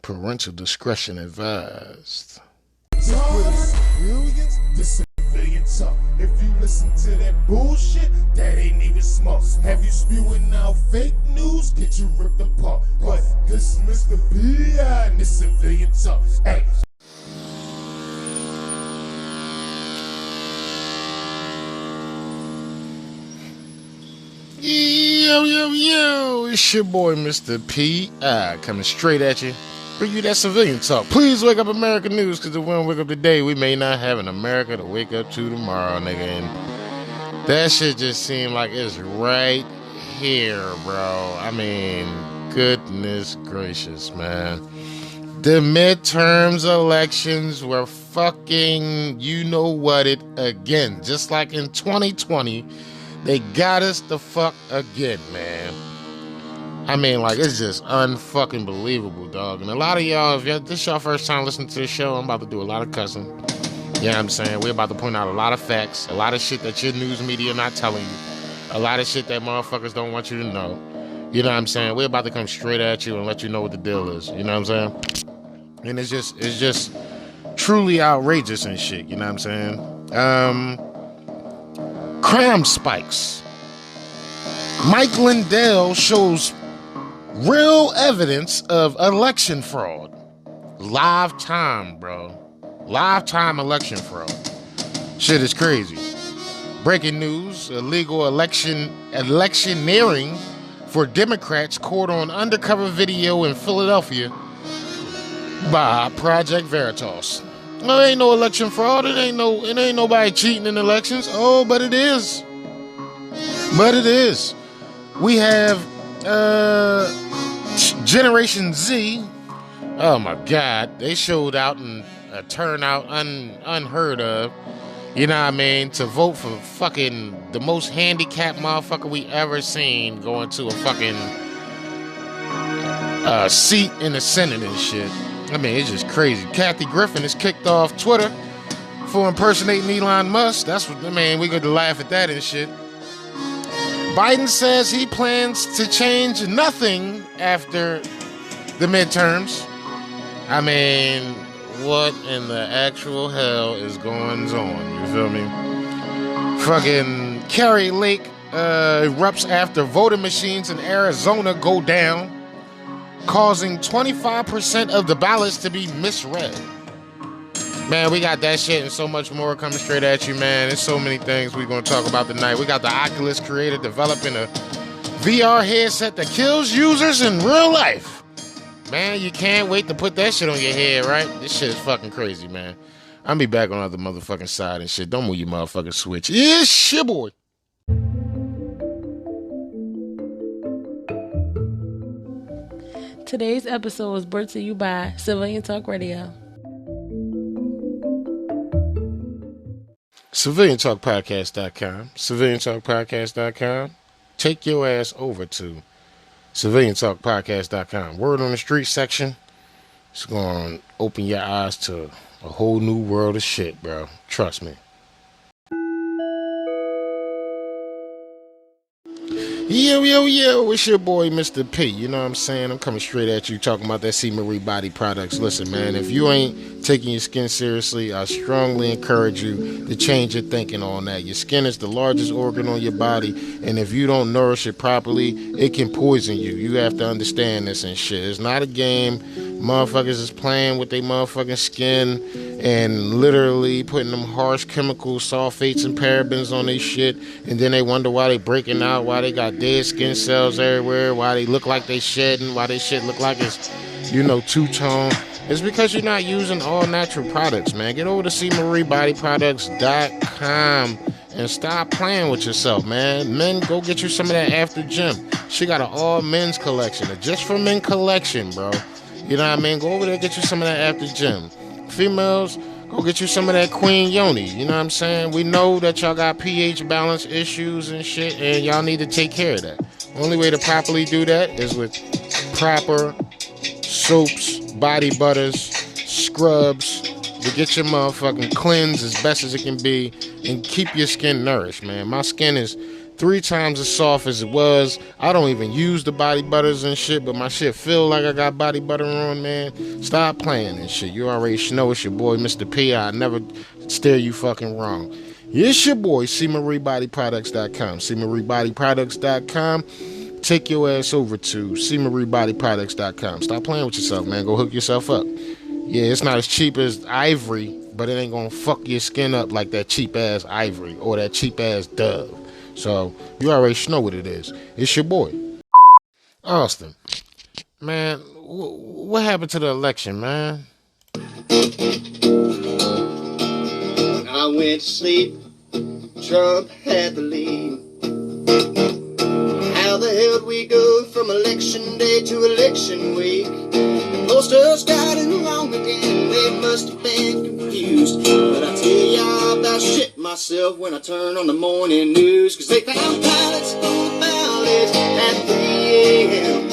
Parental discretion advised. This civilian talk. If you listen to that bullshit, that ain't even smart. Have you spewing out fake news? Get you ripped apart. But this Mr. P.I. and this civilian talk. Hey. Yo, it's your boy Mr. P.I. coming straight at you. Bring you that civilian talk. Please wake up America News, because if we don't wake up today, we may not have an America to wake up to tomorrow, nigga. And that shit just seemed like it's right here, bro. I mean, goodness gracious, man. The midterms elections were fucking you know what it again. Just like in 2020, they got us the fuck again, man. I mean, like, it's just unfucking believable, dog. And a lot of y'all, if this y'all first time listening to the show, I'm about to do a lot of cussing. You know what I'm saying? We're about to point out a lot of facts, a lot of shit that your news media not telling you, a lot of shit that motherfuckers don't want you to know. You know what I'm saying? We're about to come straight at you and let you know what the deal is. You know what I'm saying? And it's just truly outrageous and shit. You know what I'm saying? Crime spikes. Mike Lindell shows real evidence of election fraud. Live time, bro. Live time election fraud. Shit is crazy. Breaking news: illegal electioneering for Democrats caught on undercover video in Philadelphia by Project Veritas. There ain't no election fraud. It ain't nobody cheating in elections. Oh, but it is. We have Generation Z. Oh my God, they showed out in a turnout unheard of. You know what I mean? To vote for fucking the most handicapped motherfucker we ever seen going to a fucking seat in the Senate and shit. I mean, it's just crazy. Kathy Griffin has kicked off Twitter for impersonating Elon Musk. That's what, I mean, we going to laugh at that and shit. Biden says he plans to change nothing after the midterms. I mean, what in the actual hell is going on? You feel me? Fucking Kerry Lake erupts after voting machines in Arizona go down, causing 25% of the ballots to be misread. Man, we got that shit and so much more coming straight at you, man. There's so many things we're going to talk about tonight. We got the Oculus creator developing a VR headset that kills users in real life. Man, you can't wait to put that shit on your head, right? This shit is fucking crazy, man. I'll be back on the other motherfucking side and shit. Don't move your motherfucking switch. It's your boy. Today's episode was brought to you by Civilian Talk Radio. CivilianTalkPodcast.com. CivilianTalkPodcast.com. Take your ass over to CivilianTalkPodcast.com. Word on the street section. It's going to open your eyes to a whole new world of shit, bro. Trust me. Yo, it's your boy, Mr. P. You know what I'm saying? I'm coming straight at you talking about that C. Marie Body Products. Listen, man, if you ain't taking your skin seriously, I strongly encourage you to change your thinking on that. Your skin is the largest organ on your body, and if you don't nourish it properly, it can poison you. You have to understand this and shit. It's not a game. Motherfuckers is playing with their motherfucking skin and literally putting them harsh chemicals, sulfates and parabens on their shit, and then they wonder why they breaking out, why they got dead skin cells everywhere, why they look like they shedding, why they shit look like it's, two-tone. It's because you're not using all natural products, man. Get over to CMarieBodyProducts.com and stop playing with yourself, man. Men, go get you some of that after gym. She got an all men's collection, a just for men collection, bro. You know what I mean? Go over there, get you some of that after gym. Females, go get you some of that Queen Yoni. You know what I'm saying? We know that y'all got pH balance issues and shit, and y'all need to take care of that. Only way to properly do that is with proper soaps, body butters, scrubs, to get your motherfucking cleanse as best as it can be and keep your skin nourished, man. My skin is 3 times as soft as it was. I don't even use the body butters and shit, but my shit feel like I got body butter on, man. Stop playing and shit. You already know it's your boy, Mr. P. I never steer you fucking wrong. It's your boy, CMarieBodyProducts.com. CMarieBodyProducts.com. Take your ass over to CMarieBodyProducts.com. Stop playing with yourself, man. Go hook yourself up. Yeah, it's not as cheap as ivory, but it ain't gonna fuck your skin up like that cheap ass ivory or that cheap ass Dove. So you already know what it is. It's your boy, Austin. Man, what happened to the election, man? I went to sleep. Trump had the lead. How the hell did we go from election day to election week? Most of us got it wrong again. They must have been confused. But I tell y'all about shit myself when I turn on the morning news. Cause they found pilots full of ballots at 3 a.m.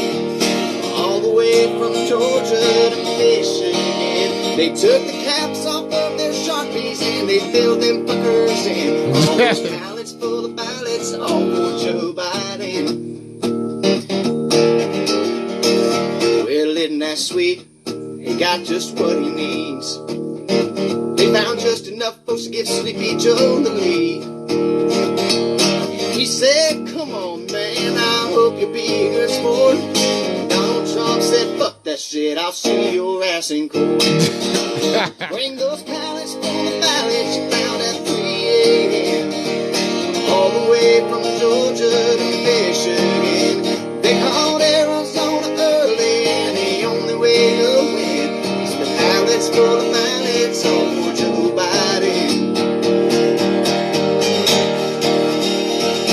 All the way from Georgia to Michigan. They took the caps off of their Sharpies and they filled them fuckers in. All those ballots full of ballots, all for Joe Biden. Well, isn't that sweet? He got just what he needs. They found just enough folks to give Sleepy Joe the lead. He said, come on, man, I hope you'll be a good sport. Donald Trump said, fuck that shit, I'll see your ass in court. Bring those pallets full of ballots you found at 3 a.m. All the way from Georgia to Michigan. They called Arizona early, and the only way to win is the ballots full of ballots all for Joe Biden.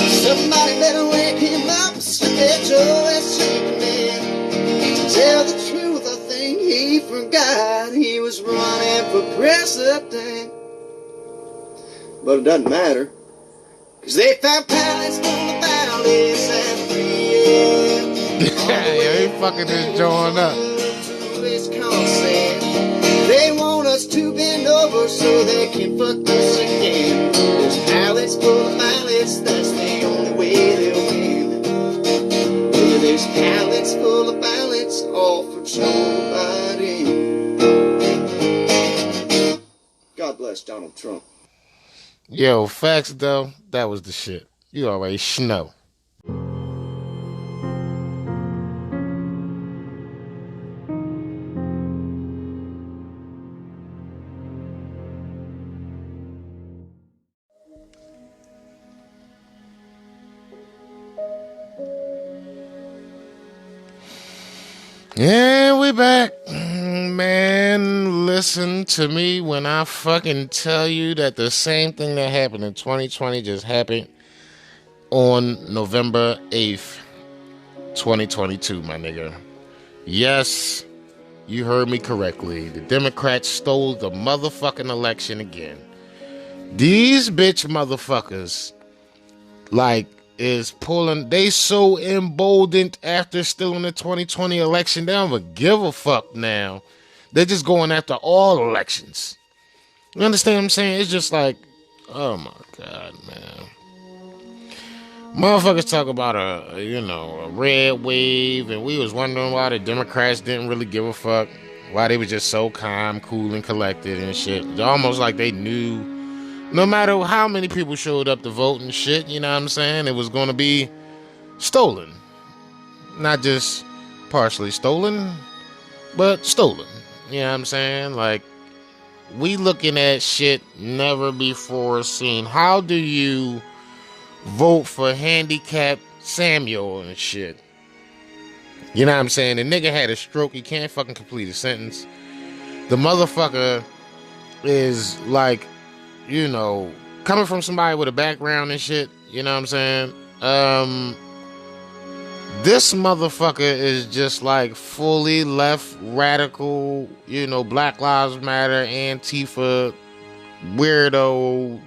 Somebody better wake him up, Sleepy Joe is sleeping. To tell the truth, I think he forgot he was running for president. But it doesn't matter, cause they found pallets full of ballots at 3 a.m. Yeah, he fucking this joint up. They want us to bend over so they can fuck us again. There's pallets full of ballots, that's the only way they'll win. Yeah, there's pallets full of ballots, all for Joe Biden. God bless Donald Trump. Yo, facts though, that was the shit. You already know. Yeah, we back. Man, listen to me when I fucking tell you that the same thing that happened in 2020 just happened on November 8th, 2022, my nigga. Yes, you heard me correctly. The Democrats stole the motherfucking election again. These bitch motherfuckers, like, is pulling, they so emboldened after stealing the 2020 election, they don't even give a fuck now. They're just going after all elections. You understand what I'm saying? It's just like, oh my God, man. Motherfuckers talk about a red wave, and we was wondering why the Democrats didn't really give a fuck, why they were just so calm, cool, and collected and shit. It's almost like they knew no matter how many people showed up to vote and shit, you know what I'm saying, it was going to be stolen. Not just partially stolen, but stolen. You know what I'm saying? Like, we looking at shit never before seen. How do you vote for handicapped Samuel and shit? You know what I'm saying? The nigga had a stroke. He can't fucking complete a sentence. The motherfucker is like, you know, coming from somebody with a background and shit, you know what I'm saying? This motherfucker is just like fully left radical, you know, Black Lives Matter, Antifa, weirdo,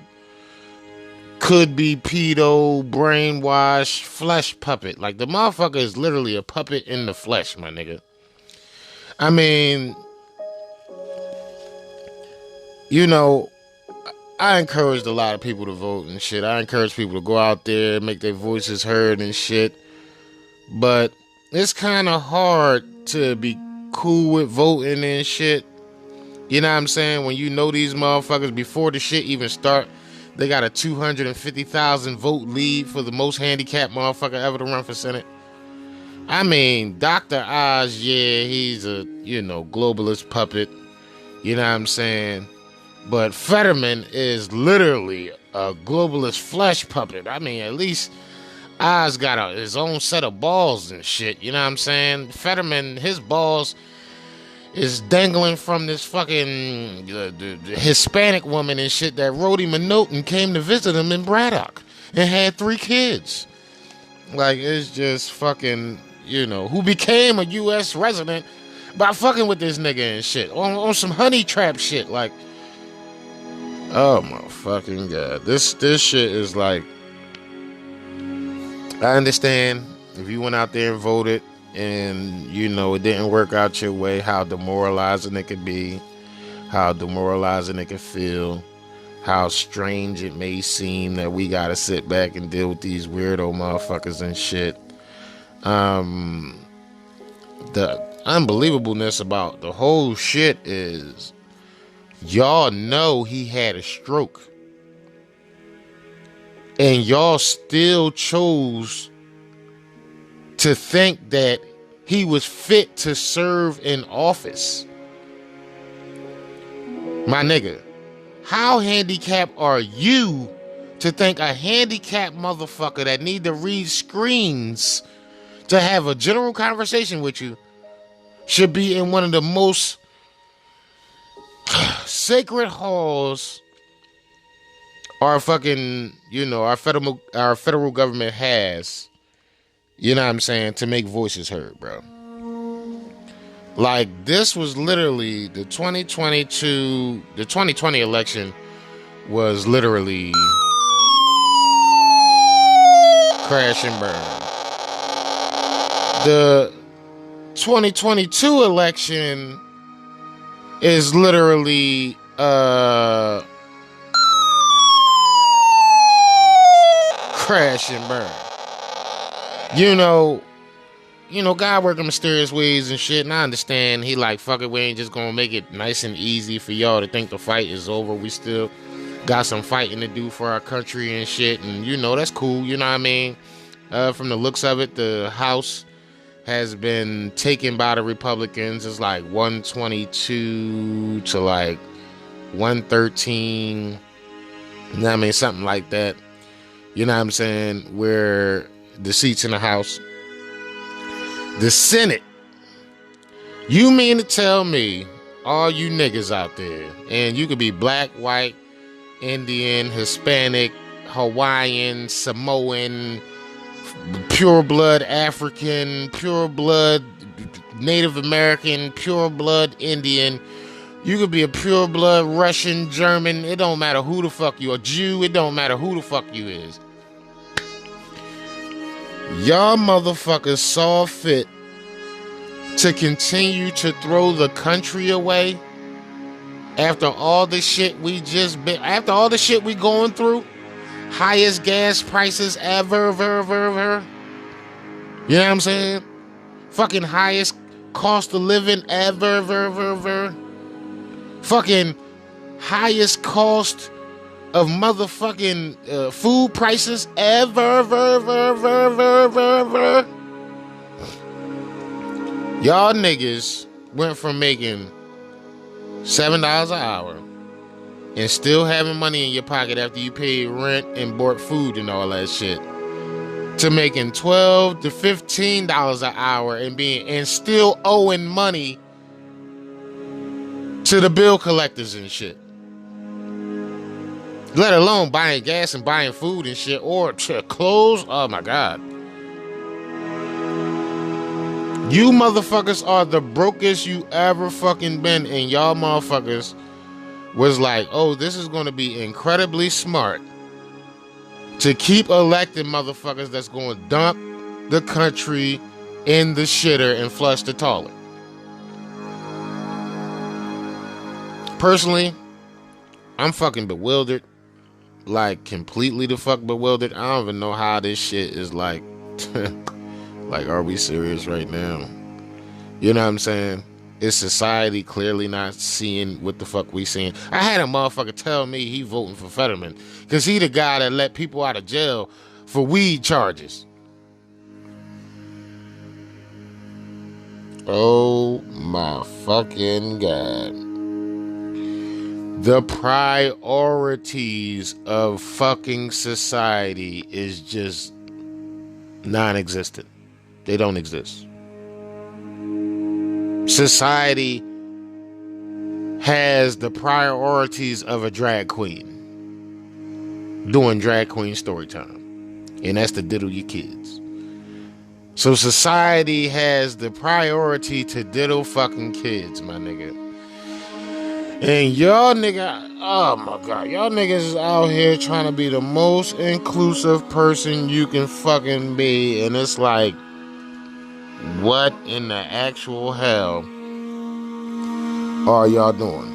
could be pedo, brainwash, flesh puppet. Like, the motherfucker is literally a puppet in the flesh, my nigga. I mean, you know, I encouraged a lot of people to vote and shit. I encourage people to go out there, make their voices heard and shit. But it's kind of hard to be cool with voting and shit. You know what I'm saying? When you know these motherfuckers before the shit even start, they got a 250,000 vote lead for the most handicapped motherfucker ever to run for Senate. I mean, Dr. Oz, yeah, he's a, globalist puppet. You know what I'm saying? But Fetterman is literally a globalist flesh puppet. I mean, at least Oz got his own set of balls and shit. You know what I'm saying? Fetterman, his balls is dangling from this fucking the Hispanic woman and shit that wrote him a note and came to visit him in Braddock and had 3 kids. Like, it's just fucking, who became a U.S. resident by fucking with this nigga and shit. On some honey trap shit. Like, oh my fucking God. This shit is like, I understand if you went out there and voted and, it didn't work out your way, how demoralizing it could be, how demoralizing it could feel, how strange it may seem that we gotta sit back and deal with these weirdo motherfuckers and shit. The unbelievableness about the whole shit is y'all know he had a stroke. And y'all still chose to think that he was fit to serve in office. My nigga, how handicapped are you to think a handicapped motherfucker that need to read screens to have a general conversation with you should be in one of the most sacred halls our fucking, our federal government has, you know what I'm saying, to make voices heard, bro. Like, this was literally the 2020 election was literally crash and burn. The 2022 election is literally crash and burn. God working mysterious ways and shit, and I understand he like, fuck it, we ain't just gonna make it nice and easy for y'all to think the fight is over. We still got some fighting to do for our country and shit, and that's cool, you know what I mean? From the looks of it, the House has been taken by the Republicans. It's like 122 to like 113, you know what I mean, something like that. You know what I'm saying? Where the seats in the House. The Senate. You mean to tell me, all you niggas out there, and you could be black, white, Indian, Hispanic, Hawaiian, Samoan, pure blood African, pure blood Native American, pure blood Indian. You could be a pure blood Russian, German. It don't matter who the fuck you are. Jew. It don't matter who the fuck you is. Y'all motherfuckers saw fit to continue to throw the country away after all the shit we just been, after all the shit we going through. Highest gas prices ever. You know what I'm saying? Fucking highest cost of living ever. Fucking highest cost of motherfucking food prices ever. Y'all niggas went from making $7 an hour and still having money in your pocket after you paid rent and bought food and all that shit to making $12 to $15 an hour and still owing money to the bill collectors and shit. Let alone buying gas and buying food and shit, or clothes. Oh my God. You motherfuckers are the brokest you ever fucking been, and y'all motherfuckers was like, oh, this is going to be incredibly smart to keep electing motherfuckers that's going to dump the country in the shitter and flush the toilet. Personally, I'm fucking bewildered. Like, completely the fuck bewildered. I don't even know how this shit is like, like, are we serious right now? You know what I'm saying? Is society clearly not seeing what the fuck we seeing? I had a motherfucker tell me he voting for Fetterman because he the guy that let people out of jail for weed charges. Oh my fucking God. The priorities of fucking society is just non-existent. They don't exist. Society has the priorities of a drag queen doing drag queen story time, and that's to diddle your kids. So society has the priority to diddle fucking kids, my nigga. And y'all nigga, oh my God, y'all niggas is out here trying to be the most inclusive person you can fucking be, and it's like, what in the actual hell are y'all doing?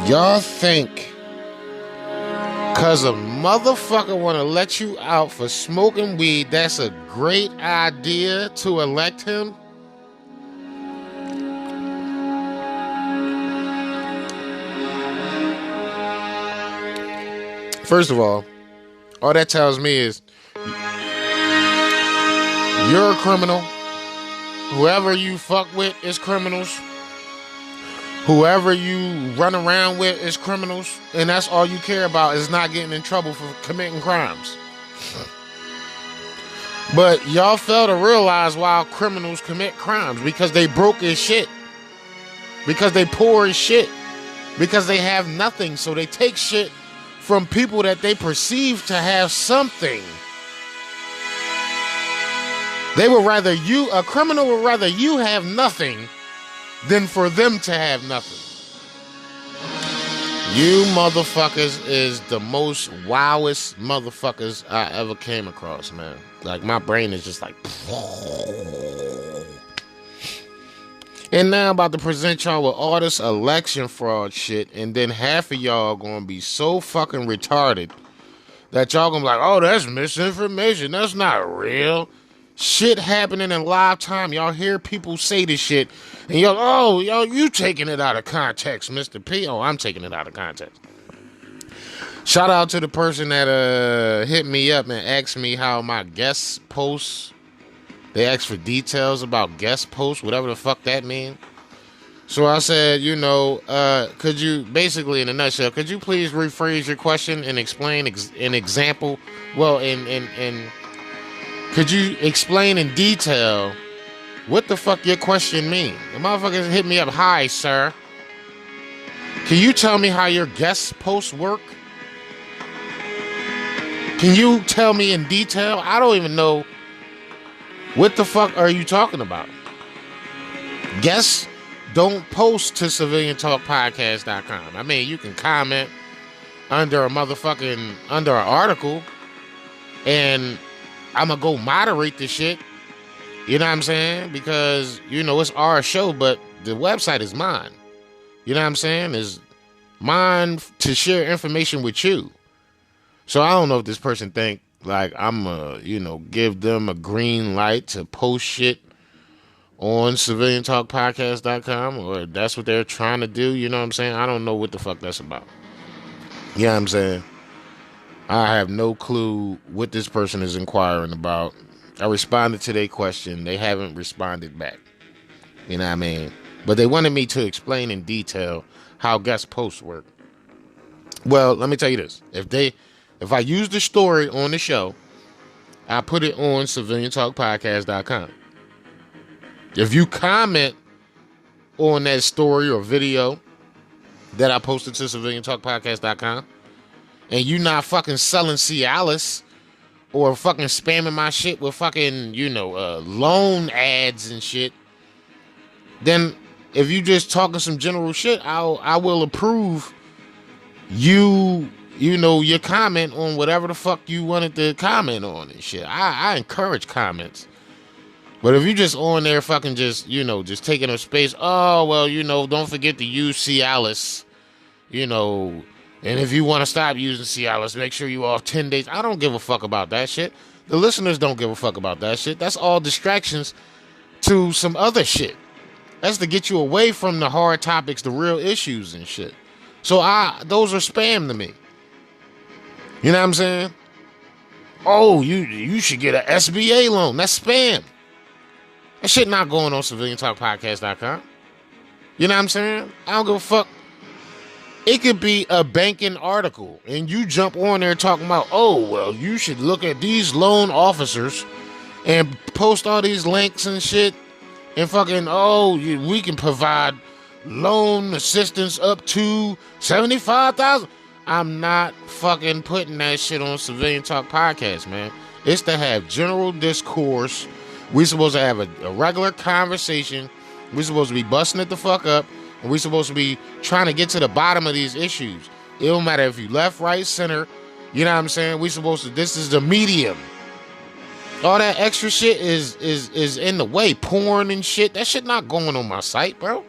Y'all think cause a motherfucker want to let you out for smoking weed, that's a great idea to elect him? First of all that tells me is you're a criminal. Whoever you fuck with is criminals. Whoever you run around with is criminals. And that's all you care about, is not getting in trouble for committing crimes. But y'all fail to realize why criminals commit crimes. Because they broke as shit. Because they poor as shit. Because they have nothing. So they take shit from people that they perceive to have something. A criminal would rather you have nothing than for them to have nothing. You motherfuckers is the most wowest motherfuckers I ever came across, man. Like, my brain is just like... And now I'm about to present y'all with all this election fraud shit, and then half of y'all gonna be so fucking retarded that y'all gonna be like, oh, that's misinformation. That's not real. Shit happening in live time. Y'all hear people say this shit, and you taking it out of context, Mr. P. Oh, I'm taking it out of context. Shout out to the person that hit me up and asked me how my guest posts. They asked for details about guest posts, whatever the fuck that means. So I said, could you, basically in a nutshell, could you please rephrase your question and explain an example? Well, and could you explain in detail what the fuck your question mean? The motherfuckers hit me up. Hi, sir. Can you tell me how your guest posts work? Can you tell me in detail? I don't even know. What the fuck are you talking about? Guests don't post to civiliantalkpodcast.com. I mean, you can comment under an article, and I'm going to go moderate the shit. You know what I'm saying? Because, it's our show, but the website is mine. You know what I'm saying? It's mine to share information with you. So I don't know if this person think like I'm give them a green light to post shit on civiliantalkpodcast.com, or that's what they're trying to do. You know what I'm saying? I don't know what the fuck that's about. You know what I'm saying? I have no clue what this person is inquiring about. I responded to their question. They haven't responded back. You know what I mean? But they wanted me to explain in detail how guest posts work. Well, let me tell you this. If I use the story on the show, I put it on civiliantalkpodcast.com. If you comment on that story or video that I posted to civiliantalkpodcast.com, and you not fucking selling Cialis or fucking spamming my shit with fucking, loan ads and shit, then if you just talking some general shit, I will approve your comment on whatever the fuck you wanted to comment on and shit. I encourage comments. But if you just on there fucking just taking up space, oh, well, don't forget to use Cialis you know, and if you want to stop using Cialis, make sure you off 10 days. I don't give a fuck about that shit. The listeners don't give a fuck about that shit. That's all distractions to some other shit. That's to get you away from the hard topics, the real issues and shit. So those are spam to me. You know what I'm saying? Oh, you should get an SBA loan. That's spam. That shit not going on civiliantalkpodcast.com. You know what I'm saying? I don't give a fuck. It could be a banking article, and you jump on there talking about, oh, well, you should look at these loan officers and post all these links and shit, and fucking, we can provide loan assistance up to $75,000. I'm not fucking putting that shit on Civilian Talk Podcast, man. It's to have general discourse. We supposed to have a regular conversation. We supposed to be busting it the fuck up. And we supposed to be trying to get to the bottom of these issues. It don't matter if you left, right, center. You know what I'm saying? This is the medium. All that extra shit is in the way. Porn and shit. That shit not going on my site, bro.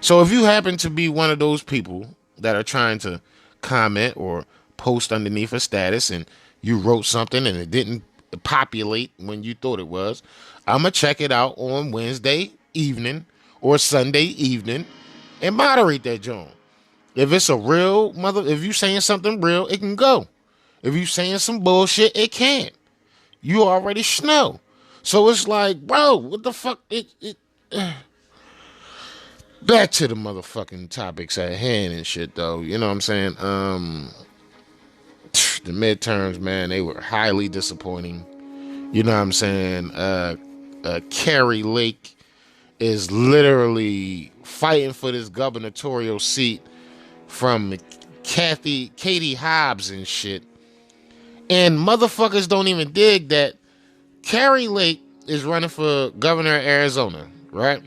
So if you happen to be one of those people that are trying to comment or post underneath a status and you wrote something and it didn't populate when you thought it was, I'm going to check it out on Wednesday evening or Sunday evening and moderate that joint. If it's a real if you saying something real, it can go. If you saying some bullshit, it can't. You already know. So it's like, bro, what the fuck? Back to the motherfucking topics at hand and shit, though. You know what I'm saying? The midterms, man, they were highly disappointing. You know what I'm saying? Carrie Lake is literally fighting for this gubernatorial seat from Katie Hobbs and shit. And motherfuckers don't even dig that Carrie Lake is running for governor of Arizona, right?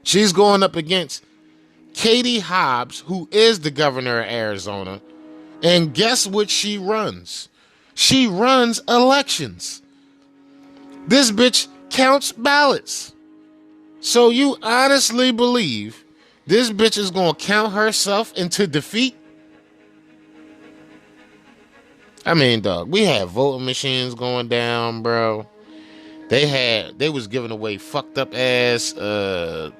She's going up against Katie Hobbs, who is the governor of Arizona. And guess what she runs? She runs elections. This bitch counts ballots. So you honestly believe this bitch is going to count herself into defeat? I mean, dog, we had voting machines going down, bro. They was giving away fucked up ass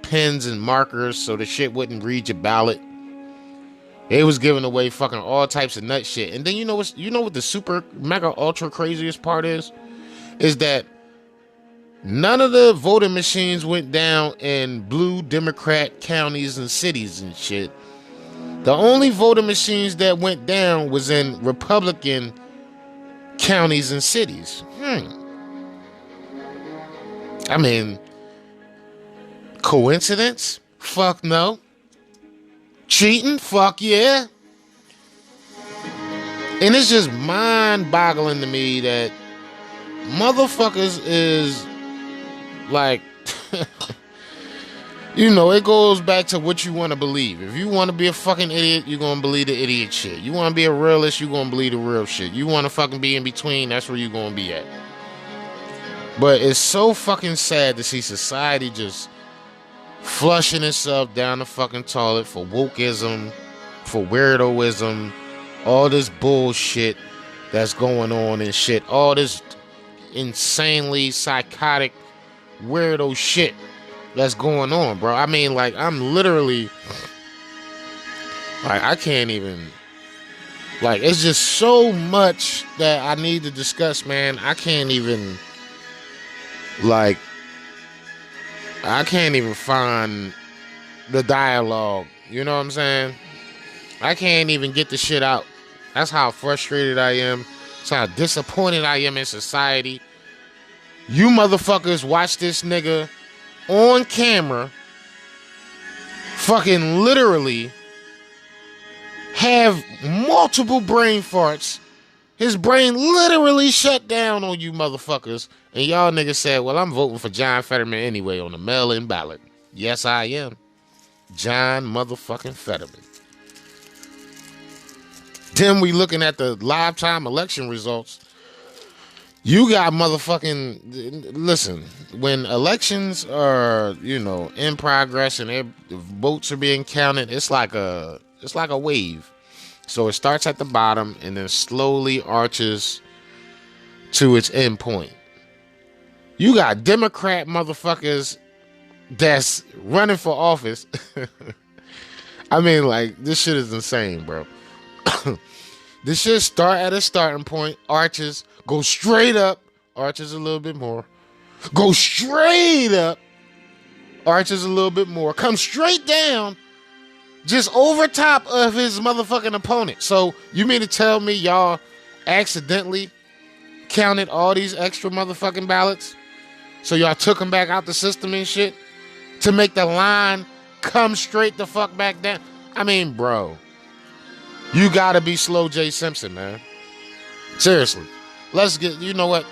pens and markers so the shit wouldn't read your ballot. They was giving away fucking all types of nut shit. And then you know what the super mega ultra craziest part is that none of the voting machines went down in blue Democrat counties and cities and shit. The only voting machines that went down was in Republican counties and cities. I mean, coincidence? Fuck no. Cheating? Fuck yeah. And it's just mind-boggling to me that motherfuckers is like, you know, it goes back to what you want to believe. If you want to be a fucking idiot, you're going to believe the idiot shit. You want to be a realist, you're going to believe the real shit. You want to fucking be in between, that's where you're going to be at. But it's so fucking sad to see society just flushing itself down the fucking toilet for wokeism, for weirdoism, all this bullshit that's going on and shit. All this insanely psychotic weirdo shit that's going on, bro. I mean, like, I'm literally, like, I can't even, like, it's just so much that I need to discuss, man. I can't even, like, I can't even find the dialogue. You know what I'm saying? I can't even get the shit out. That's how frustrated I am. That's how disappointed I am in society. You motherfuckers watch this nigga on camera fucking literally have multiple brain farts. His brain literally shut down on you motherfuckers. And y'all niggas said, well, I'm voting for John Fetterman anyway on the mail-in ballot. Yes, I am. John motherfucking Fetterman. Then we looking at the lifetime election results. You got motherfucking, listen, when elections are, in progress and votes are being counted, it's like a wave. So it starts at the bottom and then slowly arches to its end point. You got Democrat motherfuckers that's running for office. I mean, like, this shit is insane, bro. This shit start at a starting point, arches, go straight up, arches a little bit more, go straight up, arches a little bit more, come straight down, just over top of his motherfucking opponent. So you mean to tell me y'all accidentally counted all these extra motherfucking ballots? So y'all took them back out the system and shit to make the line come straight the fuck back down? I mean, bro, you gotta be Slow J Simpson, man. Seriously. Let's get, you know what?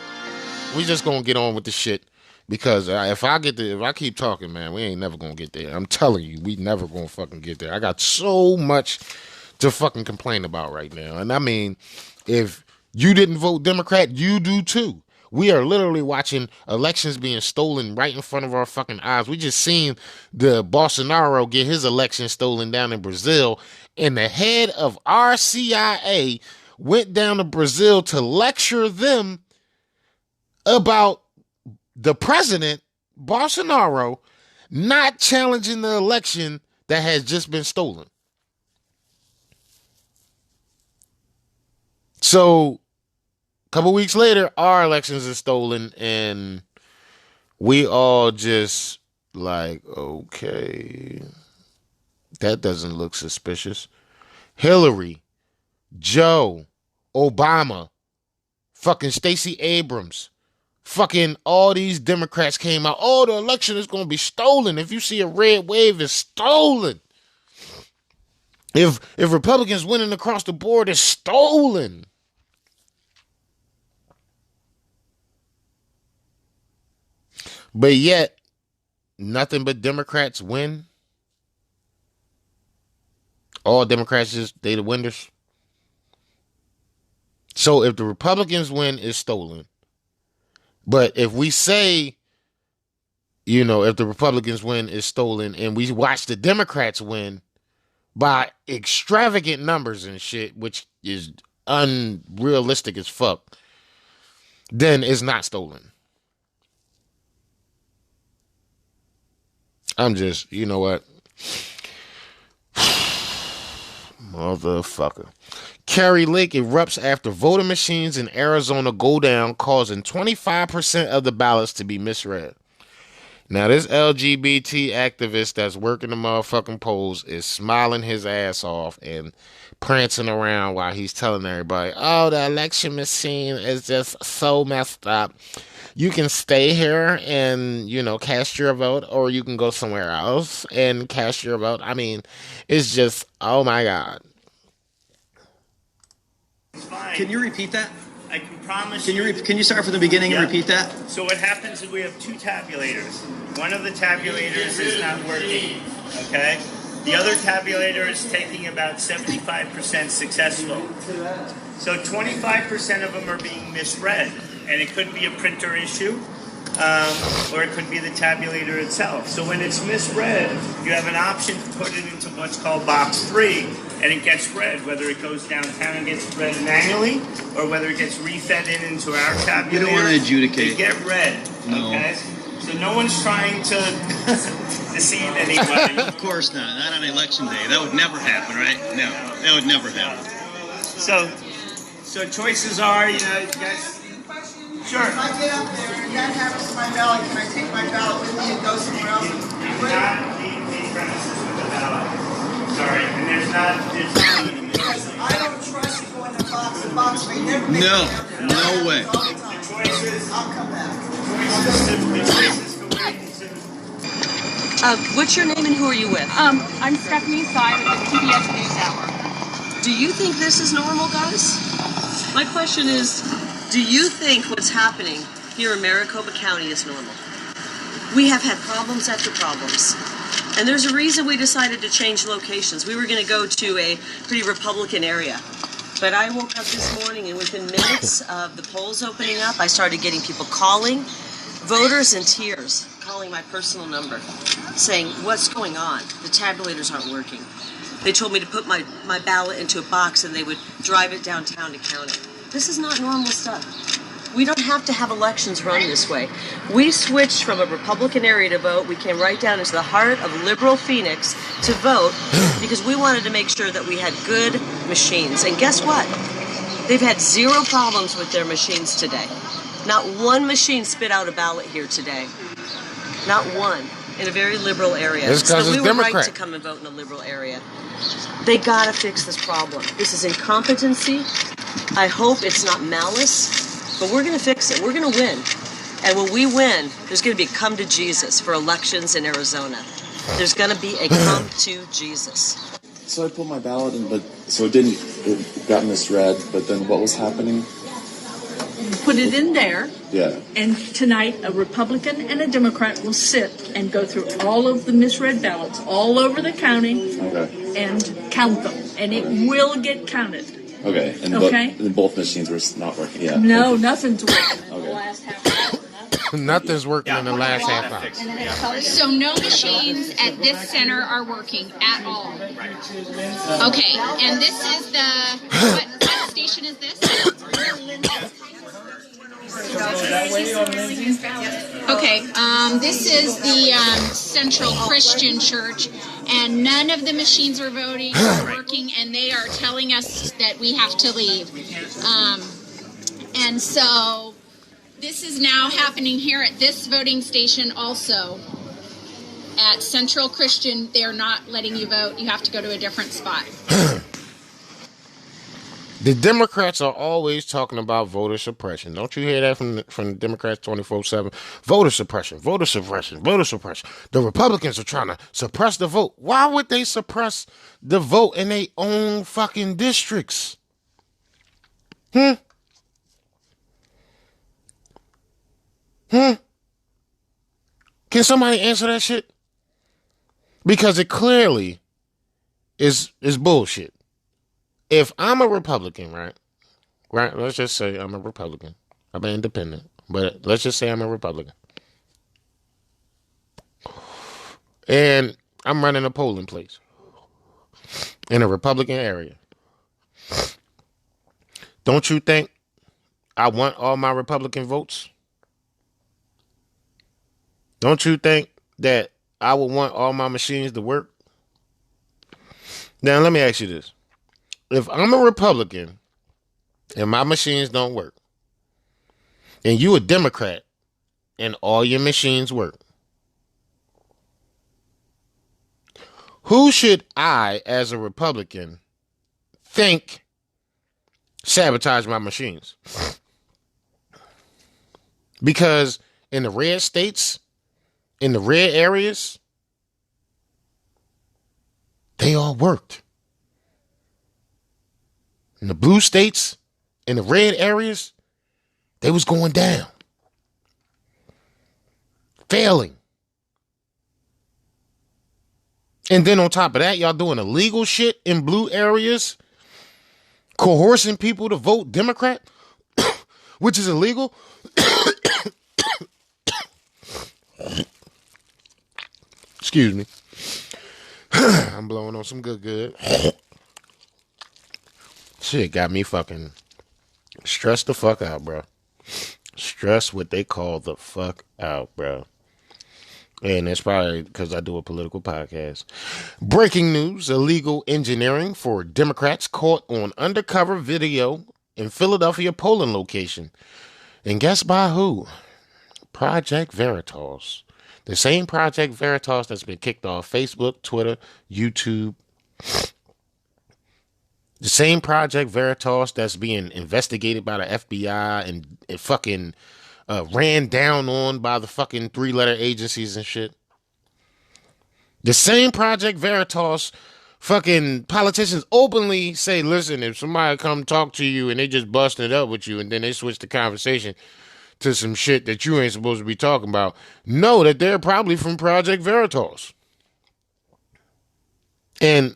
We just gonna get on with the shit. Because if I keep talking, man, we ain't never gonna get there. I'm telling you, we never gonna fucking get there. I got so much to fucking complain about right now. And I mean, if you didn't vote Democrat, you do too. We are literally watching elections being stolen right in front of our fucking eyes. We just seen the Bolsonaro get his election stolen down in Brazil. And the head of our CIA went down to Brazil to lecture them about the president, Bolsonaro, not challenging the election that has just been stolen. So, a couple weeks later, our elections are stolen, and we all just like, okay, that doesn't look suspicious. Hillary, Joe, Obama, fucking Stacey Abrams, fucking all these Democrats came out. Oh, the election is going to be stolen. If you see a red wave, it's stolen. If Republicans winning across the board, it's stolen. But yet, nothing but Democrats win. All Democrats they the winners. So if the Republicans win, it's stolen. But if we say, if the Republicans win, it's stolen, and we watch the Democrats win by extravagant numbers and shit, which is unrealistic as fuck, then it's not stolen. I'm just, you know what? Motherfucker. Kerry Lake erupts after voting machines in Arizona go down, causing 25% of the ballots to be misread. Now, this LGBT activist that's working the motherfucking polls is smiling his ass off and prancing around while he's telling everybody, oh, the election machine is just so messed up. You can stay here and, cast your vote, or you can go somewhere else and cast your vote. I mean, it's just, oh my God. Can you repeat that? I can promise Can you start from the beginning and repeat that? So what happens is we have two tabulators. One of the tabulators is not working, okay? The other tabulator is taking about 75% successful. So 25% of them are being misread, and it could be a printer issue, or it could be the tabulator itself. So when it's misread, you have an option to put it into what's called box 3, and it gets read, whether it goes downtown and gets read manually, or whether it gets refed into our tabulator. You don't want to adjudicate. They get read, no. Okay? So no one's trying to deceive anybody. Of course not. Not on election day. That would never happen, right? No, that would never happen. So choices are, you guys... Sure. If I get up there and that happens to my ballot, can I take my ballot with me and go somewhere else? You cannot leave the premises with the ballot. Sorry, and there's not because I don't trust going to box. They never make No way. The choices. I'll come back. The choices for waiting to... What's your name and who are you with? I'm Stephanie Sy with the PBS NewsHour. Do you think this is normal, guys? My question is, do you think what's happening here in Maricopa County is normal? We have had problems after problems. And there's a reason we decided to change locations. We were going to go to a pretty Republican area. But I woke up this morning, and within minutes of the polls opening up, I started getting people calling, voters in tears, calling my personal number, saying, what's going on? The tabulators aren't working. They told me to put my ballot into a box and they would drive it downtown to count it. This is not normal stuff. We don't have to have elections run this way. We switched from a Republican area to vote. We came right down into the heart of liberal Phoenix to vote because we wanted to make sure that we had good machines. And guess what? They've had zero problems with their machines today. Not one machine spit out a ballot here today. Not one. In a very liberal area. So we were right to come and vote in a liberal area. They gotta fix this problem. This is incompetency. I hope it's not malice, but we're gonna fix it. We're gonna win. And when we win, there's gonna be a come to Jesus for elections in Arizona. There's gonna be a come to Jesus. So I put my ballot in, but so it got misread, but then what was happening? Put it in there. Yeah. And tonight, a Republican and a Democrat will sit and go through all of the misread ballots all over the county and count them. And it will get counted. Okay. And and both machines were not working. Yeah. No, nothing's working in the last half hour. Nothing's working in the last half hour. So no machines at this center are working at all. Okay, and this is the what station is this? Okay, this is the Central Christian Church, and none of the machines are working, and they are telling us that we have to leave. And so this is now happening here at this voting station also. At Central Christian, they're not letting you vote. You have to go to a different spot. The Democrats are always talking about voter suppression. Don't you hear that from the Democrats 24/7? Voter suppression, voter suppression, voter suppression. The Republicans are trying to suppress the vote. Why would they suppress the vote in their own fucking districts? Can somebody answer that shit? Because it clearly is bullshit. If I'm a Republican, right? Let's just say I'm a Republican. I'm an independent, but let's just say I'm a Republican. And I'm running a polling place in a Republican area. Don't you think I want all my Republican votes? Don't you think that I would want all my machines to work? Now, let me ask you this. If I'm a Republican and my machines don't work, and you a Democrat and all your machines work, who should I, as a Republican, think sabotage my machines? Because in the red states, in the red areas, they all worked. In the blue states, in the red areas, they was going down. Failing. And then on top of that, y'all doing illegal shit in blue areas, coercing people to vote Democrat, which is illegal. Excuse me. I'm blowing on some good. Shit got me fucking stressed the fuck out, bro. Stressed what they call the fuck out, bro. And it's probably because I do a political podcast. Breaking news: illegal engineering for Democrats caught on undercover video in Philadelphia polling location. And guess by who? Project Veritas. The same Project Veritas that's been kicked off Facebook, Twitter, YouTube. The same Project Veritas that's being investigated by the FBI and fucking ran down on by the fucking 3-letter agencies and shit. The same Project Veritas fucking politicians openly say, listen, if somebody come talk to you and they just busting it up with you and then they switch the conversation to some shit that you ain't supposed to be talking about, know that they're probably from Project Veritas. And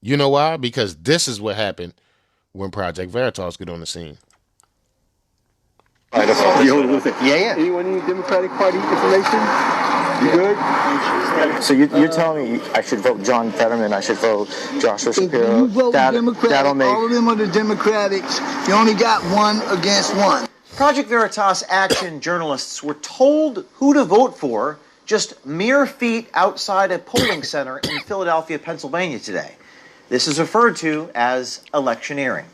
you know why? Because this is what happened when Project Veritas get on the scene. Yeah. Anyone need Democratic Party information? You good? So you're telling me I should vote John Fetterman, I should vote Joshua Shapiro? You vote Democratic, that'll make... all of them are the Democrats. You only got one against one. Project Veritas Action journalists were told who to vote for just mere feet outside a polling center in Philadelphia, Pennsylvania today. This is referred to as electioneering.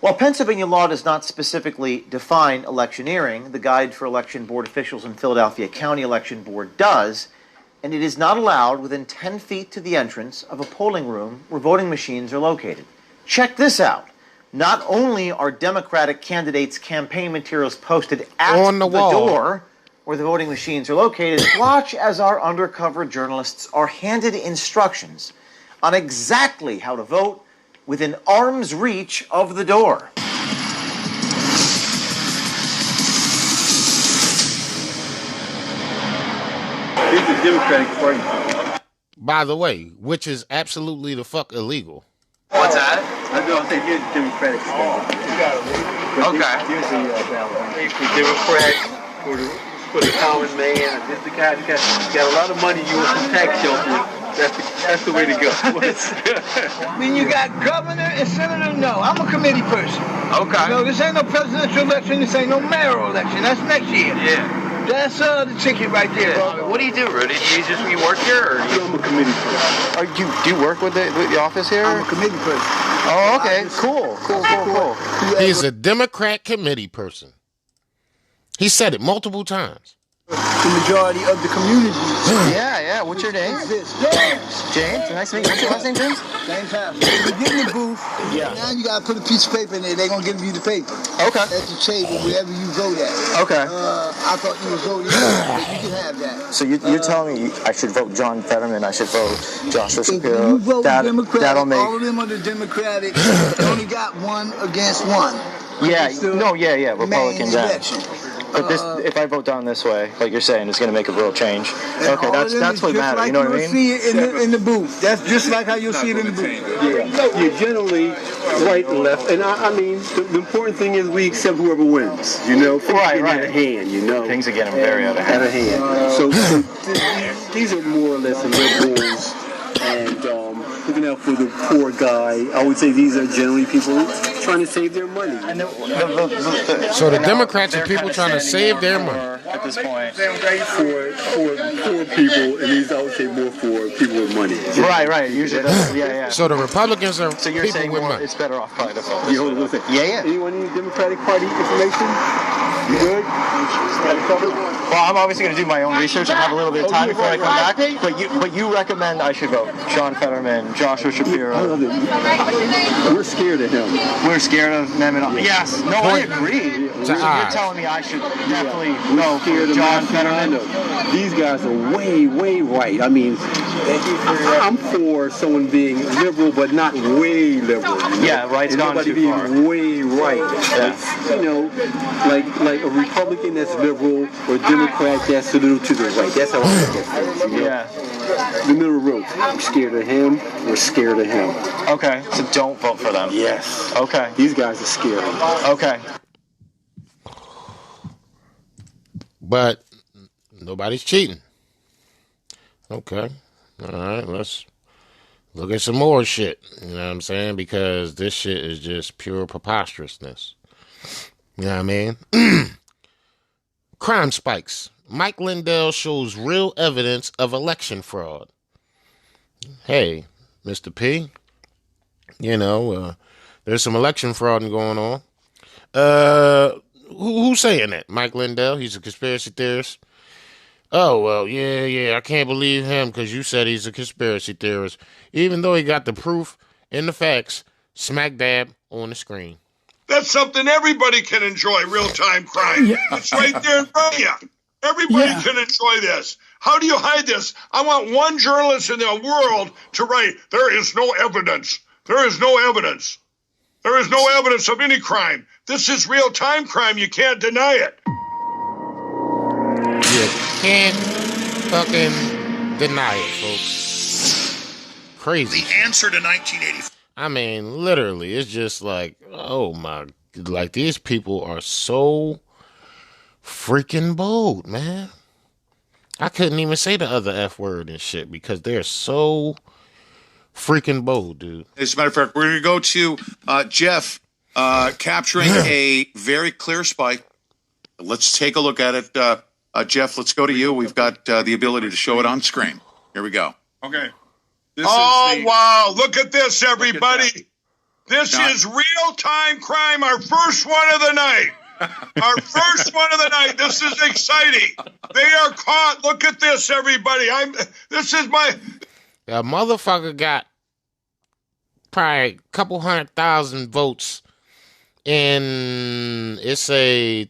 While Pennsylvania law does not specifically define electioneering, the Guide for Election Board Officials in Philadelphia County Election Board does, and it is not allowed within 10 feet to the entrance of a polling room where voting machines are located. Check this out. Not only are Democratic candidates' campaign materials posted at the door where the voting machines are located, watch as our undercover journalists are handed instructions on exactly how to vote within arm's reach of the door. This is Democratic Party. By the way, which is absolutely the fuck illegal. What's that? I don't think here's the Democratic stuff. Okay. Here's the ballot. For Democrat, for the common man, this the guy that got a lot of money, you want some tax shelter. That's the way to go. When you got governor and senator, no. I'm a committee person. Okay. No, this ain't no presidential election. This ain't no mayoral election. That's next year. Yeah. That's the ticket right there. Yeah. What do you do, Rudy? You work here, or I'm a committee person. Do you work with the office here? I'm a committee person. Oh, okay. Cool. He's a Democrat committee person. He said it multiple times. The majority of the community. Yeah. What's your name? James. Nice to meet you. What's your last name, James? James House. You get in the booth. Yeah. Now you gotta put a piece of paper in there. They're gonna give you the paper. Okay. At the table, wherever you vote at. Okay. I thought you was voting, but you can have that. So you're telling me I should vote John Fetterman, I should vote Joshua Shapiro? You vote Democratic, that'll make... all of them are the Democratic. You only got one against one. Yeah. Republicans. But this, if I vote down this way, like you're saying, it's going to make a real change. Okay, that's what matters. Like you know what I mean? See it in the booth. That's just like how you'll see it in the booth. Yeah. You're generally right and left, and I mean the important thing is we accept whoever wins. You know, things get out of hand. You know, things are getting very out of hand. So these are more or less liberals and looking out for the poor guy. I would say these are generally people trying to save their money. So the Democrats are people trying to save their money. At this point. For poor people, and these I would say more for people with money. Right. Usually, yeah. So the Republicans are you're people saying with money. It's better off probably to vote. Hold on a second. Yeah. Anyone need Democratic Party information? You good? Well, I'm obviously going to do my own research and have a little bit of time before I come back. But you recommend I should vote John Fetterman, Joshua Shapiro. We're scared of him. We're scared of them. Yes. No, I agree. So you're telling me I should definitely vote for John Fetterman? These guys are way right. I mean, I'm for someone being liberal, but not way liberal. You know? Yeah, right's gone too being far. Way right. Yeah. Like a Republican that's liberal or Democrat that's a little to the right. That's how I look at it. Yeah. The middle road. I'm scared of him. We're scared of him. Okay, so don't vote for them. Yes. Okay. These guys are scary. Okay. But nobody's cheating. Okay. All right, let's look at some more shit. You know what I'm saying? Because this shit is just pure preposterousness. You know what I mean? Crime spikes. Mike Lindell shows real evidence of election fraud. Hey, Mr. P, there's some election fraud going on. Who's saying that? Mike Lindell? He's a conspiracy theorist? Oh, well, yeah, I can't believe him because you said he's a conspiracy theorist. Even though he got the proof and the facts smack dab on the screen. That's something everybody can enjoy, real-time crime. Yeah. It's right there in front of you. Everybody can enjoy this. How do you hide this? I want one journalist in the world to write, there is no evidence. There is no evidence. There is no evidence of any crime. This is real-time crime. You can't deny it. You can't fucking deny it, folks. Crazy. The answer to 1984. I mean, literally, it's just like, oh my, like these people are so freaking bold, man. I couldn't even say the other F word and shit because they're so freaking bold, dude. As a matter of fact, we're going to go to Jeff capturing a very clear spike. Let's take a look at it. Jeff, let's go to you. We've got the ability to show it on screen. Here we go. Okay. Wow. Look at this, everybody. This is real-time crime, our first one of the night. Our first one of the night. This is exciting. They are caught. Look at this, everybody. This is my... A motherfucker got probably a couple 100,000 votes in, it's a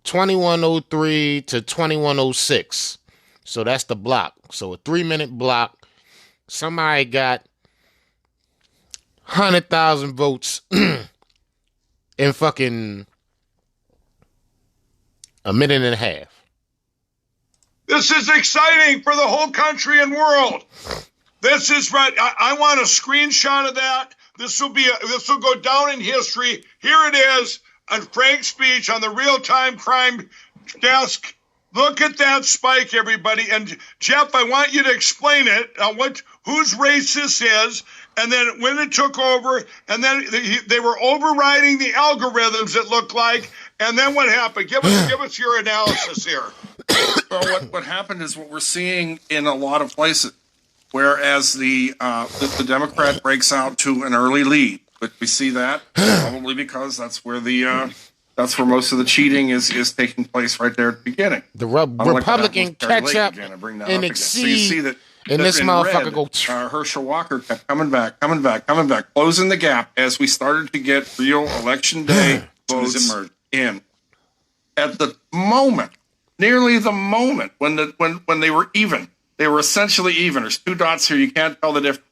2103 to 2106. So that's the block. So a 3-minute block. Somebody got 100,000 votes in fucking a minute and a half. This is exciting for the whole country and world. This is right. I want a screenshot of that. This will go down in history. Here it is on Frank's speech on the real-time crime desk. Look at that spike, everybody. And Jeff, I want you to explain it. Whose race this is, and then when it took over, and then they were overriding the algorithms. It looked like, and then what happened? Give us your analysis here. Well, what happened is what we're seeing in a lot of places, whereas the Democrat breaks out to an early lead, but we see that probably because that's where most of the cheating is taking place right there at the beginning. The Republican catch up and exceed. So you see that. And this motherfucker go. Herschel Walker kept coming back, closing the gap as we started to get real election day votes in. At the moment, nearly the moment when they were even, they were essentially even. There's 2 dots here. You can't tell the difference.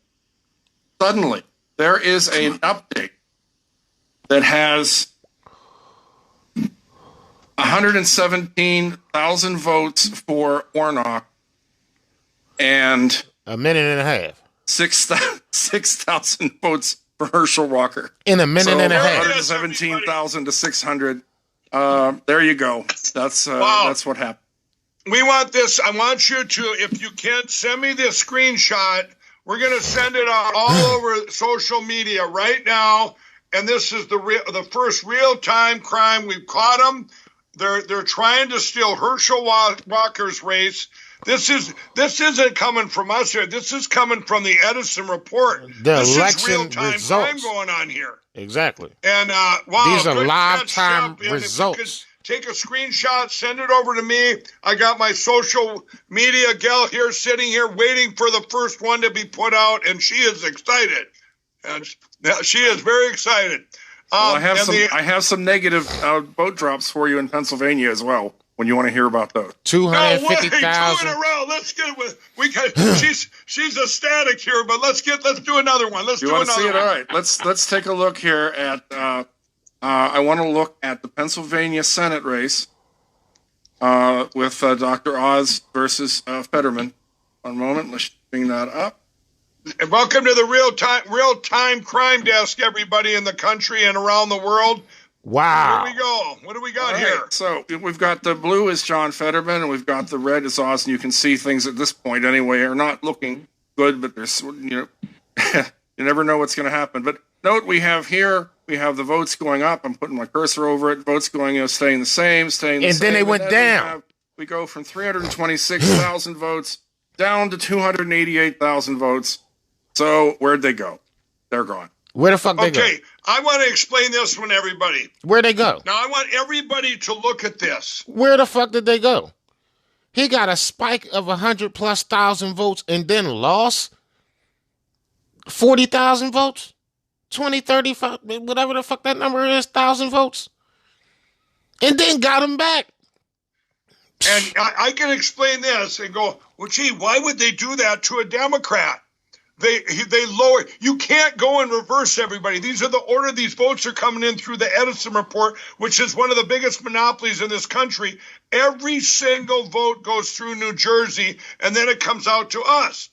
Suddenly, there is an update that has 117,000 votes for Warnock. And a minute and a half. 6,000 votes for Herschel Walker. In a minute and a half. 117,000 to 600. There you go. That's what happened. We want this. I want you to, if you can, send me this screenshot. We're going to send it out all over social media right now. And this is the first real-time crime. We've caught them. They're trying to steal Herschel Walker's race. This isn't coming from us here. This is coming from the Edison report. This is real-time crime going on here. Exactly. And these are live-time results. Take a screenshot, send it over to me. I got my social media gal here sitting here waiting for the first one to be put out, and she is excited. And she is very excited. Well, I have some negative boat drops for you in Pennsylvania as well. When you want to hear about those, 250,000. 2 in a row. Let's get with. We got. she's ecstatic here, but let's do another one. You want to see it? All right. Let's take a look here at. I want to look at the Pennsylvania Senate race with Dr. Oz versus Fetterman. One moment. Let's bring that up. And welcome to the real time crime desk, everybody in the country and around the world. Wow. Here we go. What do we got here? So we've got the blue is John Fetterman, and we've got the red is Oz, and you can see things at this point anyway are not looking good, but there's, you never know what's going to happen. But note we have the votes going up. I'm putting my cursor over it. Votes going, staying the same. And then they went down. We go from 326,000 votes down to 288,000 votes. So where'd they go? They're gone. Where the fuck they go? Okay, I want to explain this one, everybody. Where'd they go? Now, I want everybody to look at this. Where the fuck did they go? He got a spike of 100,000+ votes and then lost 40,000 votes? 20, 30, whatever the fuck that number is, 1,000 votes. And then got him back. And I can explain this and go, well, gee, why would they do that to a Democrat? They lower. You can't go and reverse everybody. These are the order. These votes are coming in through the Edison report, which is one of the biggest monopolies in this country. Every single vote goes through New Jersey, and then it comes out to us.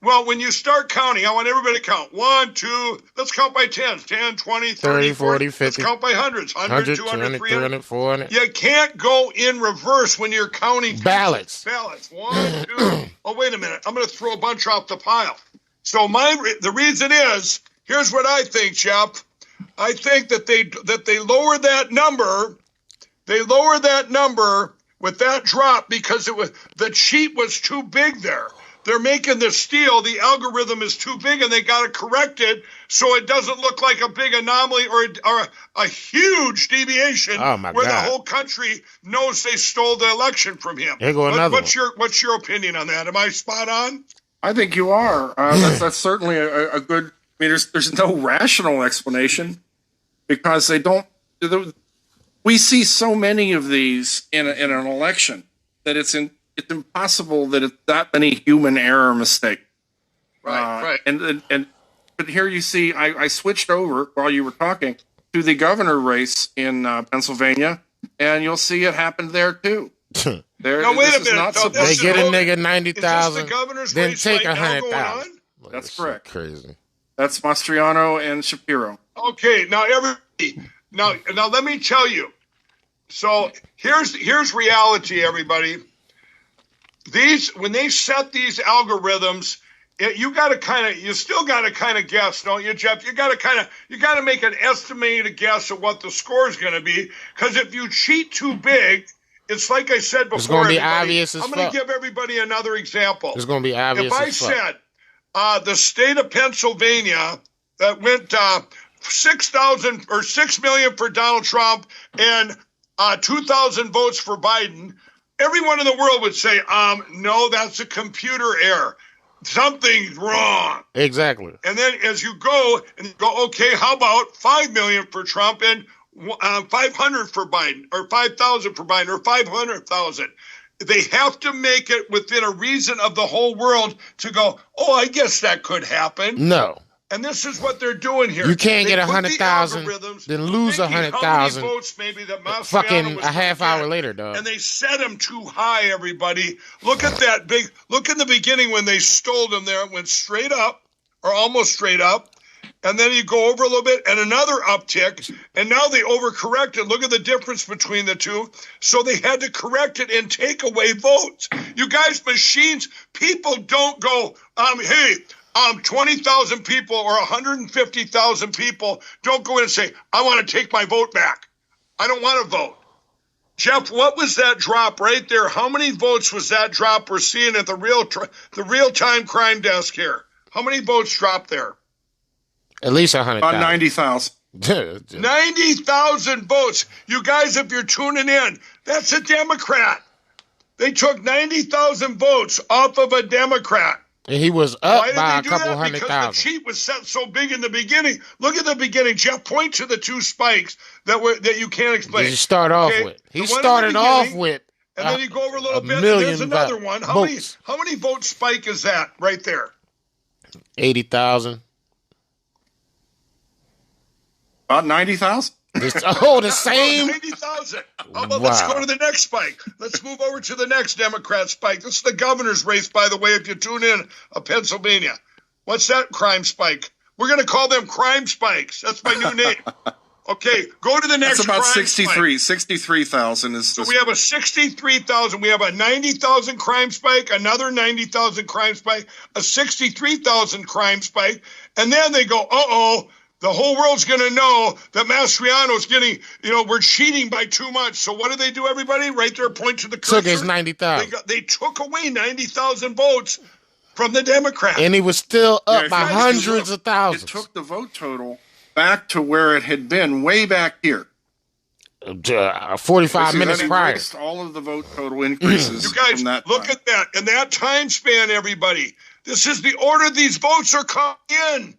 Well, when you start counting, I want everybody to count. 1, 2, let's count by 10s. 10, 20, 30, 40, 50. Let's count by hundreds. 100, 200, 300, 400. You can't go in reverse when you're counting ballots. Ballots. 1, 2. Oh, wait a minute. I'm going to throw a bunch off the pile. So the reason is, here's what I think, Jeff. I think that they lower that number. They lower that number with that drop because the cheat was too big there. They're making the algorithm is too big, and they got to correct it so it doesn't look like a big anomaly or a huge deviation where the whole country knows they stole the election from him. Here go another What's your opinion on that? Am I spot on? I think you are. That's certainly a good. I mean, there's no rational explanation because they don't. We see so many of these in an election that it's impossible that it's that many human error mistakes. Right. But here you see, I switched over while you were talking to the governor race in Pennsylvania, and you'll see it happened there too. Now wait a minute. They get a nigga 90,000, then take 100,000. That's correct. Crazy. That's Mastriano and Shapiro. Okay, now everybody. Now let me tell you. So here's reality, everybody. When they set these algorithms, you still got to kind of guess, don't you, Jeff? You got to make an estimated guess of what the score is going to be, because if you cheat too big, it's like I said before. It's going to be obvious as fuck. I'm going to give everybody another example. It's going to be obvious. If I said the state of Pennsylvania that went 6,000 or 6 million for Donald Trump and 2,000 votes for Biden, everyone in the world would say, no, that's a computer error. Something's wrong. Exactly. And then as you go, okay, how about 5 million for Trump and 500 for Biden, or 5,000 for Biden, or 500,000? They have to make it within a reason of the whole world to go, oh, I guess that could happen. No. And this is what they're doing here. You can't get 100,000, then lose 100,000. Fucking a half hour later, dog. And they set them too high. Everybody, look at that big. Look in the beginning when they stole them. There, it went straight up, or almost straight up, and then you go over a little bit, and another uptick, and now they overcorrected. Look at the difference between the two. So they had to correct it and take away votes. You guys, machines, people don't go. Hey. 20,000 people or 150,000 people don't go in and say, I want to take my vote back. I don't want to vote. Jeff, what was that drop right there? How many votes was that drop we're seeing at the real-time crime desk here? How many votes dropped there? At least 100,000. About 90,000. 90,000 votes. You guys, if you're tuning in, that's a Democrat. They took 90,000 votes off of a Democrat. And he was up by a couple 100,000. Because the cheat was set so big in the beginning. Look at the beginning, Jeff. Point to the two spikes that you can't explain. Did you start off with? He started off with. And then you go over a little bit. And there's another one. How many vote spike is that right there? 80,000. About 90,000. The same? 90,000. Let's go to the next spike. Let's move over to the next Democrat spike. This is the governor's race, by the way, if you tune in, Pennsylvania. What's that crime spike? We're going to call them crime spikes. That's my new name. Okay, go to the next. That's about crime 63,000 is. So we have a 63,000. We have a 90,000 crime spike, another 90,000 crime spike, a 63,000 crime spike, and then they go, uh-oh. The whole world's going to know that Mastriano's getting, we're cheating by too much. So what do they do, everybody? Right there, point to the cursor. Took his 90,000. They took away 90,000 votes from the Democrats. And he was still up by hundreds of thousands. It took the vote total back to where it had been way back here. 45 minutes prior. All of the vote total increases. You guys, look at that. In that time span, everybody, this is the order these votes are coming in.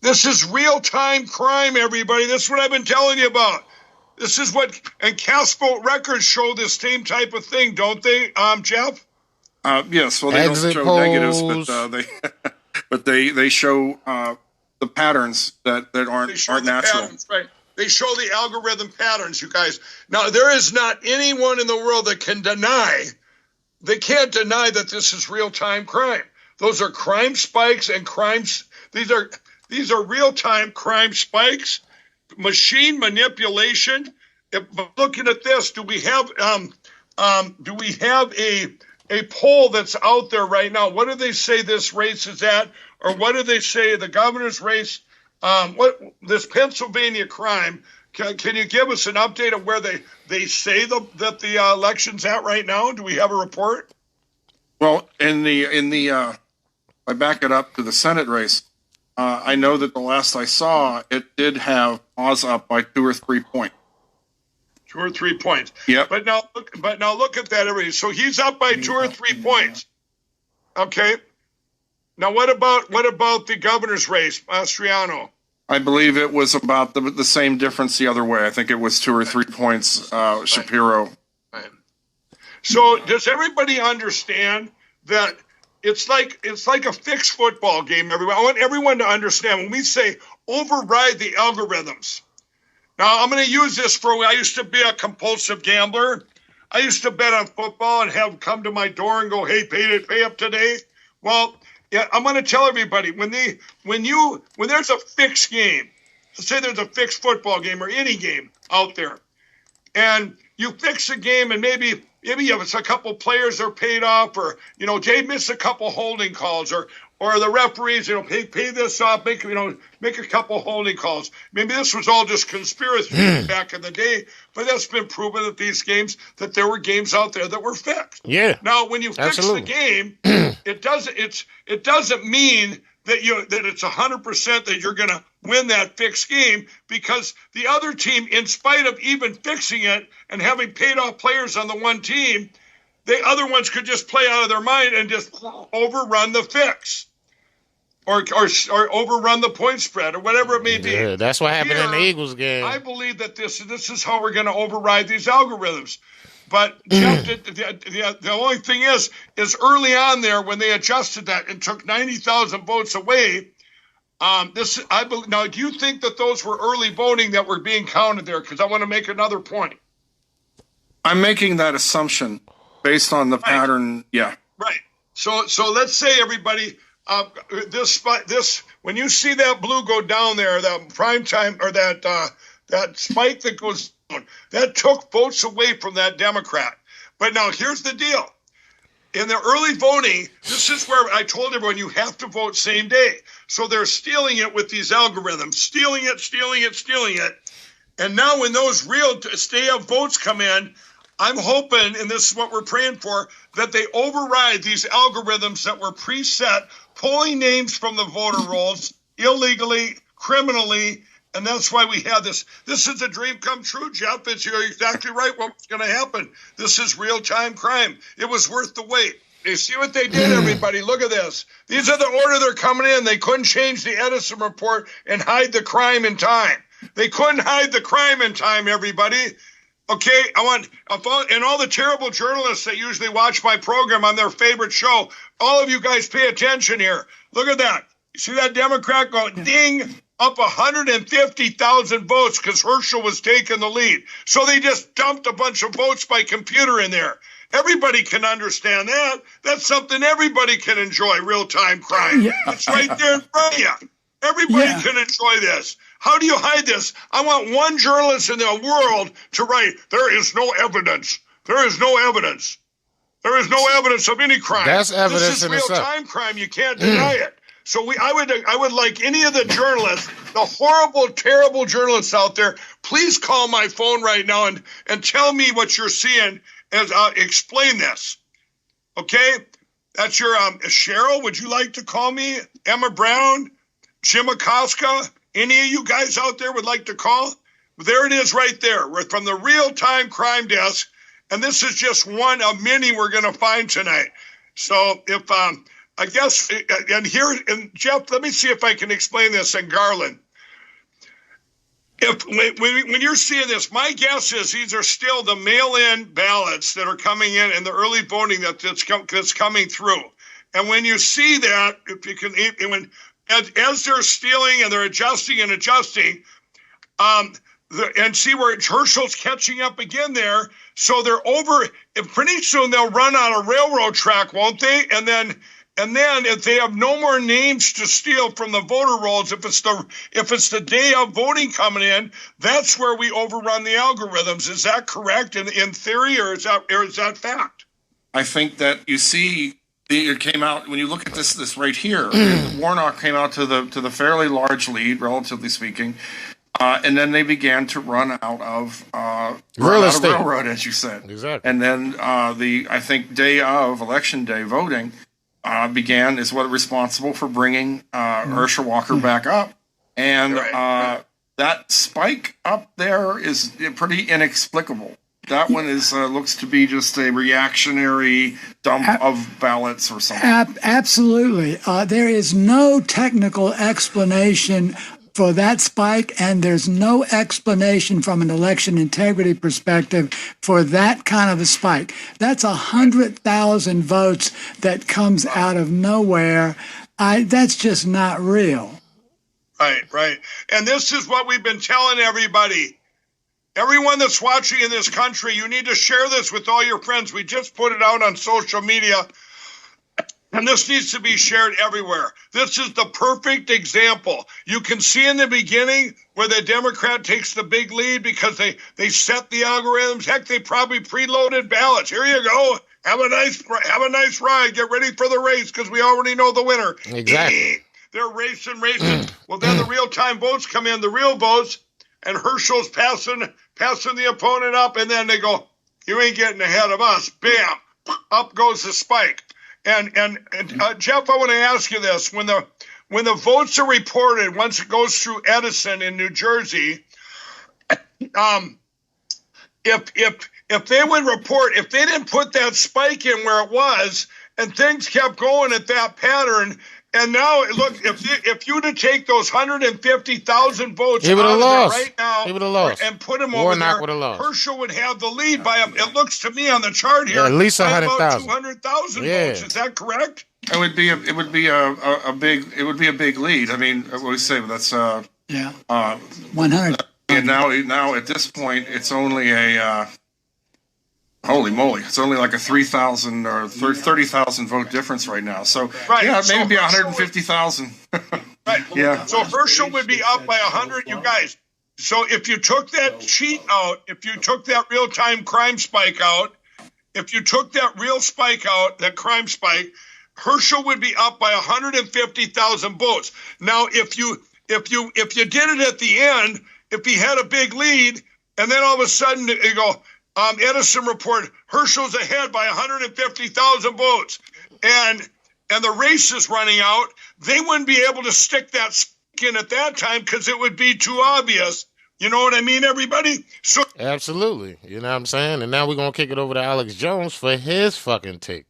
This is real-time crime, everybody. This is what I've been telling you about. This is what, and cast vote records show this same type of thing, don't they, Jeff? Yes. Well, they don't show negatives, but they show the patterns that aren't natural. Patterns, right. They show the algorithm patterns, you guys. Now, there is not anyone in the world that can deny. They can't deny that this is real-time crime. Those are crime spikes and crimes. These are real-time crime spikes, machine manipulation. If looking at this, do we have a poll that's out there right now? What do they say this race is at, or what do they say the governor's race? What this Pennsylvania crime? Can you give us an update of where they say that the election's at right now? Do we have a report? Well, in the I back it up to the Senate race. I know that the last I saw, it did have Oz up by 2 or 3 points. 2 or 3 points. Yep. But now look at that, everybody. So he's up by 2 or 3 points. Okay. Now what about the governor's race, Mastriano? I believe it was about the same difference the other way. I think it was 2 or 3 points, Shapiro. Right. So does everybody understand that it's like a fixed football game, everyone? I want everyone to understand when we say override the algorithms. Now, I'm going to use this I used to be a compulsive gambler. I used to bet on football and have come to my door and go, hey, pay up today. Well, yeah, I'm going to tell everybody when there's a fixed game, let's say there's a fixed football game or any game out there, and you fix a game and maybe you have a couple players are paid off, or they miss a couple holding calls, or the referees pay this off, make a couple holding calls. Maybe this was all just conspiracy back in the day, but that's been proven that these games, that there were games out there that were fixed. Yeah. Now, when you fix the game, it doesn't mean that it's 100% that you're going to win that fixed game, because the other team, in spite of even fixing it and having paid off players on the one team, the other ones could just play out of their mind and just overrun the fix or overrun the point spread or whatever it may be. Yeah, that's what happened in the Eagles game. I believe that this is how we're going to override these algorithms. But Jeff, the only thing is early on there when they adjusted that and took 90,000 votes away. Now, do you think that those were early voting that were being counted there? Because I want to make another point. I'm making that assumption based on the pattern. Yeah. Right. So let's say everybody, this when you see that blue go down there, that prime time or that spike that goes down, that took votes away from that Democrat. But now here's the deal. In the early voting, this is where I told everyone you have to vote same day. So they're stealing it with these algorithms, stealing it. And now when those real stay-up votes come in, I'm hoping, and this is what we're praying for, that they override these algorithms that were preset, pulling names from the voter rolls illegally, criminally, and that's why we have this. This is a dream come true, Jeff. You're exactly right what's going to happen. This is real-time crime. It was worth the wait. You see what they did, everybody? Look at this. These are the order they're coming in. They couldn't change the Edison report and hide the crime in time. They couldn't hide the crime in time, everybody. Okay, and all the terrible journalists that usually watch my program on their favorite show, all of you guys pay attention here. Look at that. You see that Democrat going, ding, up 150,000 votes because Herschel was taking the lead. So they just dumped a bunch of votes by computer in there. Everybody can understand that. That's something everybody can enjoy, real-time crime. Yeah. It's right there in front of you. Everybody can enjoy this. How do you hide this? I want one journalist in the world to write, there is no evidence. There is no evidence. There is no evidence of any crime. That's evidence This is real-time crime. You can't deny it. So I would like any of the journalists, the horrible, terrible journalists out there, please call my phone right now and tell me what you're seeing and explain this. Okay? That's your Cheryl. Would you like to call me? Emma Brown? Jim Acosta? Any of you guys out there would like to call? There it is right there. We're from the real-time crime desk, and this is just one of many we're going to find tonight. So if I guess, and Jeff, let me see if I can explain this in Garland. When you're seeing this, my guess is these are still the mail-in ballots that are coming in and the early voting that's coming through. And when you see that, if you can, as they're stealing and they're adjusting, and see where Herschel's catching up again there. So they're over, and pretty soon they'll run on a railroad track, won't they? And then And then if they have no more names to steal from the voter rolls, if it's the day of voting coming in, that's where we overrun the algorithms. Is that correct in theory, or is that fact? I think that you see it came out when you look at this right here. Warnock came out to the fairly large lead, relatively speaking. And then they began to run out of railroad, as you said. Exactly. And then I think day of election day voting is what responsible for bringing Herschel Walker back up. And that spike up there is pretty inexplicable. That one looks to be just a reactionary dump of ballots or something. Absolutely. There is no technical explanation for that spike, and there's no explanation from an election integrity perspective for that kind of a spike. That's 100,000 votes that comes out of nowhere. That's just not real. Right. And this is what we've been telling everybody. Everyone that's watching in this country, you need to share this with all your friends. We just put it out on social media. And this needs to be shared everywhere. This is the perfect example. You can see in the beginning where the Democrat takes the big lead because they set the algorithms. Heck, they probably preloaded ballots. Here you go. Have a nice ride. Get ready for the race because we already know the winner. Exactly. They're racing. Well, then the real-time votes come in, the real votes, and Herschel's passing the opponent up, and then they go, you ain't getting ahead of us. Bam. Up goes the spike. And Jeff, I want to ask you this: when the votes are reported, once it goes through Edison in New Jersey, if they would report, if they didn't put that spike in where it was, and things kept going at that pattern, and now look, if you to take those 150,000 votes out of there right now, he would have lost, and put them over there, Herschel would have the lead by it looks to me on the chart here, at least 100,000. 200,000 votes. Is that correct? It would be a big lead. I mean, what do we say? That's 100. And now at this point, it's only a holy moly! It's only like a 3,000 or 30,000 vote difference right now. So maybe 150,000. Right. Yeah. So Herschel would be up by 100. You guys. So if you took that cheat out, if you took that real-time crime spike out, if you took that real spike out, that crime spike, Herschel would be up by 150,000 votes. Now, if you did it at the end, if he had a big lead, and then all of a sudden you go. Edison report Herschel's ahead by 150,000 votes, and the race is running out. They wouldn't be able to stick that spike in at that time because it would be too obvious. You know what I mean, everybody? So absolutely, you know what I'm saying. And now we're gonna kick it over to Alex Jones for his fucking take.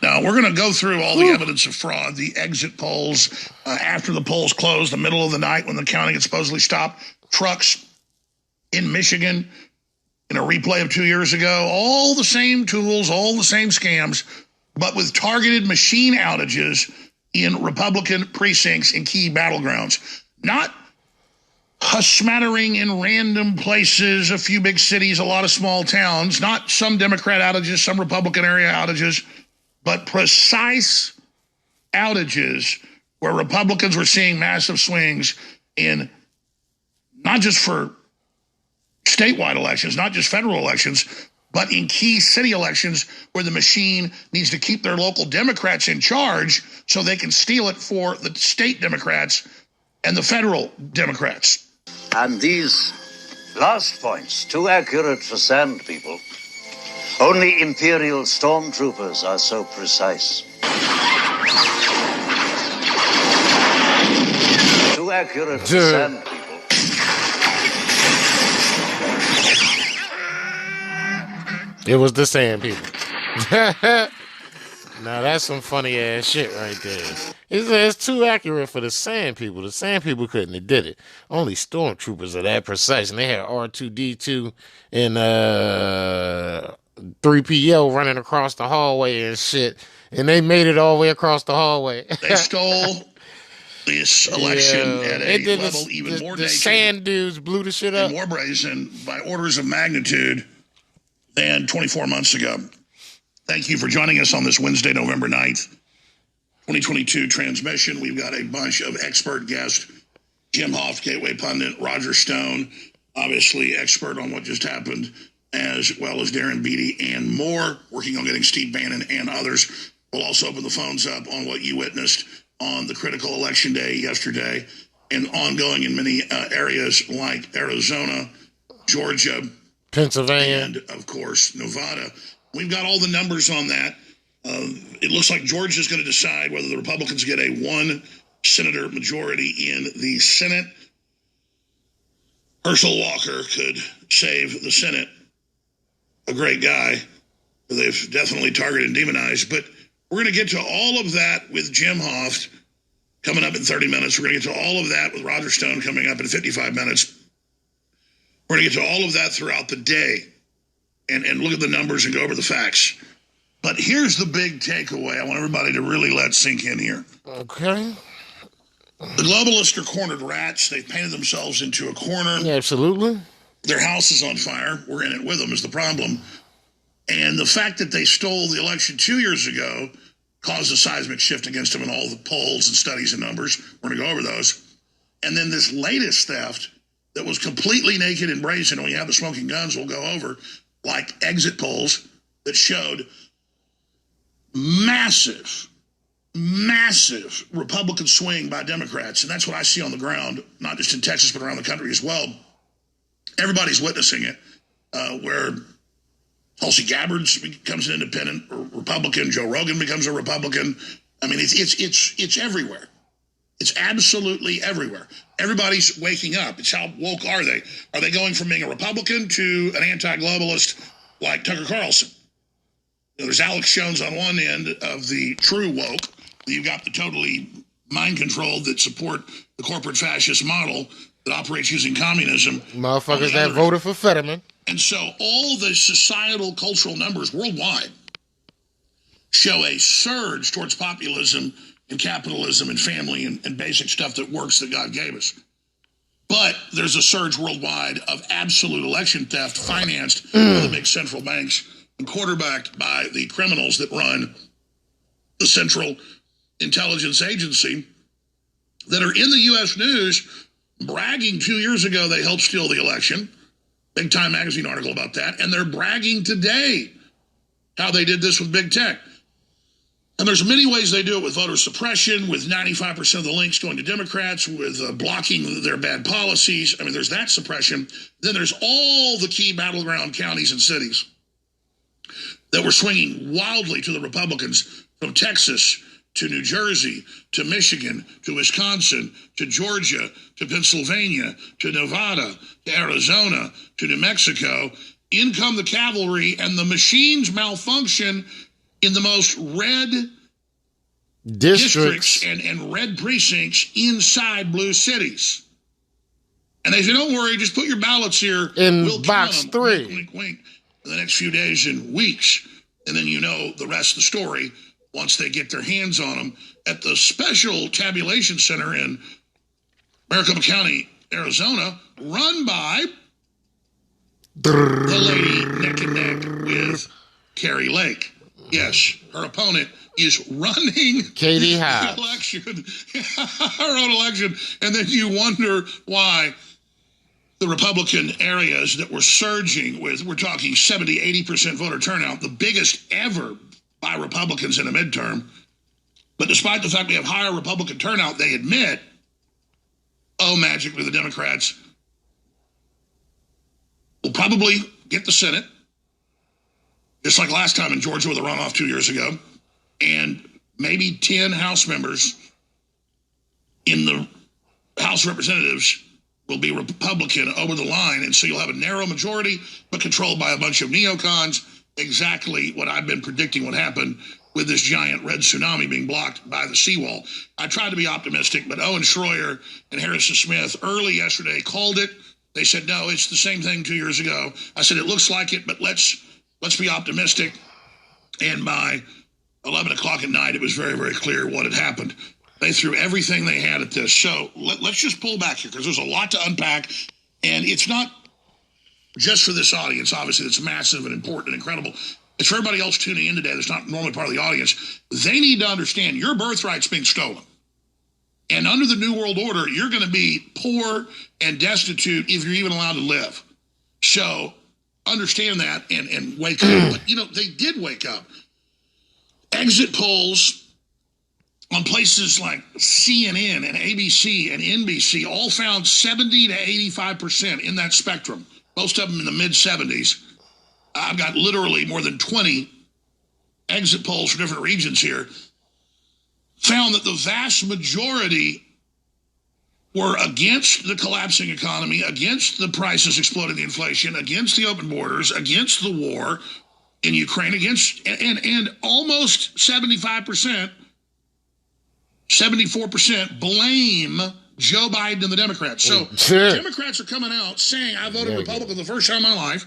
Now, we're going to go through all the evidence of fraud, the exit polls, after the polls closed, the middle of the night when the counting had supposedly stopped, trucks in Michigan. In a replay of 2 years ago, all the same tools, all the same scams, but with targeted machine outages in Republican precincts in key battlegrounds. Not a smattering in random places, a few big cities, a lot of small towns, not some Democrat outages, some Republican area outages, but precise outages where Republicans were seeing massive swings in not just for statewide elections, not just federal elections, but in key city elections where the machine needs to keep their local Democrats in charge so they can steal it for the state Democrats and the federal Democrats. And these last points, too accurate for sand people. Only Imperial stormtroopers are so precise. Too accurate for sand people. It was the sand people. Now that's some funny ass shit right there. It's too accurate for the sand people. The sand people couldn't have did it. Only stormtroopers are that precise, and they had R2D2 and 3PO running across the hallway and shit, and they made it all the way across the hallway. They stole this election at a level even more the sand dudes blew the shit up. More brazen by orders of magnitude than 24 months ago. Thank you for joining us on this Wednesday, November 9th. 2022 transmission. We've got a bunch of expert guests. Jim Hoft, Gateway Pundit, Roger Stone, obviously expert on what just happened, as well as Darren Beatty and more, working on getting Steve Bannon and others. We'll also open the phones up on what you witnessed on the critical election day yesterday and ongoing in many areas like Arizona, Georgia, Pennsylvania, and, of course, Nevada. We've got all the numbers on that. It looks like Georgia's going to decide whether the Republicans get a one-senator majority in the Senate. Herschel Walker could save the Senate. A great guy who they've definitely targeted and demonized. But we're going to get to all of that with Jim Hoft coming up in 30 minutes. We're going to get to all of that with Roger Stone coming up in 55 minutes. We're going to get to all of that throughout the day and look at the numbers and go over the facts. But here's the big takeaway I want everybody to really let sink in here. Okay. The globalists are cornered rats. They've painted themselves into a corner. Yeah, absolutely. Their house is on fire. We're in it with them is the problem. And the fact that they stole the election 2 years ago caused a seismic shift against them in all the polls and studies and numbers. We're going to go over those. And then this latest theft that was completely naked and brazen, and we have the smoking guns we'll go over, like exit polls that showed massive Republican swing by Democrats. And that's what I see on the ground, not just in Texas, but around the country as well. Everybody's witnessing it, where Tulsi Gabbard becomes an independent Republican. Joe Rogan becomes a Republican. I mean, it's everywhere. It's absolutely everywhere. Everybody's waking up. It's how woke are they? Are they going from being a Republican to an anti-globalist like Tucker Carlson? There's Alex Jones on one end of the true woke. You've got the totally mind-controlled that support the corporate fascist model that operates using communism. Motherfuckers that voted for Fetterman. And so all the societal cultural numbers worldwide show a surge towards populism and capitalism and family and basic stuff that works that God gave us. But there's a surge worldwide of absolute election theft financed by the big central banks and quarterbacked by the criminals that run the Central Intelligence Agency that are in the U.S. news bragging 2 years ago they helped steal the election. Big Time magazine article about that. And they're bragging today how they did this with big tech. And there's many ways they do it, with voter suppression, with 95% of the links going to Democrats, with blocking their bad policies. I mean, there's that suppression. Then there's all the key battleground counties and cities that were swinging wildly to the Republicans, from Texas to New Jersey, to Michigan, to Wisconsin, to Georgia, to Pennsylvania, to Nevada, to Arizona, to New Mexico. In come the cavalry, and the machines malfunction in the most red districts and red precincts inside blue cities. And they say, don't worry, just put your ballots here. We'll box 3. Wink, wink, wink. In the next few days and weeks. And then you know the rest of the story once they get their hands on them at the special tabulation center in Maricopa County, Arizona, run by the lady neck and neck with Carrie Lake. Yes, her opponent is running Katie the Hobbs. election, her own election, and then you wonder why the Republican areas that were surging with, we're talking 70, 80% voter turnout, the biggest ever by Republicans in a midterm. But despite the fact we have higher Republican turnout, they admit, oh, magically the Democrats will probably get the Senate, just like last time in Georgia with a runoff 2 years ago, and maybe 10 House members in the House of Representatives will be Republican over the line. And so you'll have a narrow majority, but controlled by a bunch of neocons. Exactly what I've been predicting would happen with this giant red tsunami being blocked by the seawall. I tried to be optimistic, but Owen Schroyer and Harrison Smith early yesterday called it. They said, no, it's the same thing 2 years ago. I said, it looks like it, but let's be optimistic. And by 11 o'clock at night, it was very, very clear what had happened. They threw everything they had at this. So let's just pull back here, because there's a lot to unpack. And it's not just for this audience, obviously, that's massive and important and incredible. it's for everybody else tuning in today that's not normally part of the audience. They need to understand your birthright's being stolen. And under the New World Order, you're going to be poor and destitute if you're even allowed to live. So understand that and wake up. But, you know, they did wake up. Exit polls on places like CNN and ABC and NBC all found 70 to 85% in that spectrum, most of them in the mid-70s. I've got literally more than 20 exit polls for different regions here, found that the vast majority were against the collapsing economy, against the prices exploding, the inflation, against the open borders, against the war in Ukraine, against, and almost 75%, 74% blame Joe Biden and the Democrats. So Democrats are coming out saying, I voted Republican the first time in my life.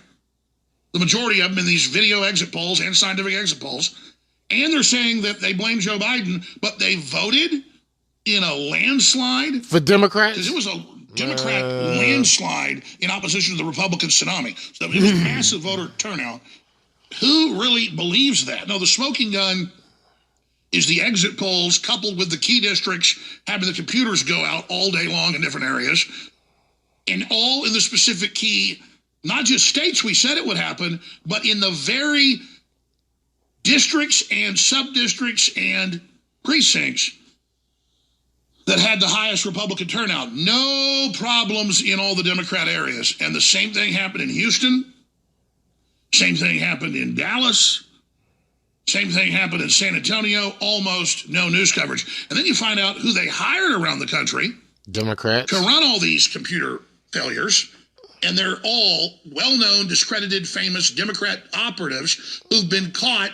The majority of them in these video exit polls and scientific exit polls. And they're saying that they blame Joe Biden, but they voted in a landslide. For Democrats? Because it was a Democrat landslide in opposition to the Republican tsunami. So it was massive voter turnout. Who really believes that? No, the smoking gun is the exit polls coupled with the key districts, having the computers go out all day long in different areas, and all in the specific key, not just states we said it would happen, but in the very districts and sub-districts and precincts that had the highest Republican turnout. No problems in all the Democrat areas. And the same thing happened in Houston. Same thing happened in Dallas. Same thing happened in San Antonio. Almost no news coverage. And then you find out who they hired around the country. Democrats. To run all these computer failures. And they're all well-known, discredited, famous Democrat operatives who've been caught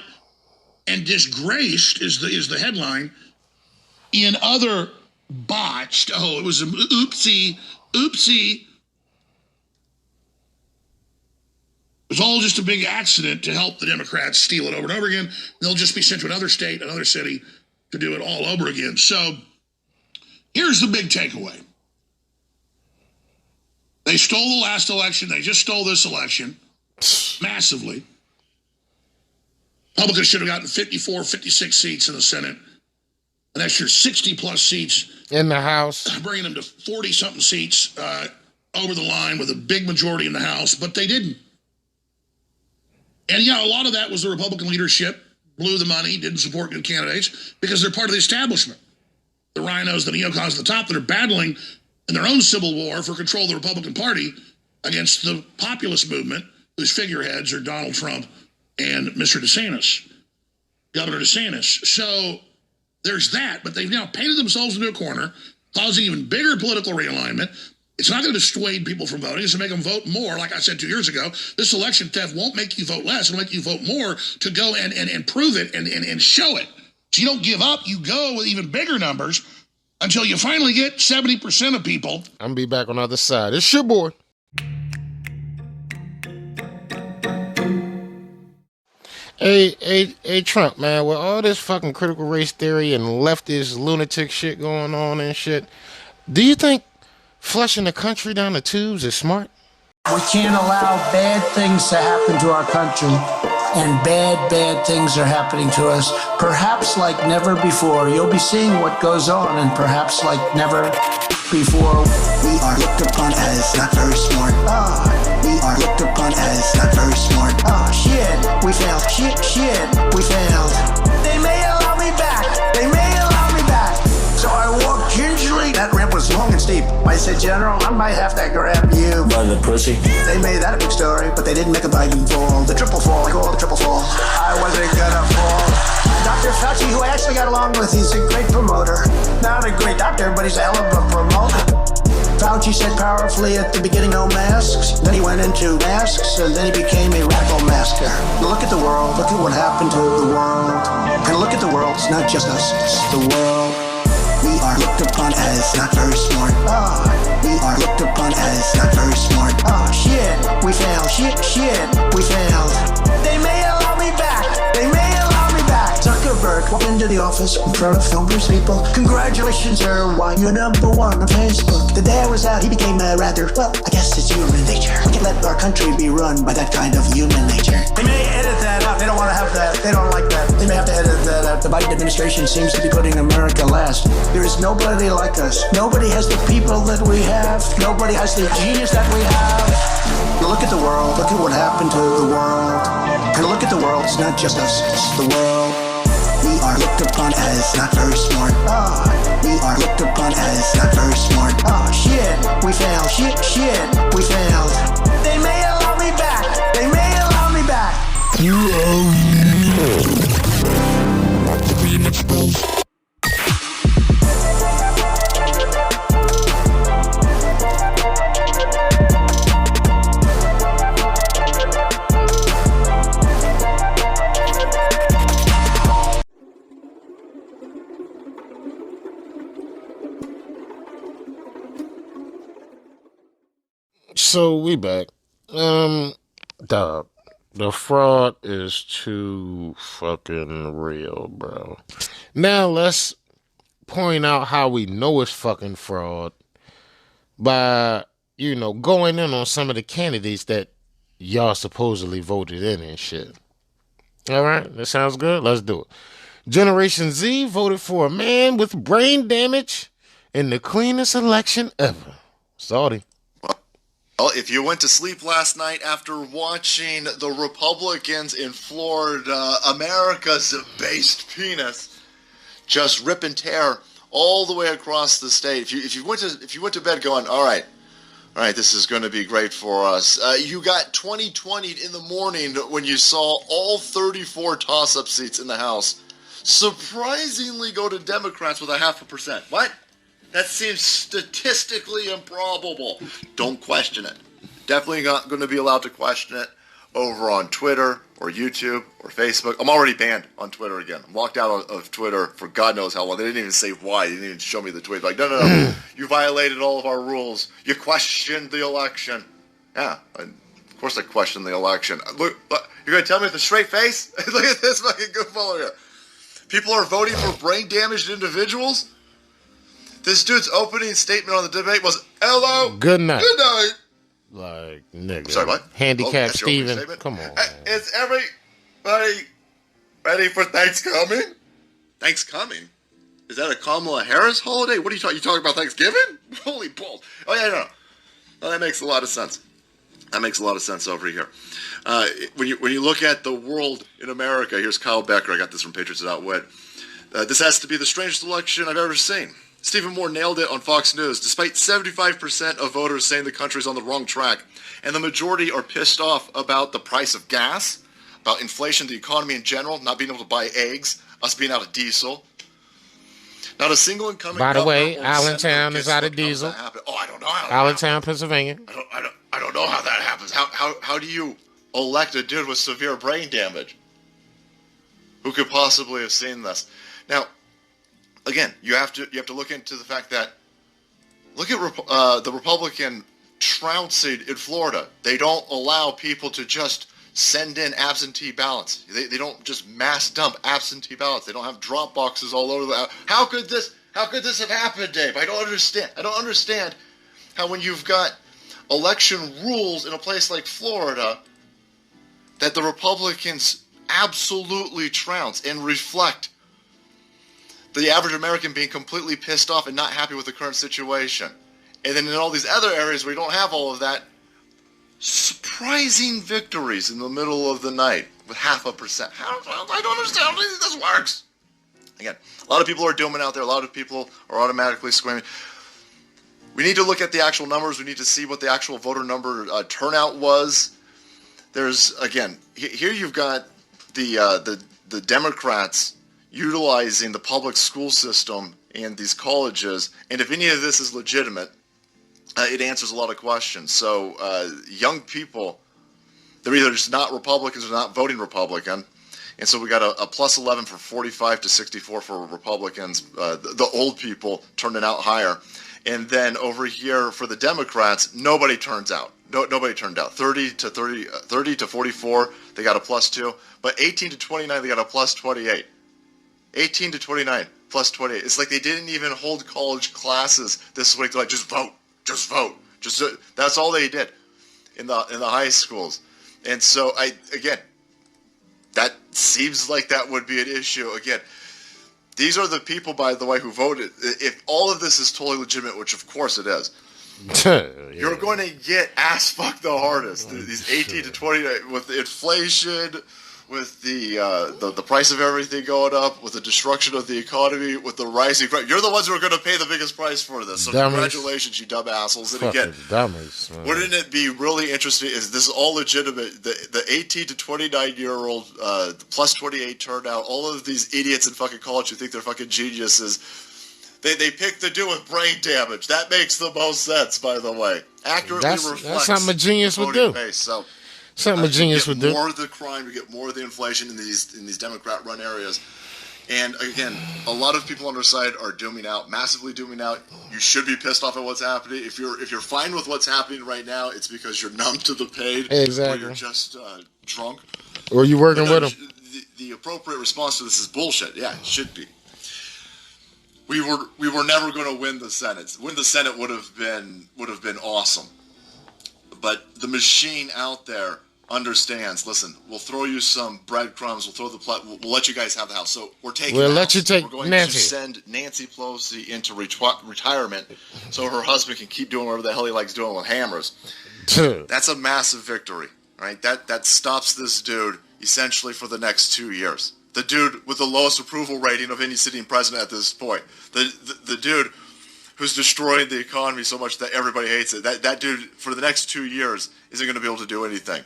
and disgraced, is the headline, in other botched, it was an oopsie. It was all just a big accident to help the Democrats steal it over and over again. They'll just be sent to another state, another city to do it all over again. So here's the big takeaway. They stole the last election. They just stole this election massively. Republicans should have gotten 54, 56 seats in the Senate. An extra 60-plus seats in the House. Bringing them to 40-something seats over the line with a big majority in the House, but they didn't. And, yeah, a lot of that was the Republican leadership blew the money, didn't support good candidates, because they're part of the establishment. The rhinos, the neocons at the top that are battling in their own civil war for control of the Republican Party against the populist movement, whose figureheads are Donald Trump and Mr. DeSantis, Governor DeSantis. So there's that, but they've now painted themselves into a corner, causing even bigger political realignment. It's not going to dissuade people from voting. It's going to make them vote more. Like I said 2 years ago, this election theft won't make you vote less. It'll make you vote more to go and prove it and show it. So you don't give up. You go with even bigger numbers until you finally get 70% of people. I'm going to be back on the other side. It's your boy. Hey, Trump, man, with all this fucking critical race theory and leftist lunatic shit going on and shit, do you think flushing the country down the tubes is smart? We can't allow bad things to happen to our country, and bad things are happening to us, perhaps like never before. You'll be seeing what goes on, and perhaps like never before. We are looked upon as not very smart. We are looked upon as not very smart. Shit, we failed. Shit, we failed. They may allow me back. So I walked gingerly. That ramp was long and steep. I said, General, I might have to grab you by the pussy. They made that a big story, but they didn't make a Biden fall. The triple fall, I call it the triple fall. I wasn't gonna fall. Dr. Fauci, who I actually got along with, he's a great promoter. Not a great doctor, but he's a hell of a promoter. Fauci said powerfully at the beginning, no masks. Then he went into masks, and then he became a radical masker. Look at the world. Look at what happened to the world. And look at the world. It's not just us. It's the world. We are looked upon as not very smart. We are looked upon as not very smart. Shit, we failed. Shit, we failed. They may allow me back. Zuckerberg work, walk into the office in front of filmers, people. Congratulations, sir, why you're number one on Facebook. The day I was out, he became rather, well, I guess it's human nature. We can't let our country be run by that kind of human nature. They may edit that out. They don't want to have that. They don't like that. They may have to edit that out. The Biden administration seems to be putting America last. There is nobody like us. Nobody has the people that we have. Nobody has the genius that we have. Look at the world. Look at what happened to the world. And look at the world. It's not just us. It's the world. We are looked upon as not very smart. We are looked upon as not very smart. Shit. We failed. Shit. We failed. They may allow me back. They may allow me back. So we back. Dog, the fraud is too fucking real, bro. Now let's point out how we know it's fucking fraud by, going in on some of the candidates that y'all supposedly voted in and shit. All right, that sounds good. Let's do it. Generation Z voted for a man with brain damage in the cleanest election ever. Saudi. Well, if you went to sleep last night after watching the Republicans in Florida, America's based penis, just rip and tear all the way across the state. If you went to bed going, all right, this is going to be great for us. You got 2020 in the morning when you saw all 34 toss-up seats in the House surprisingly go to Democrats with 0.5%. What? That seems statistically improbable. Don't question it. Definitely not going to be allowed to question it over on Twitter or YouTube or Facebook. I'm already banned on Twitter again. I'm locked out of Twitter for God knows how long. They didn't even say why. They didn't even show me the tweet. Like, no. You violated all of our rules. You questioned the election. Yeah, of course I questioned the election. Look, you're going to tell me with a straight face? Look at this fucking goofball here. People are voting for brain-damaged individuals? This dude's opening statement on the debate was, hello, good night. Good night. Like, nigga. Sorry, what? Handicapped Steven. Come on. Is everybody ready for Thanksgiving? Thanksgiving? Is that a Kamala Harris holiday? What are you talking? You talking about Thanksgiving? Holy balls. Oh, yeah, no. Well, that makes a lot of sense. That makes a lot of sense over here. When you look at the world in America, here's Kyle Becker. I got this from Patriots Without Wit. This has to be the strangest election I've ever seen. Stephen Moore nailed it on Fox News. Despite 75% of voters saying the country's on the wrong track, and the majority are pissed off about the price of gas, about inflation, the economy in general, not being able to buy eggs, us being out of diesel. Not a single incoming. By the way, Allentown is out of diesel. Oh, I don't know how. Allentown, Pennsylvania. I don't know how that happens. How do you elect a dude with severe brain damage? Who could possibly have seen this? Now, again, you have to look into the fact that look at the Republican trouncing in Florida. They don't allow people to just send in absentee ballots. They don't just mass dump absentee ballots. They don't have drop boxes all over the. How could this have happened, Dave? I don't understand. I don't understand how when you've got election rules in a place like Florida that the Republicans absolutely trounce and reflect the average American being completely pissed off and not happy with the current situation. And then in all these other areas where you don't have all of that, surprising victories in the middle of the night with 0.5%. I don't understand how this works. Again, a lot of people are dooming out there. A lot of people are automatically screaming. We need to look at the actual numbers. We need to see what the actual voter number turnout was. There's, again, here you've got the Democrats utilizing the public school system and these colleges, and if any of this is legitimate, it answers a lot of questions. So young people, they're either just not Republicans or not voting Republican, and so we got a plus 11 for 45 to 64 for Republicans. The old people turning out higher, and then over here for the Democrats, nobody turns out. Nobody turned out. 30 to 44, they got a plus 2, but 18 to 29, they got a plus 28. 18 to 29 plus 28. It's like they didn't even hold college classes this week. They're like, just vote. That's all they did in the high schools. And so that seems like that would be an issue. Again, these are the people, by the way, who voted. If all of this is totally legitimate, which of course it is, you're going to get ass fucked the hardest. These 18 to 29 with the inflation, with the price of everything going up, with the destruction of the economy, with the rising price. You're the ones who are going to pay the biggest price for this. So congratulations, you dumb assholes. And again, wouldn't it be really interesting? Is this all legitimate? The 18 to 29-year-old, plus 28 turnout, all of these idiots in fucking college who think they're fucking geniuses. They picked the dude with brain damage. That makes the most sense, by the way. Accurately reflects that's something a genius would do. Base. So, something a genius would do. More of the crime, you get more of the inflation in these Democrat-run areas. And again, a lot of people on our side are dooming out, massively dooming out. You should be pissed off at what's happening. If you're fine with what's happening right now, it's because you're numb to the pain. Exactly. Or you're just drunk. Or you working with them. The appropriate response to this is bullshit. Yeah, it should be. We were never going to win the Senate. Win the Senate would have been awesome. But the machine out there understands. Listen, we'll throw you some breadcrumbs. We'll let you guys have the House. So we're taking. We'll let you take We're going Nancy. to send Nancy Pelosi into retirement, so her husband can keep doing whatever the hell he likes doing with hammers. That's a massive victory, right? That stops this dude essentially for the next 2 years. The dude with the lowest approval rating of any sitting president at this point. The dude who's destroying the economy so much that everybody hates it. That dude, for the next 2 years, isn't going to be able to do anything.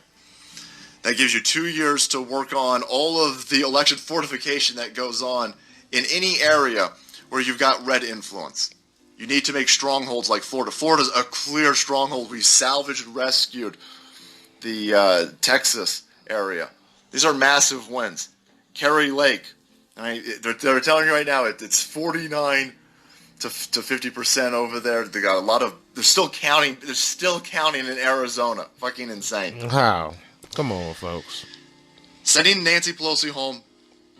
That gives you 2 years to work on all of the election fortification that goes on in any area where you've got red influence. You need to make strongholds like Florida. Florida's a clear stronghold. We salvaged and rescued the Texas area. These are massive wins. Kerry Lake, they're telling you right now it's 49 to 50% over there. They got a lot of. They're still counting. They're still counting in Arizona. Fucking insane. How? Come on, folks. Sending Nancy Pelosi home.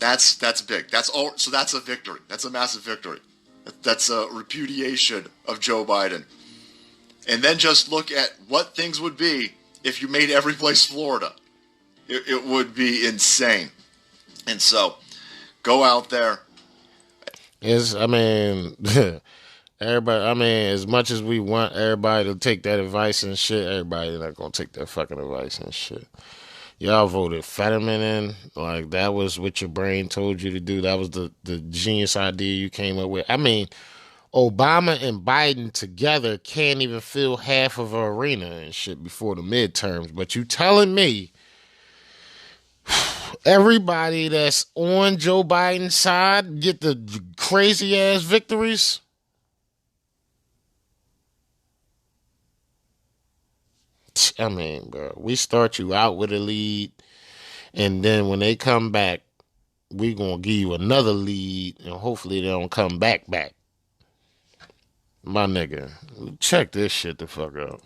That's big. That's all. So that's a victory. That's a massive victory. That's a repudiation of Joe Biden. And then just look at what things would be if you made every place Florida. It would be insane. And so, go out there. Everybody, as much as we want everybody to take that advice and shit, everybody's not going to take that fucking advice and shit. Y'all voted Fetterman in. Like, that was what your brain told you to do. That was the genius idea you came up with. I mean, Obama and Biden together can't even fill half of an arena and shit before the midterms. But you telling me everybody that's on Joe Biden's side get the crazy ass victories? I mean, bro, we start you out with a lead, and then when they come back, we gonna give you another lead, and hopefully they don't come back. My nigga, check this shit the fuck out.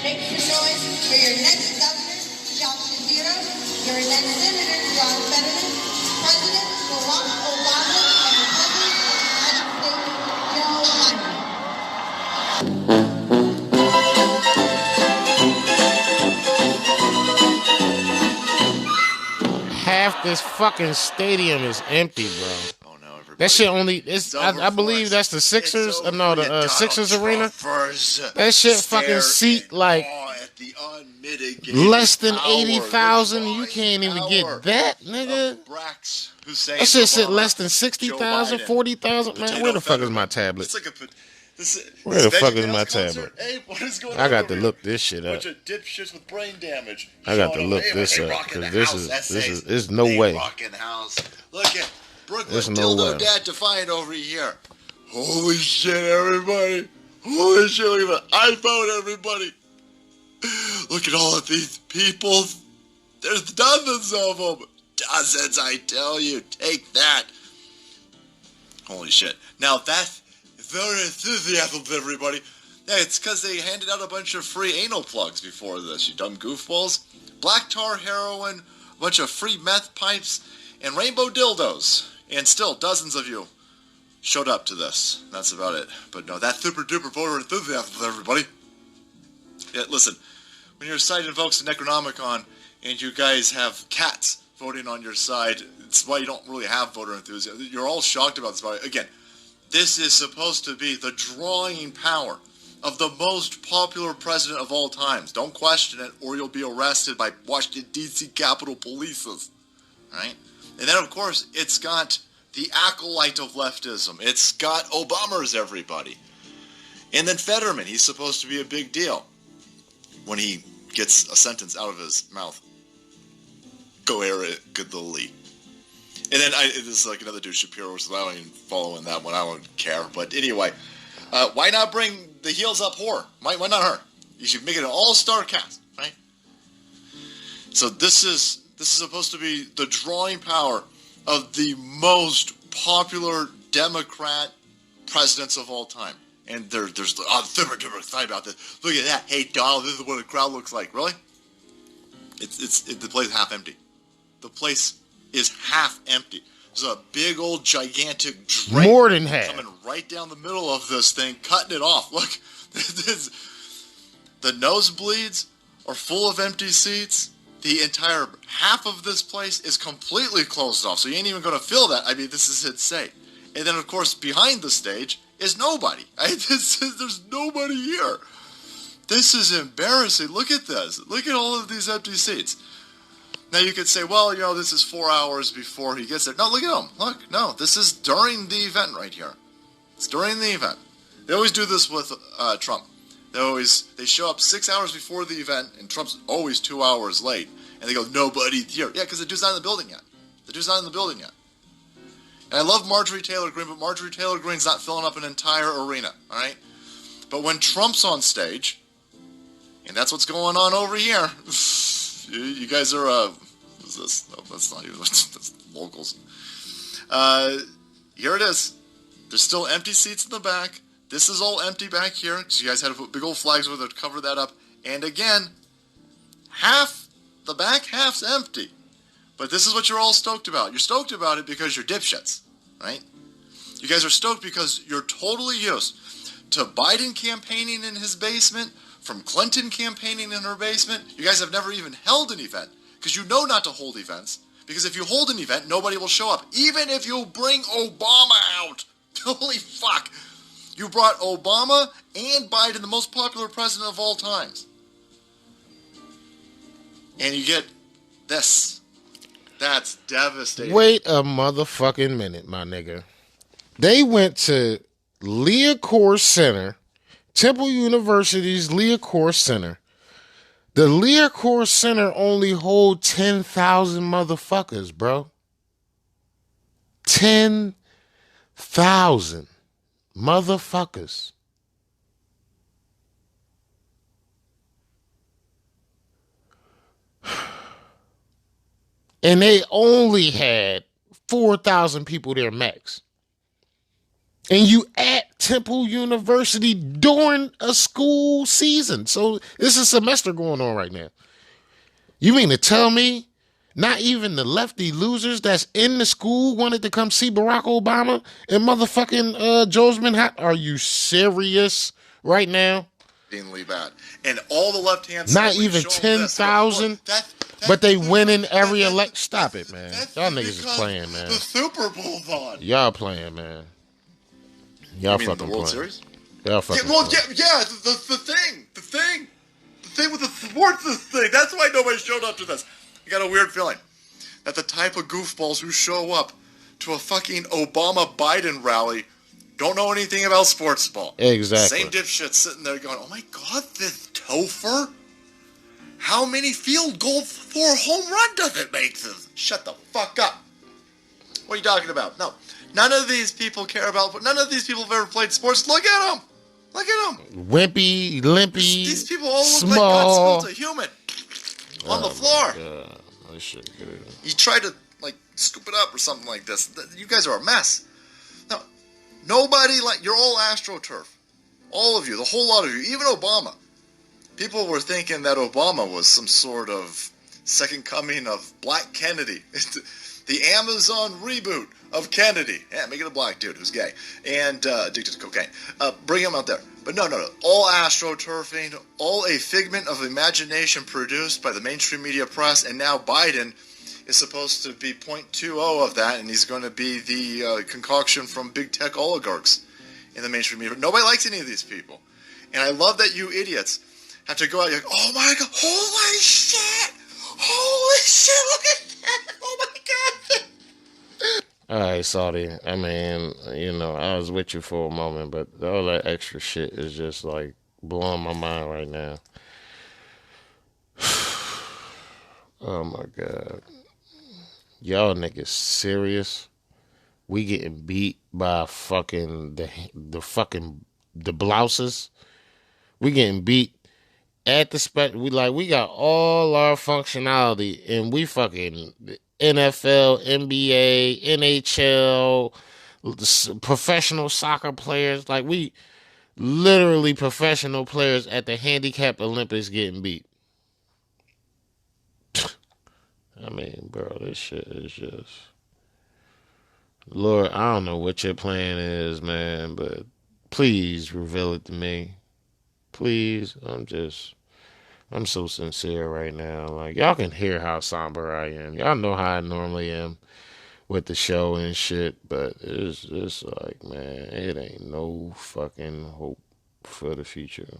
Make some noise for your next governor, Josh Shapiro, your next senator, John Fetterman, President Barack Obama, and the President of the United States, Joe Biden. Half this fucking stadium is empty, bro. That shit only I believe that's the Sixers. The Sixers arena. That shit fucking seat like less than 80,000. You can't even get that, nigga. That shit sit less than 60,000, 40,000. Man, where the fuck is my tablet? Where the fuck is my tablet? Hey, what is going on? I got to look this shit up. Bunch of dipshits with brain damage. I got to look this up because this is no way. Look at Brooklyn There's no Dildo way. Dad Defiant over here. Holy shit, everybody. Holy shit, look at my iPhone, everybody. Look at all of these people. There's dozens of them. Dozens, I tell you. Take that. Holy shit. Now, that's very enthusiastic, everybody. Yeah, it's because they handed out a bunch of free anal plugs before this, you dumb goofballs. Black tar heroin, a bunch of free meth pipes, and rainbow dildos. And still, dozens of you showed up to this. That's about it. But no, that super duper voter enthusiasm, everybody. Yeah, listen, when your site invokes the Necronomicon and you guys have cats voting on your side, it's why you don't really have voter enthusiasm. You're all shocked about this. Again, this is supposed to be the drawing power of the most popular president of all times. Don't question it, or you'll be arrested by Washington, D.C. Capitol Polices. Right? And then, of course, it's got the acolyte of leftism. It's got Obama's everybody. And then Fetterman, he's supposed to be a big deal when he gets a sentence out of his mouth. Go air it, good little Lee. And then there's like another dude, Shapiro, which I don't even follow in that one. I don't care. But anyway, why not bring the heels up whore? Why not her? You should make it an all-star cast, right? So this is supposed to be the drawing power of the most popular Democrat presidents of all time. And there's super excited about this. Look at that. Hey, Donald, this is what the crowd looks like. Really? The place is half empty. The place is half empty. There's a big old gigantic drain more than half coming right down the middle of this thing, cutting it off. Look, the nosebleeds are full of empty seats. The entire half of this place is completely closed off, so you ain't even going to feel that. I mean, this is insane. And then, of course, behind the stage is nobody. There's nobody here. This is embarrassing. Look at this. Look at all of these empty seats. Now, you could say, well, this is 4 hours before he gets there. No, look at him. Look, no, this is during the event right here. It's during the event. They always do this with Trump. They show up 6 hours before the event, and Trump's always 2 hours late. And they go, nobody's here. Yeah, because the dude's not in the building yet. And I love Marjorie Taylor Greene, but Marjorie Taylor Greene's not filling up an entire arena, all right? But when Trump's on stage, and that's what's going on over here, you guys are, what's this? No, that's not even, that's locals. Here it is. There's still empty seats in the back. This is all empty back here, because you guys had to put big old flags with it to cover that up. And again, the back half's empty. But this is what you're all stoked about. You're stoked about it because you're dipshits, right? You guys are stoked because you're totally used to Biden campaigning in his basement, from Clinton campaigning in her basement. You guys have never even held an event because you know not to hold events. Because if you hold an event, nobody will show up. Even if you bring Obama out. Holy fuck. You brought Obama and Biden, the most popular president of all times. And you get this. That's devastating. Wait a motherfucking minute, my nigga. They went to Leacourt Center, Temple University's Leacourt Center. The Leacourt Center only hold 10,000 motherfuckers, bro. 10,000 motherfuckers. And they only had 4,000 people there max. And you at Temple University during a school season. So this is a semester going on right now. You mean to tell me not even the lefty losers that's in the school wanted to come see Barack Obama and motherfucking Josephine? Are you serious right now? Bad. And all the left hand not even 10,000. But they winning every elect. Stop it, man. Y'all niggas is playing, man. The Super Bowl's on. Y'all playing, man. Y'all fucking the World playing. Series? Y'all fucking well, playing. yeah, the thing with the sports thing. That's why nobody showed up to this. I got a weird feeling that the type of goofballs who show up to a fucking Obama-Biden rally don't know anything about sports ball. Exactly. Same dipshit sitting there going, oh my God, this Topher? How many field goal for a home run does it make? Shut the fuck up. What are you talking about? No. None of these people care about, none of these people have ever played sports. Look at them. Look at them. Wimpy, limpy, these people all look small. like God spilled a human on the floor. God. That shit good. You try to, scoop it up or something like this. You guys are a mess. No, nobody, you're all AstroTurf. All of you, the whole lot of you, even Obama. People were thinking that Obama was some sort of second coming of Black Kennedy. The Amazon reboot of Kennedy. Yeah, make it a black dude who's gay and addicted to cocaine. Bring him out there. But no. All astroturfing, all a figment of imagination produced by the mainstream media press, and now Biden is supposed to be 0.20 of that, and he's going to be the concoction from big tech oligarchs in the mainstream media. Nobody likes any of these people. And I love that you idiots have to go out and like, oh my God, holy shit, look at that, oh my God. All right, Saudi. I mean, I was with you for a moment, but all that extra shit is just like blowing my mind right now. Oh my God. Y'all niggas serious? We getting beat by fucking the blouses. We getting beat at the we got all our functionality, and we fucking NFL, NBA, NHL, professional soccer players. Like, we literally professional players at the handicap Olympics getting beat. I mean, bro, this shit is just... Lord, I don't know what your plan is, man, but please reveal it to me. Please, I'm so sincere right now. Like, y'all can hear how somber I am. Y'all know how I normally am with the show and shit, but it's just like, man, it ain't no fucking hope for the future.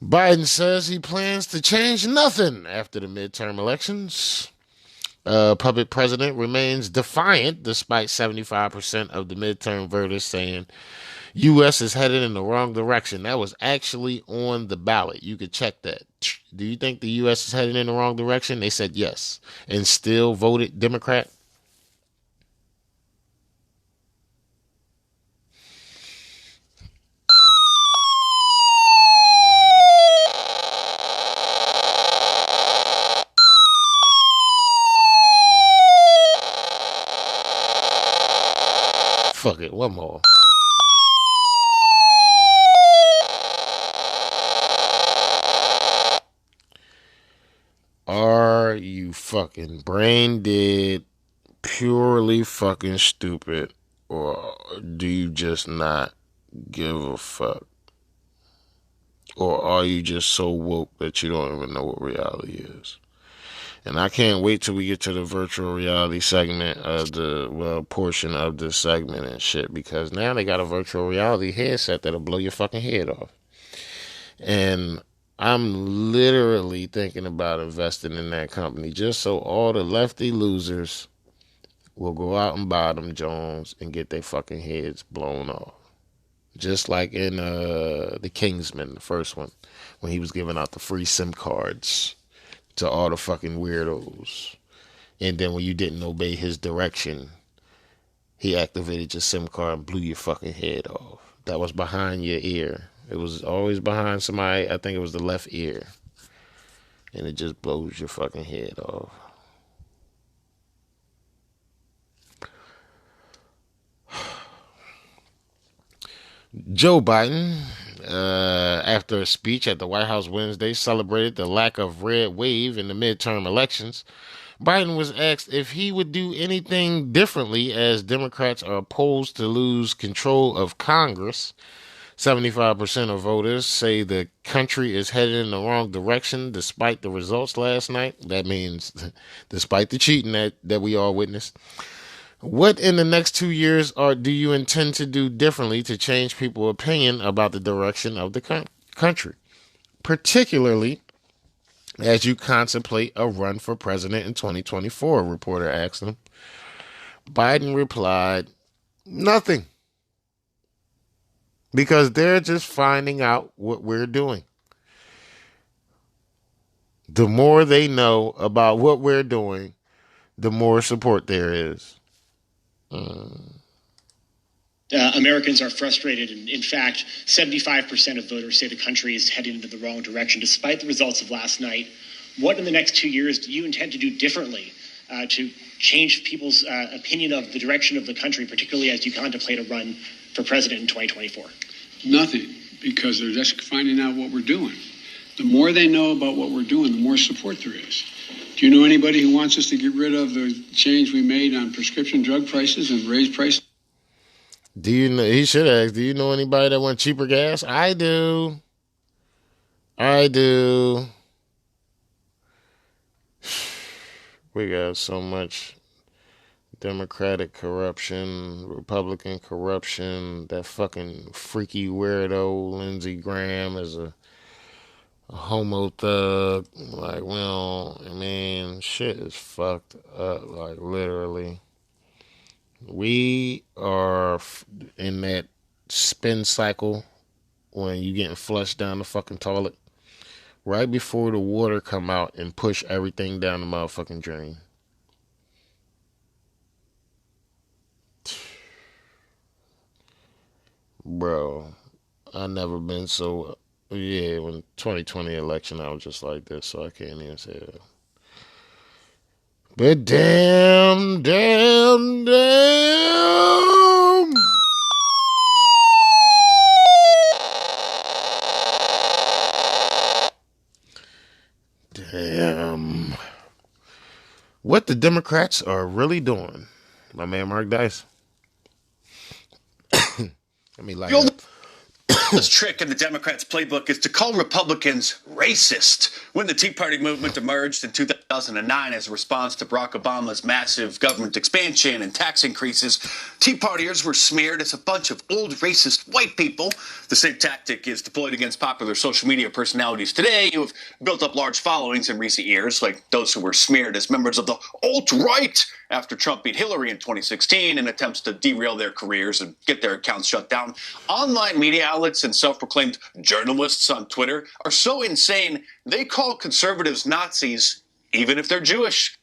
Biden says he plans to change nothing after the midterm elections. Puppet president remains defiant despite 75% of the midterm voters saying U.S. is headed in the wrong direction. That was actually on the ballot. You could check that. Do you think the U.S. is headed in the wrong direction? They said yes, and still voted Democrat. Fuck it, one more. Are you fucking brain dead, purely fucking stupid, or do you just not give a fuck? Or are you just so woke that you don't even know what reality is? And I can't wait till we get to the virtual reality segment of portion of this segment and shit, because now they got a virtual reality headset that'll blow your fucking head off. And I'm literally thinking about investing in that company just so all the lefty losers will go out and buy them Jones and get their fucking heads blown off. Just like in the Kingsman, the first one, when he was giving out the free SIM cards to all the fucking weirdos. And then when you didn't obey his direction, he activated your SIM card and blew your fucking head off. That was behind your ear. It was always behind somebody. I think it was the left ear. And it just blows your fucking head off. Joe Biden, after a speech at the White House Wednesday, celebrated the lack of red wave in the midterm elections. Biden was asked if he would do anything differently as Democrats are opposed to lose control of Congress. 75% of voters say the country is headed in the wrong direction despite the results last night. That means despite the cheating that we all witnessed. What in the next 2 years do you intend to do differently to change people's opinion about the direction of the country, particularly as you contemplate a run for president in 2024, a reporter asked him. Biden replied, nothing, because they're just finding out what we're doing. The more they know about what we're doing, the more support there is. Americans are frustrated, and in fact, 75% of voters say the country is heading into the wrong direction. Despite the results of last night, What in the next 2 years do you intend to do differently to change people's opinion of the direction of the country, particularly as you contemplate a run for president in 2024? Nothing, because they're just finding out what we're doing. The more they know about what we're doing, the more support there is. Do you know anybody who wants us to get rid of the change we made on prescription drug prices and raise prices? Do you know? He should ask. Do you know anybody that wants cheaper gas? I do. We got so much Democratic corruption, Republican corruption. That fucking freaky weirdo Lindsey Graham is a homo thug. Like, well, I mean, shit is fucked up. Like, literally. We are in that spin cycle when you getting flushed down the fucking toilet right before the water come out and push everything down the motherfucking drain. Bro, I never been so, yeah, when 2020 election, I was just like this, so I can't even say that. But damn. Damn. What the Democrats are really doing. My man Mark Dice. Let me light up. This trick in the Democrats' playbook is to call Republicans racist. When the Tea Party movement emerged in 2009 as a response to Barack Obama's massive government expansion and tax increases, Tea Partiers were smeared as a bunch of old racist white people. The same tactic is deployed against popular social media personalities today who have built up large followings in recent years, like those who were smeared as members of the alt-right after Trump beat Hillary in 2016 in attempts to derail their careers and get their accounts shut down. Online media outlets and self-proclaimed journalists on Twitter are so insane, they call conservatives Nazis even if they're Jewish.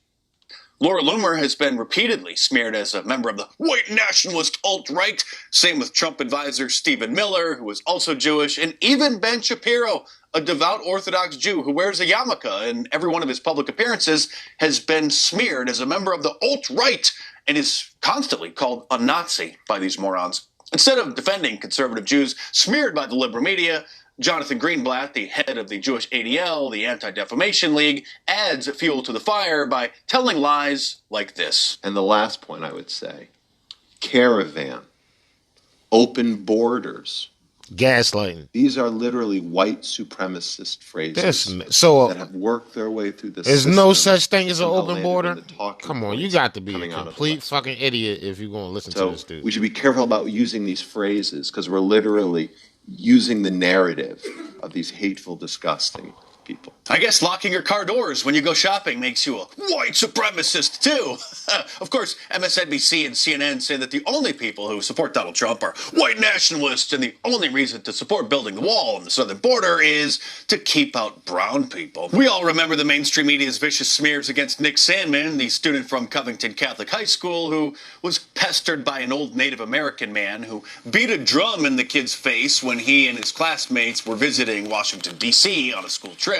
Laura Loomer has been repeatedly smeared as a member of the white nationalist alt-right. Same with Trump advisor Stephen Miller, who is also Jewish, and even Ben Shapiro, a devout Orthodox Jew who wears a yarmulke in every one of his public appearances, has been smeared as a member of the alt-right and is constantly called a Nazi by these morons. Instead of defending conservative Jews smeared by the liberal media, Jonathan Greenblatt, the head of the Jewish ADL, the Anti-Defamation League, adds fuel to the fire by telling lies like this. And the last point I would say, caravan, open borders, gaslighting. These are literally white supremacist phrases that have worked their way through the There's system. no such thing as an open border. Come on, you got to be a complete fucking idiot if you're going to listen to this dude. We should be careful about using these phrases because we're literally using the narrative of these hateful, disgusting people. I guess locking your car doors when you go shopping makes you a white supremacist, too. Of course, MSNBC and CNN say that the only people who support Donald Trump are white nationalists, and the only reason to support building the wall on the southern border is to keep out brown people. We all remember the mainstream media's vicious smears against Nick Sandman, the student from Covington Catholic High School who was pestered by an old Native American man who beat a drum in the kid's face when he and his classmates were visiting Washington, D.C. on a school trip.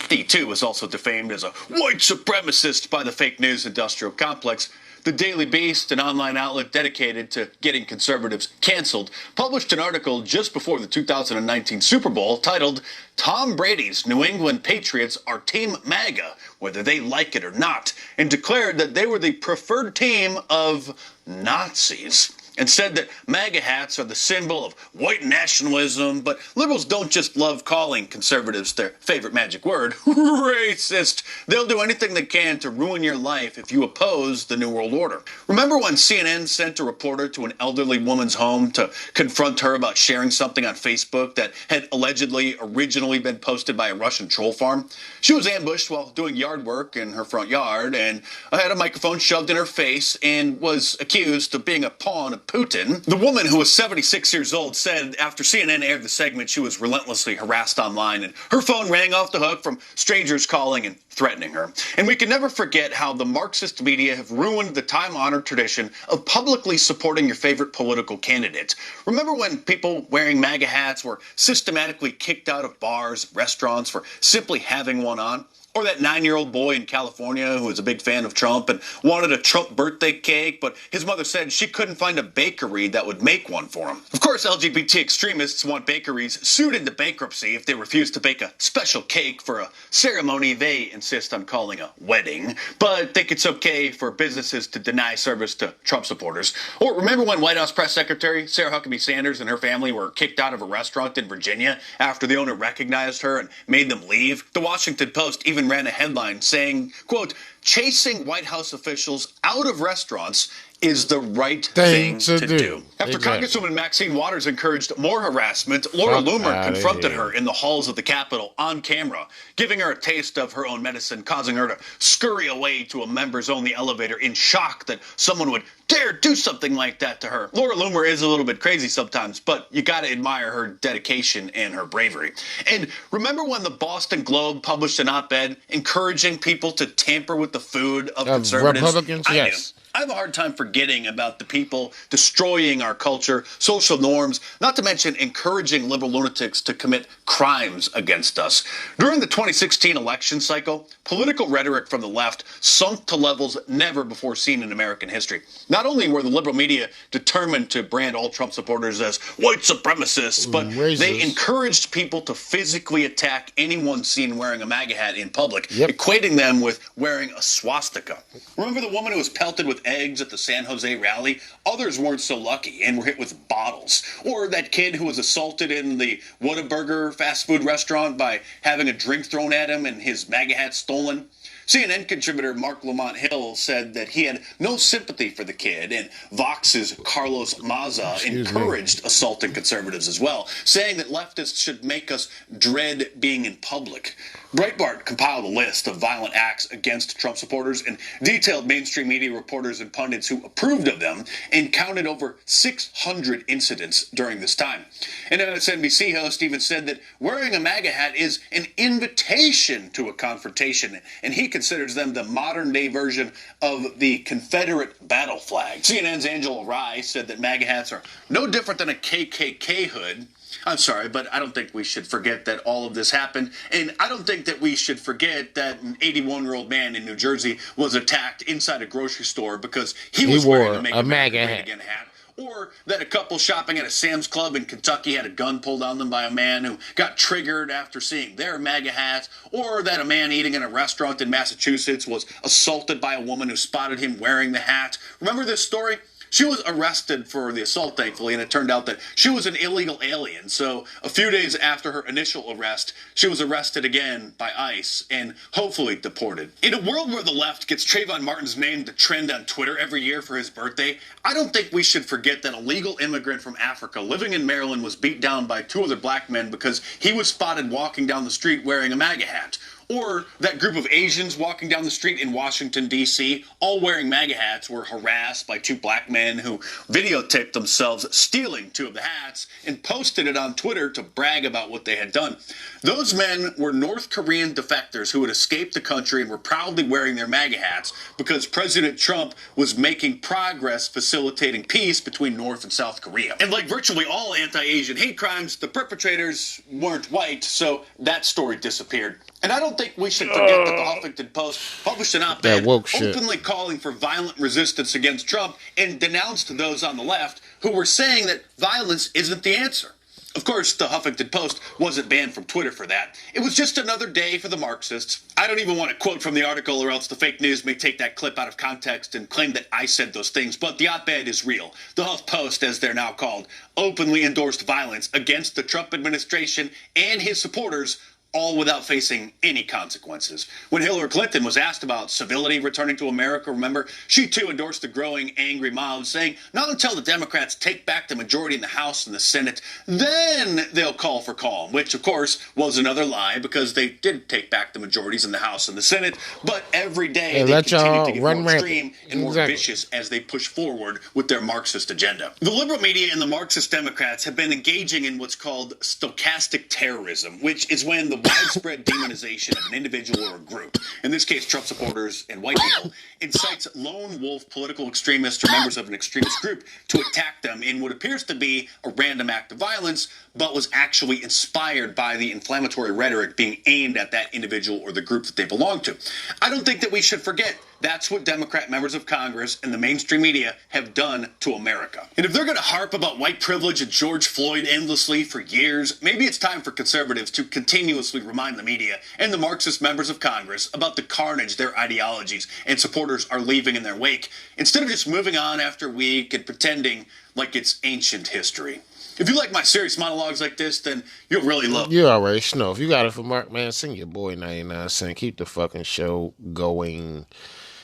He, too, was also defamed as a white supremacist by the fake news industrial complex. The Daily Beast, an online outlet dedicated to getting conservatives canceled, published an article just before the 2019 Super Bowl titled, "Tom Brady's New England Patriots are Team MAGA, whether they like it or not," and declared that they were the preferred team of Nazis, and said that MAGA hats are the symbol of white nationalism, but liberals don't just love calling conservatives their favorite magic word, racist. They'll do anything they can to ruin your life if you oppose the New World Order. Remember when CNN sent a reporter to an elderly woman's home to confront her about sharing something on Facebook that had allegedly originally been posted by a Russian troll farm? She was ambushed while doing yard work in her front yard and had a microphone shoved in her face and was accused of being a pawn of Putin. The woman, who was 76 years old, said after CNN aired the segment she was relentlessly harassed online and her phone rang off the hook from strangers calling and threatening her. And we can never forget how the Marxist media have ruined the time-honored tradition of publicly supporting your favorite political candidate. Remember when people wearing MAGA hats were systematically kicked out of bars, restaurants for simply having one on? Or that 9-year-old boy in California who was a big fan of Trump and wanted a Trump birthday cake, but his mother said she couldn't find a bakery that would make one for him. Of course, LGBT extremists want bakeries sued into bankruptcy if they refuse to bake a special cake for a ceremony they insist on calling a wedding, but think it's okay for businesses to deny service to Trump supporters. Or remember when White House Press Secretary Sarah Huckabee Sanders and her family were kicked out of a restaurant in Virginia after the owner recognized her and made them leave? The Washington Post even ran a headline saying, quote, "Chasing White House officials out of restaurants is the right thing to do." After Congresswoman Maxine Waters encouraged more harassment, Laura Loomer confronted her in the halls of the Capitol on camera, giving her a taste of her own medicine, causing her to scurry away to a members-only elevator in shock that someone would dare do something like that to her. Laura Loomer is a little bit crazy sometimes, but you gotta admire her dedication and her bravery. And remember when the Boston Globe published an op-ed encouraging people to tamper with the food of conservatives? Republicans, yes. I have a hard time forgetting about the people destroying our culture, social norms, not to mention encouraging liberal lunatics to commit crimes against us. During the 2016 election cycle, political rhetoric from the left sunk to levels never before seen in American history. Not only were the liberal media determined to brand all Trump supporters as white supremacists, but they encouraged people to physically attack anyone seen wearing a MAGA hat in public, equating them with wearing a swastika. Remember the woman who was pelted with eggs at the San Jose rally? Others weren't so lucky and were hit with bottles. Or that kid who was assaulted in the Whataburger fast food restaurant by having a drink thrown at him and his MAGA hat stolen. CNN contributor Mark Lamont Hill said that he had no sympathy for the kid, and Vox's Carlos Maza encouraged assaulting conservatives as well, saying that leftists should make us dread being in public. Breitbart compiled a list of violent acts against Trump supporters and detailed mainstream media reporters and pundits who approved of them and counted over 600 incidents during this time. An MSNBC host even said that wearing a MAGA hat is an invitation to a confrontation, and he considers them the modern-day version of the Confederate battle flag. CNN's Angela Rye said that MAGA hats are no different than a KKK hood. I'm sorry, but I don't think we should forget that all of this happened. And I don't think that we should forget that an 81-year-old man in New Jersey was attacked inside a grocery store because he was wearing a MAGA hat. Or that a couple shopping at a Sam's Club in Kentucky had a gun pulled on them by a man who got triggered after seeing their MAGA hats. Or that a man eating in a restaurant in Massachusetts was assaulted by a woman who spotted him wearing the hat. Remember this story? She was arrested for the assault, thankfully, and it turned out that she was an illegal alien. So a few days after her initial arrest, she was arrested again by ICE and hopefully deported. In a world where the left gets Trayvon Martin's name to trend on Twitter every year for his birthday, I don't think we should forget that a legal immigrant from Africa living in Maryland was beat down by 2 other black men because he was spotted walking down the street wearing a MAGA hat. Or that group of Asians walking down the street in Washington, D.C., all wearing MAGA hats, were harassed by 2 black men who videotaped themselves stealing 2 of the hats and posted it on Twitter to brag about what they had done. Those men were North Korean defectors who had escaped the country and were proudly wearing their MAGA hats because President Trump was making progress facilitating peace between North and South Korea. And like virtually all anti-Asian hate crimes, the perpetrators weren't white, so that story disappeared. And I don't think we should forget that the Huffington Post published an op-ed openly calling for violent resistance against Trump and denounced those on the left who were saying that violence isn't the answer. Of course, the Huffington Post wasn't banned from Twitter for that. It was just another day for the Marxists. I don't even want to quote from the article or else the fake news may take that clip out of context and claim that I said those things, but the op-ed is real. The Huff Post, as they're now called, openly endorsed violence against the Trump administration and his supporters, all without facing any consequences. When Hillary Clinton was asked about civility returning to America, remember, she too endorsed the growing angry mob, saying not until the Democrats take back the majority in the House and the Senate, then they'll call for calm, which of course was another lie because they did take back the majorities in the House and the Senate, but every day they continue to get more extreme and more vicious as they push forward with their Marxist agenda. The liberal media and the Marxist Democrats have been engaging in what's called stochastic terrorism, which is when the widespread demonization of an individual or a group, in this case Trump supporters and white people, incites lone wolf political extremists or members of an extremist group to attack them in what appears to be a random act of violence, but was actually inspired by the inflammatory rhetoric being aimed at that individual or the group that they belong to. I don't think that we should forget that's what Democrat members of Congress and the mainstream media have done to America. And if they're going to harp about white privilege and George Floyd endlessly for years, maybe it's time for conservatives to continuously remind the media and the Marxist members of Congress about the carnage their ideologies and supporters are leaving in their wake, instead of just moving on after a week and pretending like it's ancient history. If you like my serious monologues like this, then you'll really love it. You already know. If you got it for Mark, man, sing your boy 99 cents. Keep the fucking show going.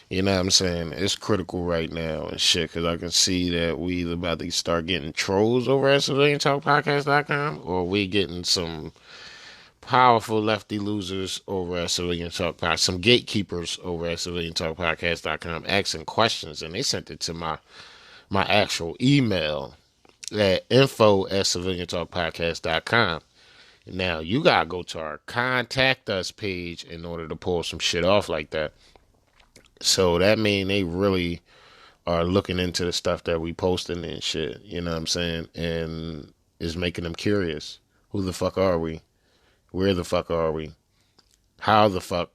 You know what I'm saying? It's critical right now and shit, because I can see that we either about to start getting trolls over at CivilianTalkPodcast.com, or we getting some powerful lefty losers over at Civilian Talk Podcast, some gatekeepers over at CivilianTalkPodcast.com asking questions, and they sent it to my actual email at info@CivilianTalkPodcast.com. Now, you got to go to our Contact Us page in order to pull some shit off like that. So that mean they really are looking into the stuff that we posting and shit, you know what I'm saying? And is making them curious. Who the fuck are we? Where the fuck are we? How the fuck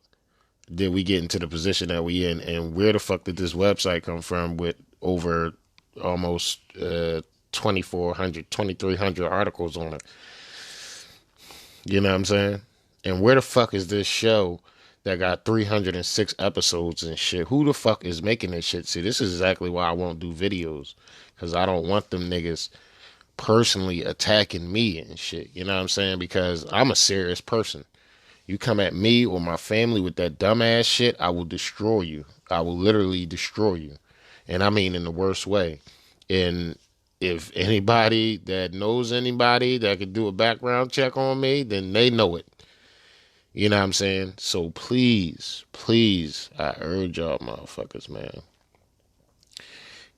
did we get into the position that we in? And where the fuck did this website come from with over almost 2,400, 2,300 articles on it? You know what I'm saying? And where the fuck is this show that got 306 episodes and shit? Who the fuck is making this shit? See, this is exactly why I won't do videos, because I don't want them niggas personally attacking me and shit. You know what I'm saying? Because I'm a serious person. You come at me or my family with that dumbass shit, I will destroy you. I will literally destroy you. And I mean in the worst way. And if anybody that knows anybody that could do a background check on me, then they know it. You know what I'm saying? So please, I urge y'all motherfuckers, man,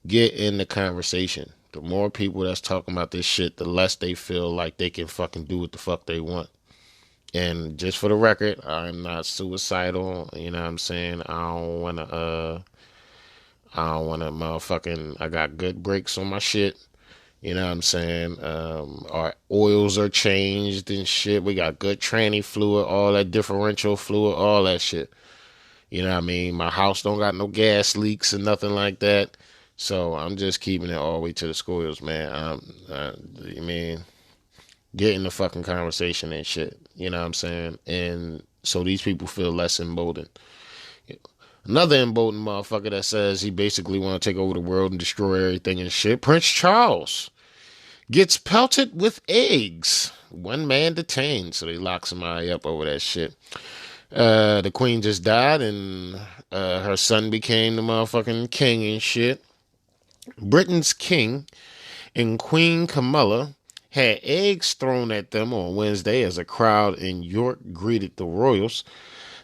get in the conversation. The more people that's talking about this shit, the less they feel like they can fucking do what the fuck they want. And just for the record, I'm not suicidal. You know what I'm saying? I don't want to motherfucking, I got good brakes on my shit. You know what I'm saying? Our oils are changed and shit. We got good tranny fluid, all that differential fluid, all that shit. You know what I mean? My house don't got no gas leaks and nothing like that. So I'm just keeping it all the way to the squirrels, man. I mean, get in the fucking conversation and shit. You know what I'm saying? And so these people feel less emboldened. Another emboldened motherfucker that says he basically want to take over the world and destroy everything and shit. Prince Charles gets pelted with eggs. One man detained, so they lock somebody up over that shit. The queen just died, and her son became the motherfucking king and shit. Britain's king and Queen Camilla had eggs thrown at them on Wednesday as a crowd in York greeted the royals.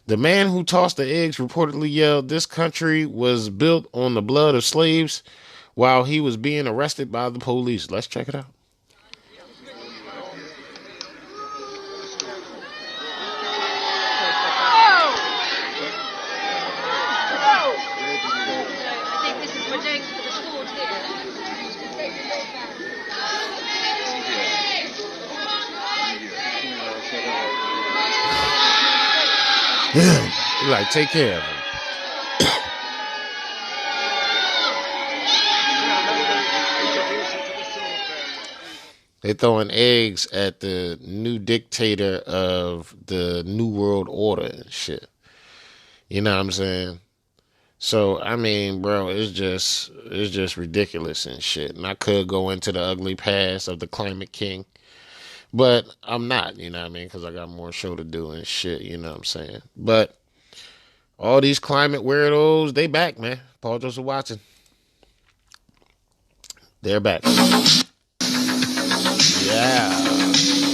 The man who tossed the eggs reportedly yelled, "This country was built on the blood of slaves," while he was being arrested by the police. Let's check it out. Like, take care of him. They throwing eggs at the new dictator of the New World Order and shit. You know what I'm saying? So, I mean, bro, it's just ridiculous and shit. And I could go into the ugly past of the climate king, but I'm not, you know what I mean? Because I got more show to do and shit, you know what I'm saying? But all these climate weirdos, they back, man. Paul Joseph Watson. They're back. Yeah.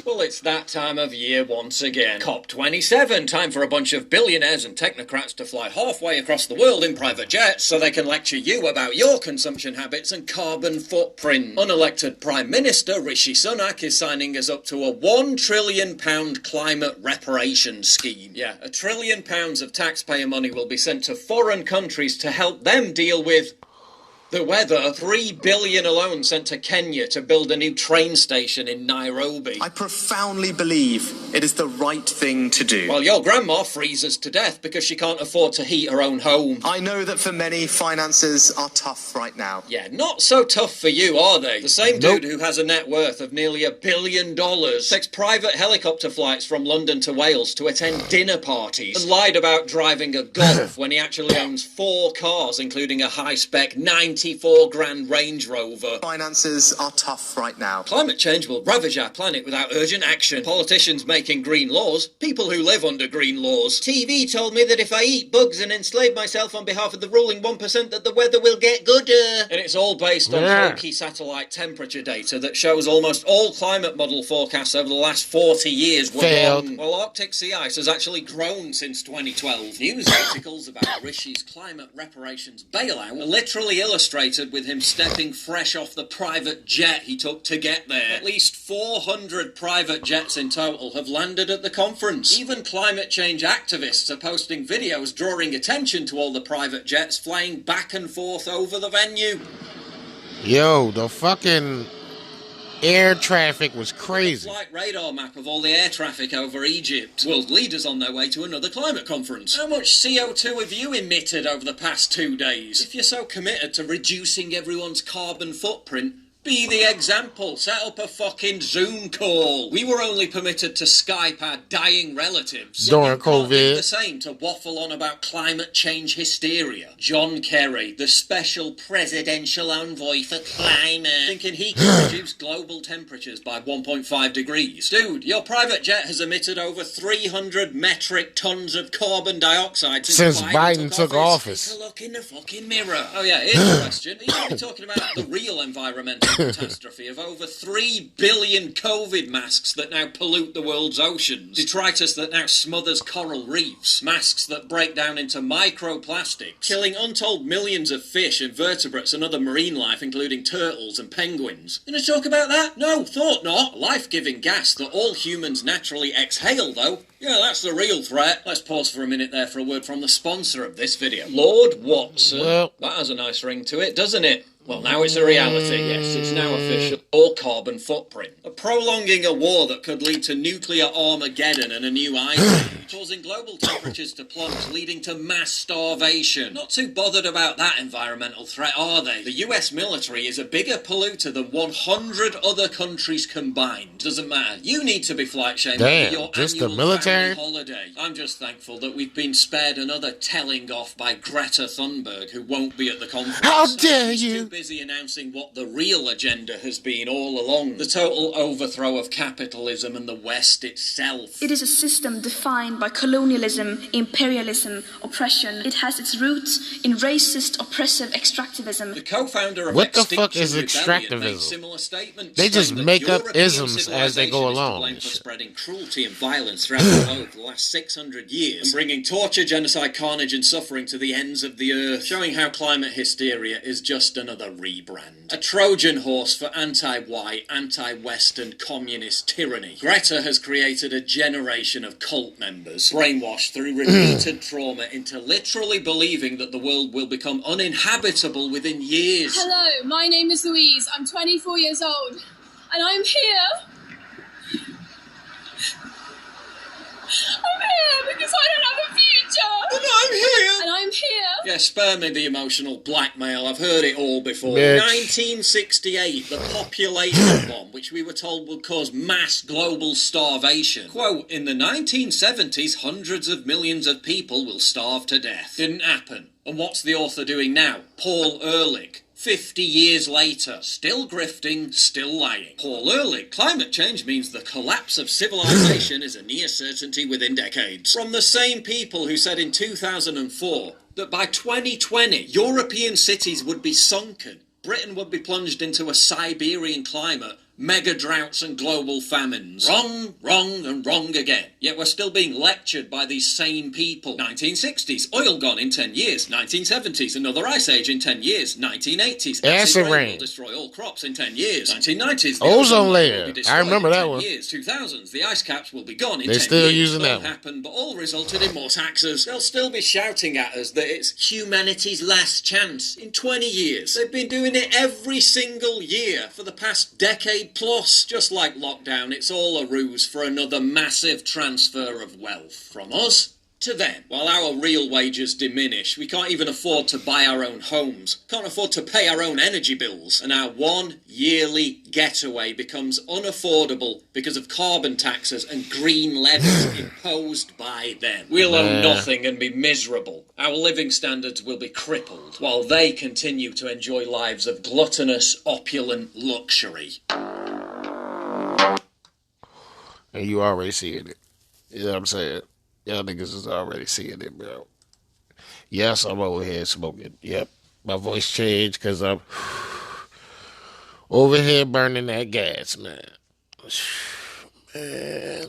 Well, Well, it's that time of year once again. COP27, time for a bunch of billionaires and technocrats to fly halfway across the world in private jets so they can lecture you about your consumption habits and carbon footprint. Unelected Prime Minister Rishi Sunak is signing us up to a £1 trillion climate reparations scheme. Yeah, £1 trillion of taxpayer money will be sent to foreign countries to help them deal with the weather. $3 billion alone sent to Kenya to build a new train station in Nairobi. I profoundly believe it is the right thing to do. While your grandma freezes to death because she can't afford to heat her own home. I know that for many, finances are tough right now. Yeah, not so tough for you, are they? The same dude who has a net worth of nearly $1 billion takes private helicopter flights from London to Wales to attend dinner parties and lied about driving a Golf when he actually owns 4 cars, including a high-spec 94 grand Range Rover. Finances are tough right now. Climate change will ravage our planet without urgent action. Politicians making green laws, people who live under green laws. TV told me that if I eat bugs and enslave myself on behalf of the ruling 1% that the weather will get gooder. And it's all based on hokey satellite temperature data that shows almost all climate model forecasts over the last 40 years were wrong. While Arctic sea ice has actually grown since 2012. News articles about Rishi's climate reparations bailout are literally illustrated with him stepping fresh off the private jet he took to get there. At least 400 private jets in total have landed at the conference. Even climate change activists are posting videos drawing attention to all the private jets flying back and forth over the venue. Yo, the fucking air traffic was crazy. Flight radar map of all the air traffic over Egypt. World leaders on their way to another climate conference. How much CO2 have you emitted over the past 2 days? If you're so committed to reducing everyone's carbon footprint, be the example. Set up a fucking Zoom call. We were only permitted to Skype our dying relatives. During COVID. Do the same to waffle on about climate change hysteria. John Kerry, the special presidential envoy for climate, thinking he can reduce global temperatures by 1.5 degrees. Dude, your private jet has emitted over 300 metric tons of carbon dioxide since Biden took office. Take a look in the fucking mirror. Oh yeah, here's the question. Are you talking about the real environmental catastrophe of over 3 billion COVID masks that now pollute the world's oceans, detritus that now smothers coral reefs, masks that break down into microplastics, killing untold millions of fish, invertebrates and other marine life, including turtles and penguins? Gonna talk about that? No, thought not. Life-giving gas that all humans naturally exhale, though. Yeah, that's the real threat. Let's pause for a minute there for a word from the sponsor of this video. Lord Watson. Well, that has a nice ring to it, doesn't it? Well, now it's a reality, yes, it's now official. All carbon footprint. Prolonging a war that could lead to nuclear Armageddon and a new ice age, causing global temperatures to plunge, leading to mass starvation. Not too bothered about that environmental threat, are they? The US military is a bigger polluter than 100 other countries combined. Doesn't matter. You need to be flight shamed for your just annual the military holiday. I'm just thankful that we've been spared another telling off by Greta Thunberg, who won't be at the conference. How dare you! Busy announcing what the real agenda has been all along. The total overthrow of capitalism and the West itself. It is a system defined by colonialism, imperialism, oppression. It has its roots in racist, oppressive extractivism. The co-founder of what the Extinction fuck is Rebellion made extractivism? similar statements. They just make up European isms as they go civilization is to along. blame for spreading cruelty and violence throughout the globe for the last 600 years and bringing torture, genocide, carnage and suffering to the ends of the earth, showing how climate hysteria is just another rebrand. A Trojan horse for anti-white, anti-Western, communist tyranny. Greta has created a generation of cult members, brainwashed through repeated trauma into literally believing that the world will become uninhabitable within years. Hello, my name is Louise. I'm 24 years old, and I'm here. I'm here because I don't have a future. And I'm here. And I'm here. Yeah, spare me the emotional blackmail. I've heard it all before. Bitch. 1968, the population bomb, which we were told would cause mass global starvation. Quote, in the 1970s, hundreds of millions of people will starve to death. Didn't happen. And what's the author doing now? Paul Ehrlich. 50 years later, still grifting, still lying. Paul Ehrlich, climate change means the collapse of civilization is a near certainty within decades. From the same people who said in 2004 that by 2020, European cities would be sunken, Britain would be plunged into a Siberian climate, mega droughts and global famines. Wrong, wrong, and wrong again. Yet we're still being lectured by these same people. 1960s, oil gone in 10 years. 1970s, another ice age in 10 years. 1980s, acid rain will destroy all crops in 10 years. 1990s, the ozone layer. Will be destroyed I remember in that 10 one. years. 2000s, the ice caps will be gone in 10 They're years. still using All that one. happened, but all resulted in more taxes. They'll still be shouting at us that it's humanity's last chance in 20 years. They've been doing it every single year for the past decade plus. Just like lockdown, it's all a ruse for another massive transfer of wealth from us to them. While our real wages diminish, we can't even afford to buy our own homes, can't afford to pay our own energy bills, and our one yearly getaway becomes unaffordable because of carbon taxes and green levies imposed by them. We'll own nothing and be miserable. Our living standards will be crippled, while they continue to enjoy lives of gluttonous, opulent luxury. And you already seeing it. You know what I'm saying? Y'all niggas is already seeing it, bro. Yes, I'm over here smoking. Yep. My voice changed because I'm over here burning that gas, man. Man.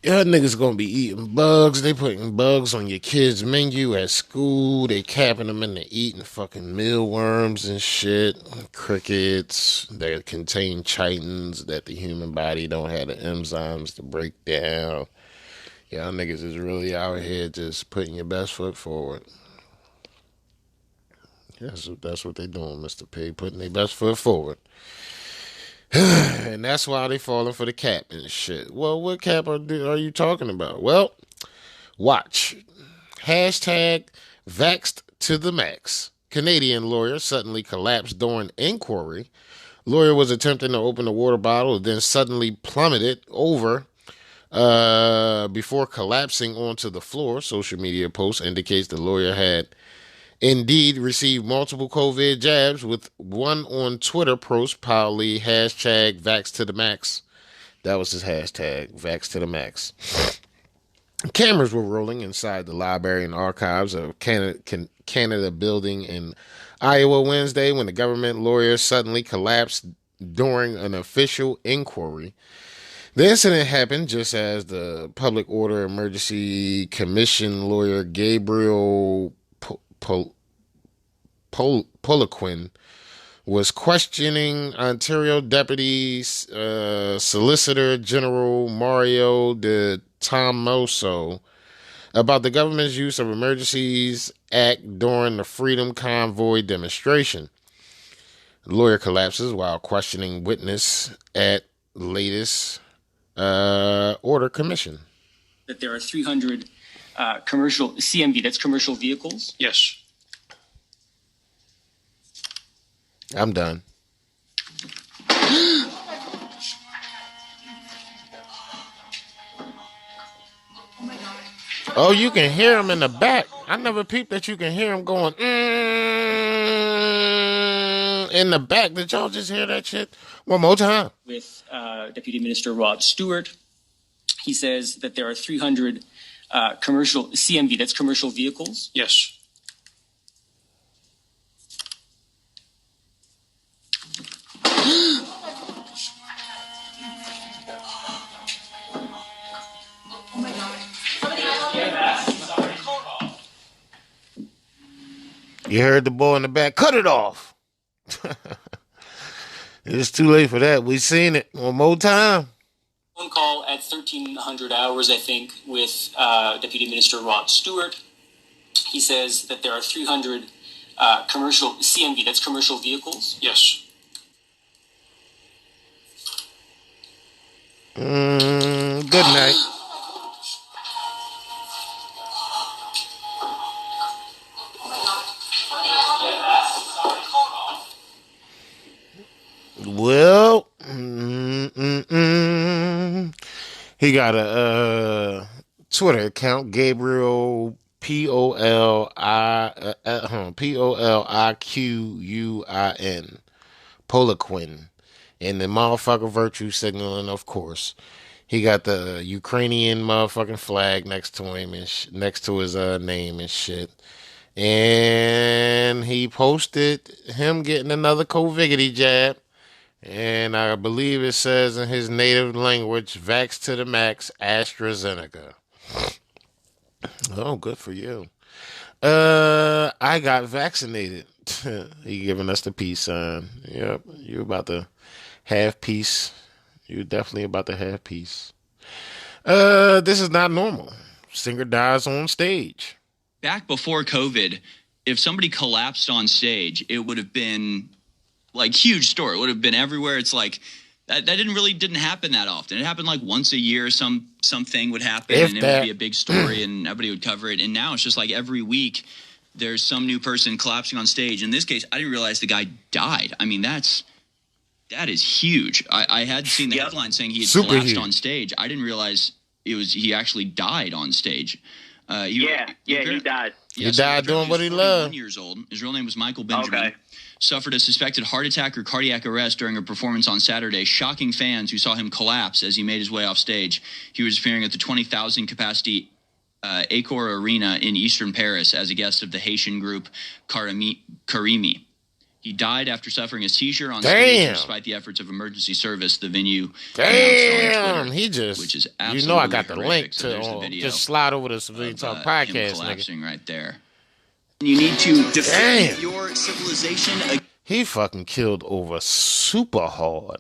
Y'all niggas gonna be eating bugs. They putting bugs on your kids' menu at school. They capping them into eating fucking mealworms and shit. Crickets that contain chitins that the human body don't have the enzymes to break down. Y'all niggas is really out here just putting your best foot forward. Yes, that's what they doing, Mr. P. Putting their best foot forward. And that's why they falling for the cap and shit. Well, what cap are you talking about? Well, watch. Hashtag vaxxed to the max. Canadian lawyer suddenly collapsed during inquiry. Lawyer was attempting to open a water bottle, then suddenly plummeted over before collapsing onto the floor. Social media post indicates the lawyer had indeed received multiple COVID jabs, with one on Twitter post proudly hashtag vax to the max. That was his hashtag, vax to the max. Cameras were rolling inside the library and archives of Canada building in Iowa Wednesday when the government lawyer suddenly collapsed during an official inquiry. The incident happened just as the Public Order Emergency Commission lawyer Gabriel Poliquin was questioning Ontario Deputy Solicitor General Mario de Tomoso about the government's use of Emergencies Act during the Freedom Convoy demonstration. The lawyer collapses while questioning witness at latest Order Commission. That there are 300 commercial CMV, that's commercial vehicles? Yes. I'm done. Oh, you can hear him in the back. I never peeped that you can hear him going in the back. Did y'all just hear that shit? One more time. With Deputy Minister Rod Stewart. He says that there are 300 commercial CMV, that's commercial vehicles? Yes. You heard the boy in the back. Cut it off. It's too late for that. We seen it. One more time. Phone call at 1300 hours, I think, with Deputy Minister Rod Stewart. He says that there are 300 commercial CMV, that's commercial vehicles? Yes. Good night. Well, he got a Twitter account, Gabriel Poliquin, Poliquin, and the motherfucker virtue signaling, of course. He got the Ukrainian motherfucking flag next to him and next to his name and shit. And he posted him getting another COVIDity jab And I believe it says in his native language, vax to the max, AstraZeneca. Oh, good for you. I got vaccinated. He giving us the peace sign. Yep, you about to have peace. You definitely about to have peace. This is not normal. Singer dies on stage. Back before COVID, if somebody collapsed on stage, it would have been like huge story. It would have been everywhere. It's like that didn't happen that often. It happened like once a year. Something would happen, and it would be a big story, and everybody would cover it. And now it's just like every week there's some new person collapsing on stage. In this case, I didn't realize the guy died. I mean, that is huge. I had seen the headline saying he had collapsed on stage. I didn't realize he actually died on stage. He died. He died doing what he loved. 41 years old. His real name was Michael Benjamin. Okay. Suffered a suspected heart attack or cardiac arrest during a performance on Saturday, shocking fans who saw him collapse as he made his way off stage. He was appearing at the 20,000 capacity Accor Arena in eastern Paris as a guest of the Haitian group Karimi. He died after suffering a seizure on stage despite the efforts of emergency service. The venue Damn, he just, which is I got the horrific. link So there's the to video just slide over to Civilian Talk Podcast, him collapsing nigga. right there. You need to defend your civilization. He fucking killed over super hard.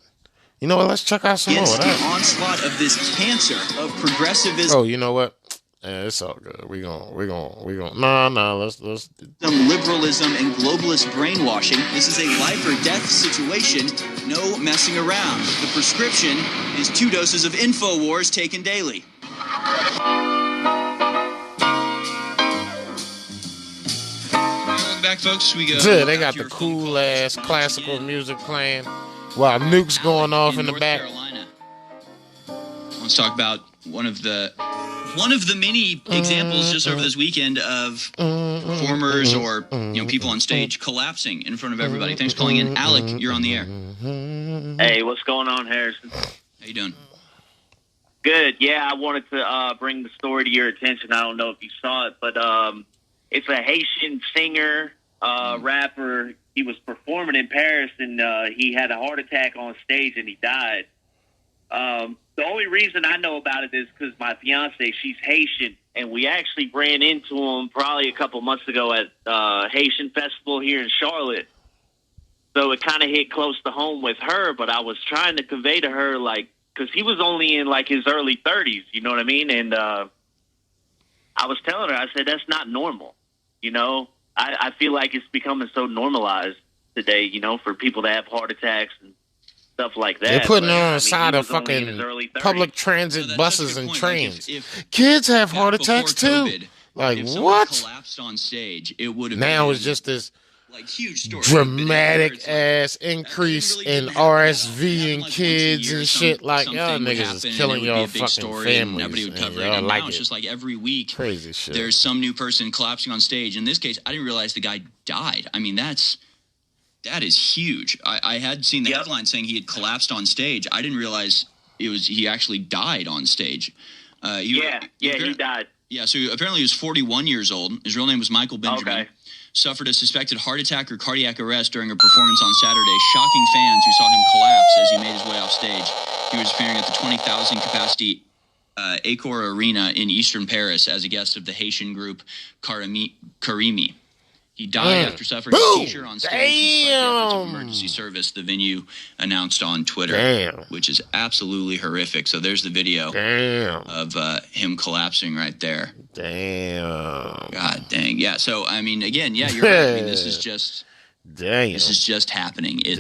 You know what? Let's check out some more of Against that. the onslaught of this cancer of progressivism. Oh, you know what? Yeah, it's all good. We gonna. Nah. Let's. Liberalism and globalist brainwashing. This is a life or death situation. No messing around. The prescription is 2 doses of InfoWars taken daily. Welcome back, folks. We go. Yeah, they got the cool ass classical music playing while nukes going off in the back. Carolina. Let's talk about one of the many examples just over this weekend of performers or people on stage collapsing in front of everybody. Thanks for calling in. Alec, you're on the air. Hey, what's going on, Harrison? How you doing? Good. Yeah, I wanted to bring the story to your attention. I don't know if you saw it, but it's a Haitian singer, rapper. He was performing in Paris, and he had a heart attack on stage, and he died. The only reason I know about it is because my fiance, she's Haitian, and we actually ran into him probably a couple months ago at Haitian Festival here in Charlotte. So it kind of hit close to home with her, but I was trying to convey to her, like, because he was only in, like, his early 30s, you know what I mean? And I was telling her, I said, that's not normal, you know? I feel like it's becoming so normalized today, you know, for people to have heart attacks and stuff like that. They're putting her on the side of fucking public transit buses and trains. Kids have heart attacks too. Like, what? Collapsed on stage, it would have now been it's just this huge story. dramatic ass increase in RSV in kids and shit. Like, y'all niggas is killing your fucking families. Everybody would cover it. Y'all And like now it's it. just like every week Crazy shit. there's some new person collapsing on stage. In this case, I didn't realize the guy died. I mean, that is huge. I had seen the headline saying he had collapsed on stage. I didn't realize he actually died on stage. He died. Yeah, so apparently he was 41 years old. His real name was Michael Benjamin. Okay. Suffered a suspected heart attack or cardiac arrest during a performance on Saturday, shocking fans who saw him collapse as he made his way off stage. He was appearing at the 20,000 capacity Accor Arena in eastern Paris as a guest of the Haitian group Karimi. He died after suffering a seizure on stage despite the efforts of emergency service, the venue announced on Twitter, which is absolutely horrific. So there's the video of him collapsing right there. Damn. God dang. Yeah, so, I mean, again, yeah, you're right. I mean, this is just happening. It's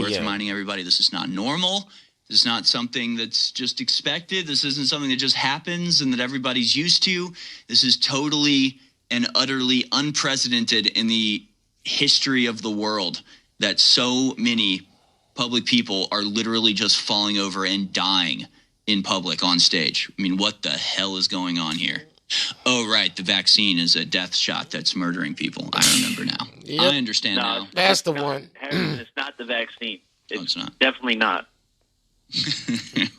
worth reminding everybody this is not normal. This is not something that's just expected. This isn't something that just happens and that everybody's used to. This is totally and utterly unprecedented in the history of the world, that so many public people are literally just falling over and dying in public on stage. I mean, what the hell is going on here? Oh, right. The vaccine is a death shot that's murdering people. I remember now. Yep. I understand now. That's the one. Harrison, it's not the vaccine. It's not. Definitely not.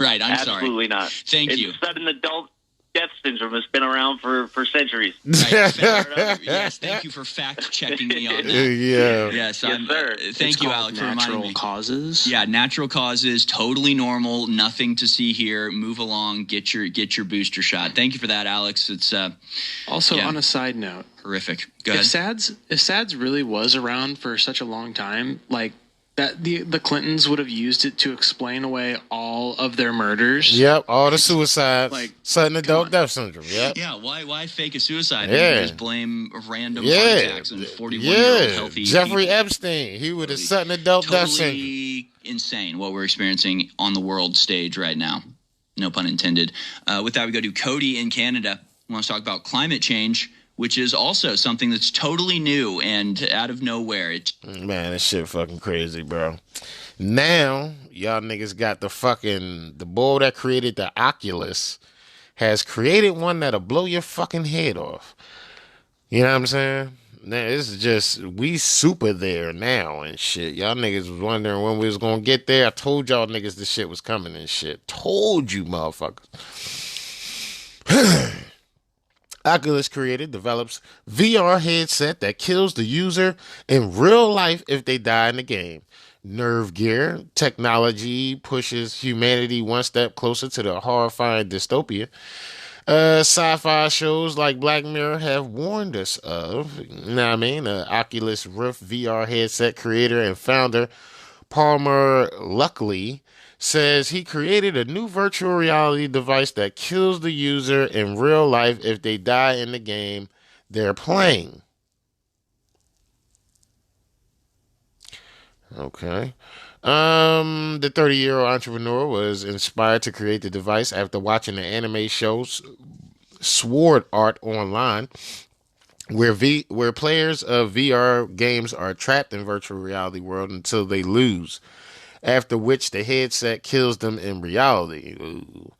Right. I'm sorry. Absolutely not. Thank you. It's sudden adult death syndrome has been around for centuries. Yes, thank you for fact checking me on that. Yeah. Yes, sir. Thank you, Alec, for reminding me. Natural causes. Yeah, natural causes, totally normal, nothing to see here. Move along, get your booster shot. Thank you for that, Alex. It's also on a side note. Horrific. Go ahead. If SADS really was around for such a long time, like that the Clintons would have used it to explain away all of their murders. Yep, all the suicides, sudden adult death syndrome. Yep. Yeah, why fake a suicide? Yeah. Just blame random heart attacks and 41-year-old healthy Jeffrey people. Epstein, he would have sudden adult death syndrome. Totally insane what we're experiencing on the world stage right now. No pun intended. With that, we go to Cody in Canada. We want to talk about climate change, which is also something that's totally new and out of nowhere. Man, this shit fucking crazy, bro. Now, y'all niggas got the bull that created the Oculus has created one that'll blow your fucking head off. You know what I'm saying? Now, it's just, we super there now and shit. Y'all niggas was wondering when we was gonna get there. I told y'all niggas this shit was coming and shit. Told you, motherfuckers. Oculus develops VR headset that kills the user in real life if they die in the game. Nerve gear technology pushes humanity one step closer to the horrifying dystopia. Sci-fi shows like Black Mirror have warned us of. You know what I mean? Oculus Rift VR headset creator and founder Palmer Luckily says he created a new virtual reality device that kills the user in real life if they die in the game they're playing. Okay. The 30-year-old entrepreneur was inspired to create the device after watching the anime show Sword Art Online, where players of VR games are trapped in virtual reality world until they lose, after which the headset kills them in reality. Ooh.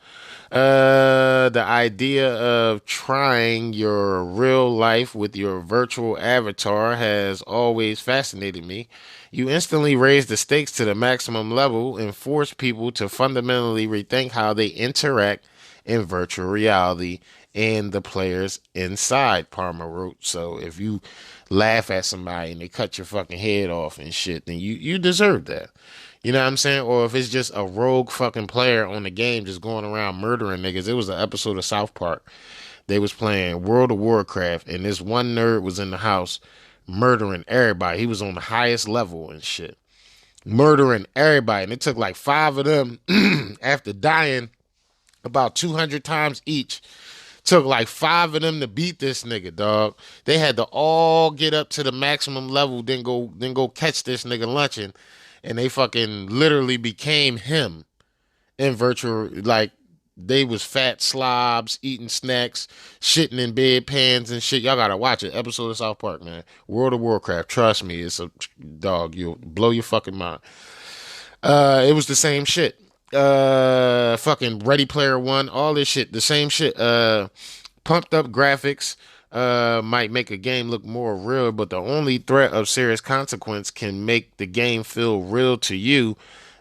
The idea of trying your real life with your virtual avatar has always fascinated me. You instantly raise the stakes to the maximum level and force people to fundamentally rethink how they interact in virtual reality and the players inside, Palmer wrote. So if you laugh at somebody and they cut your fucking head off and shit, then you deserve that. You know what I'm saying? Or if it's just a rogue fucking player on the game just going around murdering niggas. It was an episode of South Park. They was playing World of Warcraft, and this one nerd was in the house murdering everybody. He was on the highest level and shit. Murdering everybody. And it took like 5 of them after dying about 200 times each. Took like 5 of them to beat this nigga, dog. They had to all get up to the maximum level, then go catch this nigga lunching. And they fucking literally became him in virtual, like, they was fat slobs, eating snacks, shitting in bedpans and shit. Y'all gotta watch it. Episode of South Park, man. World of Warcraft. Trust me, it's a dog. You'll blow your fucking mind. It was the same shit. Fucking Ready Player One, all this shit. The same shit. Pumped up graphics. Might make a game look more real, but the only threat of serious consequence can make the game feel real to you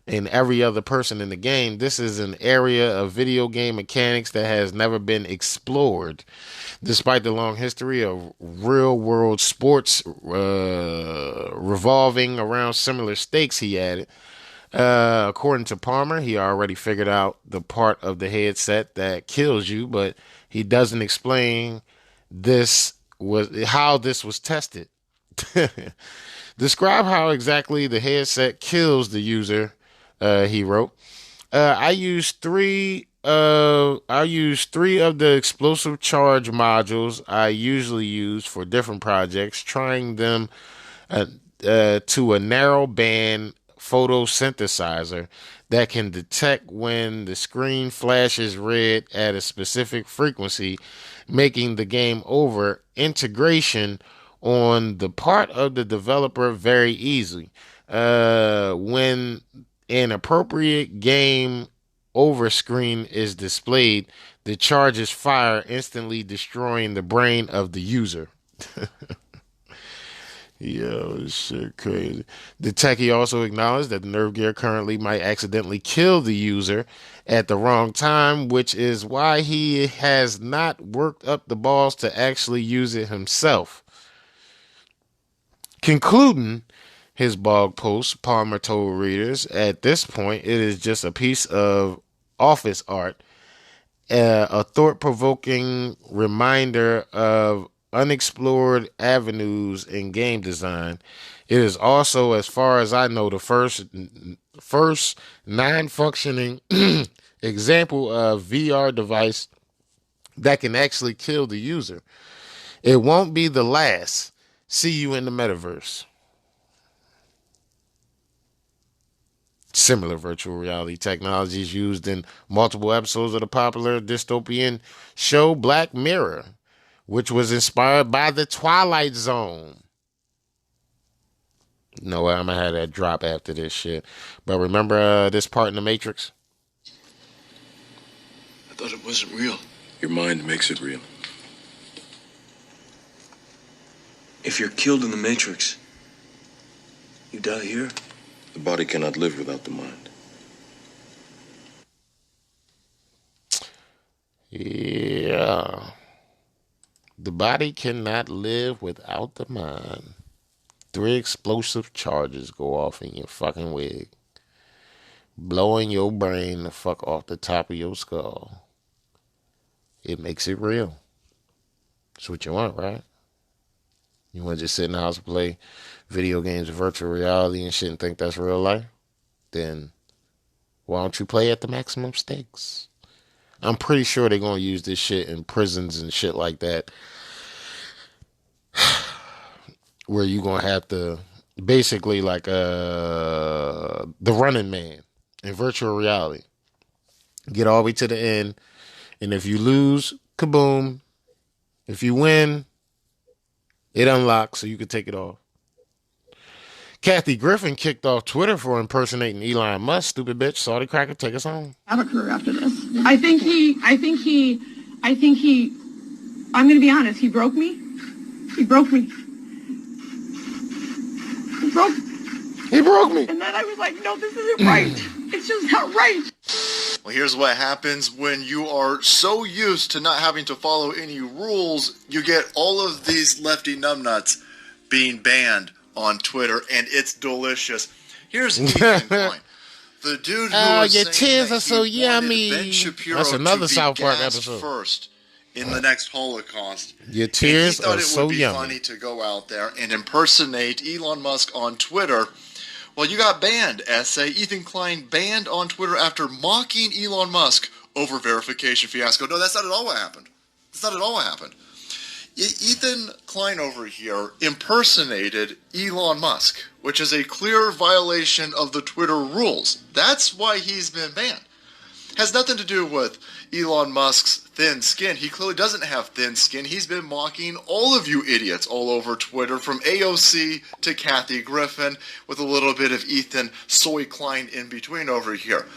and every other person in the game. This is an area of video game mechanics that has never been explored. Despite the long history of real-world sports revolving around similar stakes, he added. According to Palmer, he already figured out the part of the headset that kills you, but he doesn't explain how this was tested. Describe how exactly the headset kills the user, he wrote. I used three of the explosive charge modules I usually use for different projects, trying them to a narrow band photosynthesizer that can detect when the screen flashes red at a specific frequency, making the game over integration on the part of the developer very easy. When an appropriate game over screen is displayed, the charges fire, instantly destroying the brain of the user. Yo, this shit crazy. The techie also acknowledged that the nerve gear currently might accidentally kill the user at the wrong time, which is why he has not worked up the balls to actually use it himself. Concluding his blog post, Palmer told readers, at this point, it is just a piece of office art, a thought-provoking reminder of unexplored avenues in game design. It is also, as far as I know, the first non-functioning example of VR device that can actually kill the user. It won't be the last. See you in the metaverse. Similar virtual reality technologies used in multiple episodes of the popular dystopian show Black Mirror, which was inspired by the Twilight Zone. No way, I'm going to have that drop after this shit. But remember this part in The Matrix? I thought it wasn't real. Your mind makes it real. If you're killed in the Matrix, you die here? The body cannot live without the mind. Yeah. The body cannot live without the mind. 3 explosive charges go off in your fucking wig, blowing your brain the fuck off the top of your skull. It makes it real. That's what you want, right? You want to just sit in the house and play video games of virtual reality and shit and think that's real life? Then why don't you play at the maximum stakes? I'm pretty sure they're going to use this shit in prisons and shit like that, where you're going to have to basically like the Running Man in virtual reality. Get all the way to the end, and if you lose, kaboom. If you win, it unlocks so you can take it off. Kathy Griffin kicked off Twitter for impersonating Elon Musk. Stupid bitch. Saudi cracker, take us home. Have a career after this. I think he, I'm going to be honest, he broke me. He broke me. He broke me. And then I was like, no, this isn't right. It's just not right. Well, here's what happens when you are so used to not having to follow any rules, you get all of these lefty numbnuts being banned on Twitter, and it's delicious. Here's Ethan Klein, the dude who was your saying tears that are so he wanted yummy. Ben Shapiro That's another to South be Park gassed episode. first in the next Holocaust. Your tears and he thought are it so would be yummy. funny to go out there and impersonate Elon Musk on Twitter. Well, you got banned, essay. Ethan Klein banned on Twitter after mocking Elon Musk over verification fiasco. No, that's not at all what happened. That's not at all what happened. Ethan Klein over here impersonated Elon Musk, which is a clear violation of the Twitter rules. That's why he's been banned. Has nothing to do with Elon Musk's thin skin. He clearly doesn't have thin skin. He's been mocking all of you idiots all over Twitter, from AOC to Kathy Griffin, with a little bit of Ethan Soy Klein in between over here.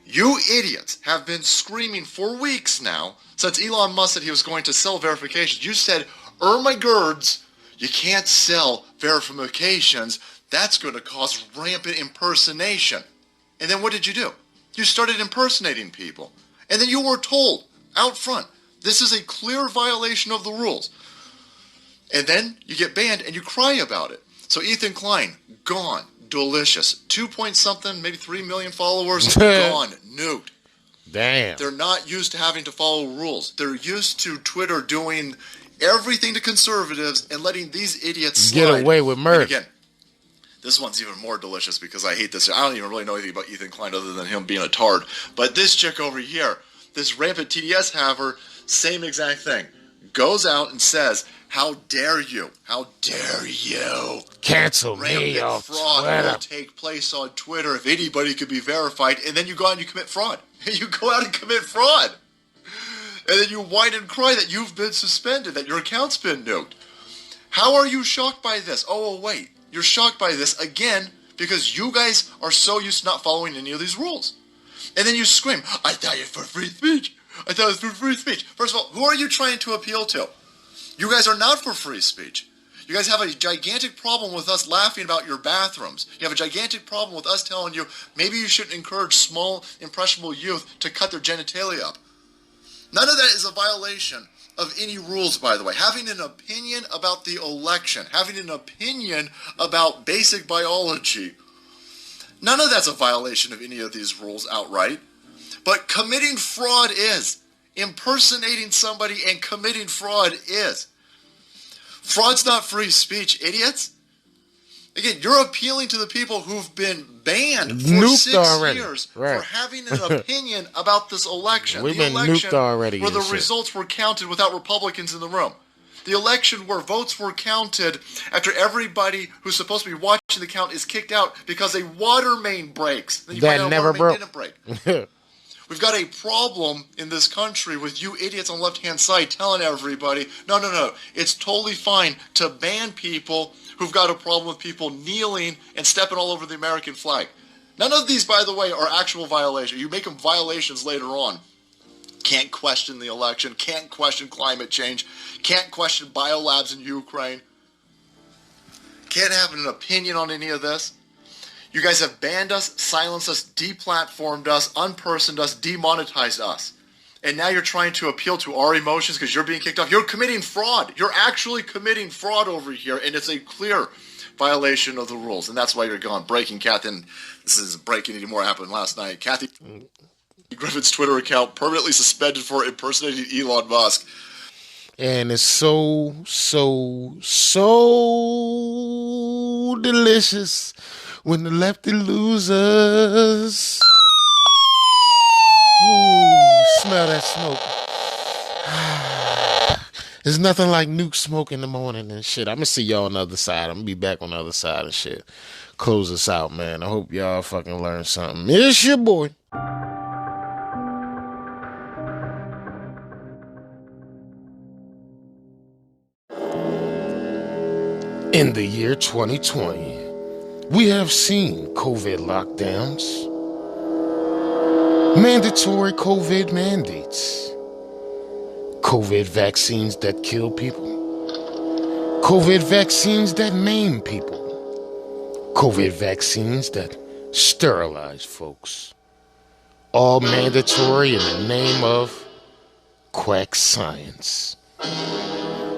You idiots have been screaming for weeks now, since Elon Musk said he was going to sell verifications. You said, my girds, you can't sell verifications. That's going to cause rampant impersonation. And then what did you do? You started impersonating people. And then you were told out front, this is a clear violation of the rules. And then you get banned and you cry about it. So Ethan Klein, gone. Delicious. 2-point-something, maybe 3 million followers, gone. Nuked. Damn. They're not used to having to follow rules. They're used to Twitter doing everything to conservatives and letting these idiots slide. Get away with murder. And again, this one's even more delicious because I hate this. I don't even really know anything about Ethan Klein other than him being a tard. But this chick over here, this rampant TDS haver, same exact thing. Goes out and says, how dare you? How dare you? Cancel me on fraud Twitter. will take place on Twitter if anybody could be verified. And then you go out and you commit fraud. You go out and commit fraud. And then you whine and cry that you've been suspended, that your account's been nuked. How are you shocked by this? Oh, wait. You're shocked by this, again, because you guys are so used to not following any of these rules. And then you scream, I thought it was for free speech. I thought it was for free speech. First of all, who are you trying to appeal to? You guys are not for free speech. You guys have a gigantic problem with us laughing about your bathrooms. You have a gigantic problem with us telling you maybe you shouldn't encourage small, impressionable youth to cut their genitalia up. None of that is a violation of any rules, by the way. Having an opinion about the election, having an opinion about basic biology, none of that's a violation of any of these rules outright. But committing fraud is. Impersonating somebody and committing fraud is. Fraud's not free speech, idiots. Again, you're appealing to the people who've been banned for Nuked 6 already. years Right. for having an opinion about this election. We've the been election nuked already where the and shit. results were counted without Republicans in the room. The election where votes were counted after everybody who's supposed to be watching the count is kicked out because a water main breaks. Then you find That out never water main broke. didn't break. We've got a problem in this country with you idiots on the left-hand side telling everybody, no, it's totally fine to ban people who've got a problem with people kneeling and stepping all over the American flag. None of these, by the way, are actual violations. You make them violations later on. Can't question the election, can't question climate change, can't question biolabs in Ukraine, can't have an opinion on any of this. You guys have banned us, silenced us, deplatformed us, unpersoned us, demonetized us. And now you're trying to appeal to our emotions because you're being kicked off. You're committing fraud. You're actually committing fraud over here, and it's a clear violation of the rules. And that's why you're gone. Breaking, Kathy, and this isn't breaking anymore, happened last night. Kathy Griffin's Twitter account permanently suspended for impersonating Elon Musk. And it's so delicious when the lefty loses. Ooh, smell that smoke. There's nothing like nuke smoke in the morning and shit. I'm going to see y'all on the other side. I'm going to be back on the other side and shit. Close us out, man. I hope y'all fucking learned something. It's your boy. In the year 2020, we have seen COVID lockdowns, mandatory COVID mandates, COVID vaccines that kill people, COVID vaccines that maim people, COVID vaccines that sterilize folks, all mandatory in the name of quack science.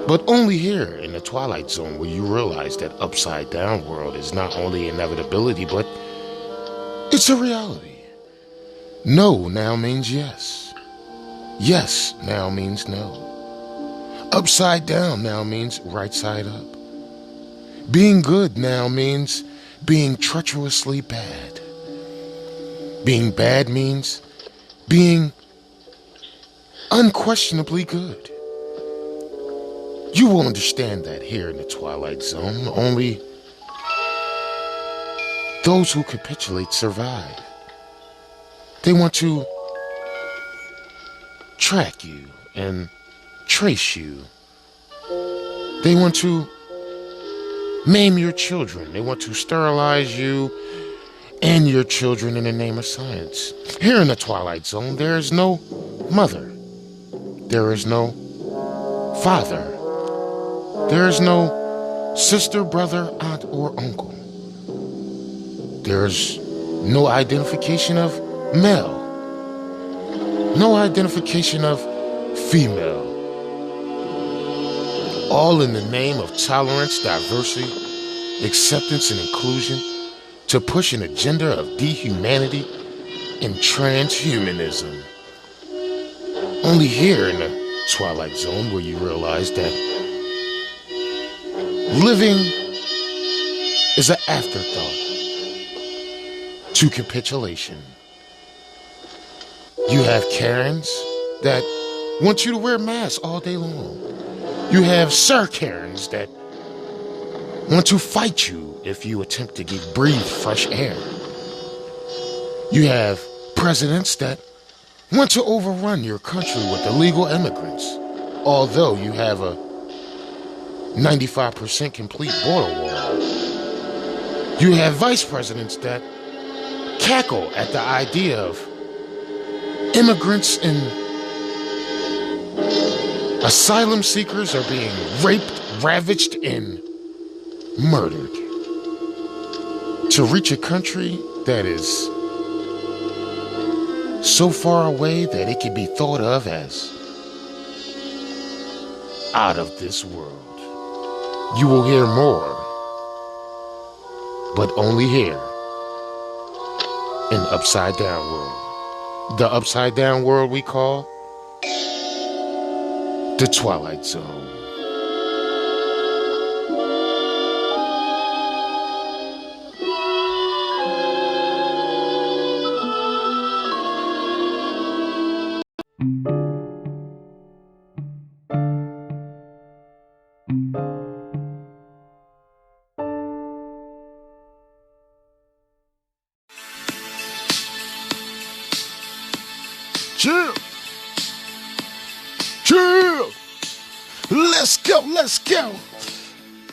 But only here in the Twilight Zone will you realize that upside down world is not only inevitability, but it's a reality. No now means yes. Yes now means no. Upside down now means right side up. Being good now means being treacherously bad. Being bad means being unquestionably good. You will understand that here in the Twilight Zone. Only those who capitulate survive. They want to track you and trace you. They want to maim your children. They want to sterilize you and your children in the name of science. Here in the Twilight Zone, there is no mother. There is no father. There is no sister, brother, aunt, or uncle. There's no identification of male. No identification of female. All in the name of tolerance, diversity, acceptance, and inclusion to push an agenda of dehumanity and transhumanism. Only here in the Twilight Zone will you realize that living is an afterthought to capitulation. You have Karens that want you to wear masks all day long. You have Sir Karens that want to fight you if you attempt to breathe fresh air. You have presidents that want to overrun your country with illegal immigrants, although you have a 95% complete border wall. You have vice presidents that cackle at the idea of immigrants and asylum seekers are being raped, ravaged, and murdered to reach a country that is so far away that it can be thought of as out of this world. You will hear more, but only here in Upside Down World. The Upside Down World we call the Twilight Zone. Chill. Let's go.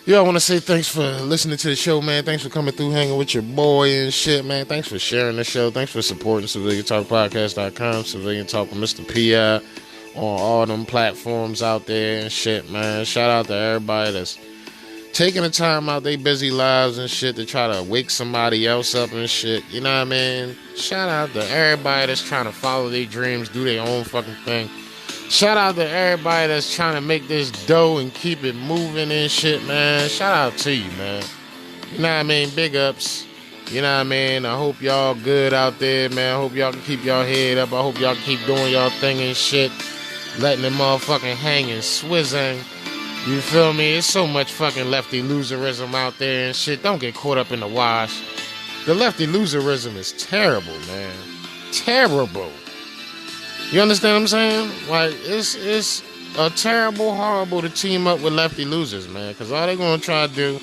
Yo, I want to say thanks for listening to the show, man. Thanks for coming through, hanging with your boy and shit, man. Thanks for sharing the show. Thanks for supporting CivilianTalkPodcast.com, Civilian Talk with Mr. P.I. on all them platforms out there and shit, man. Shout out to everybody that's taking the time out their busy lives and shit to try to wake somebody else up and shit. You know what I mean? Shout out to everybody that's trying to follow their dreams, do their own fucking thing. Shout out to everybody that's trying to make this dough and keep it moving and shit, man. Shout out to you, man. You know what I mean? Big ups. You know what I mean? I hope y'all good out there, man. I hope y'all can keep y'all head up. I hope y'all keep doing y'all thing and shit. Letting them motherfucking hang and swizzing. You feel me? It's so much fucking lefty loserism out there and shit. Don't get caught up in the wash. The lefty loserism is terrible, man. Terrible. You understand what I'm saying? Like, it's a terrible, horrible to team up with lefty losers, man. Because all they're going to try to do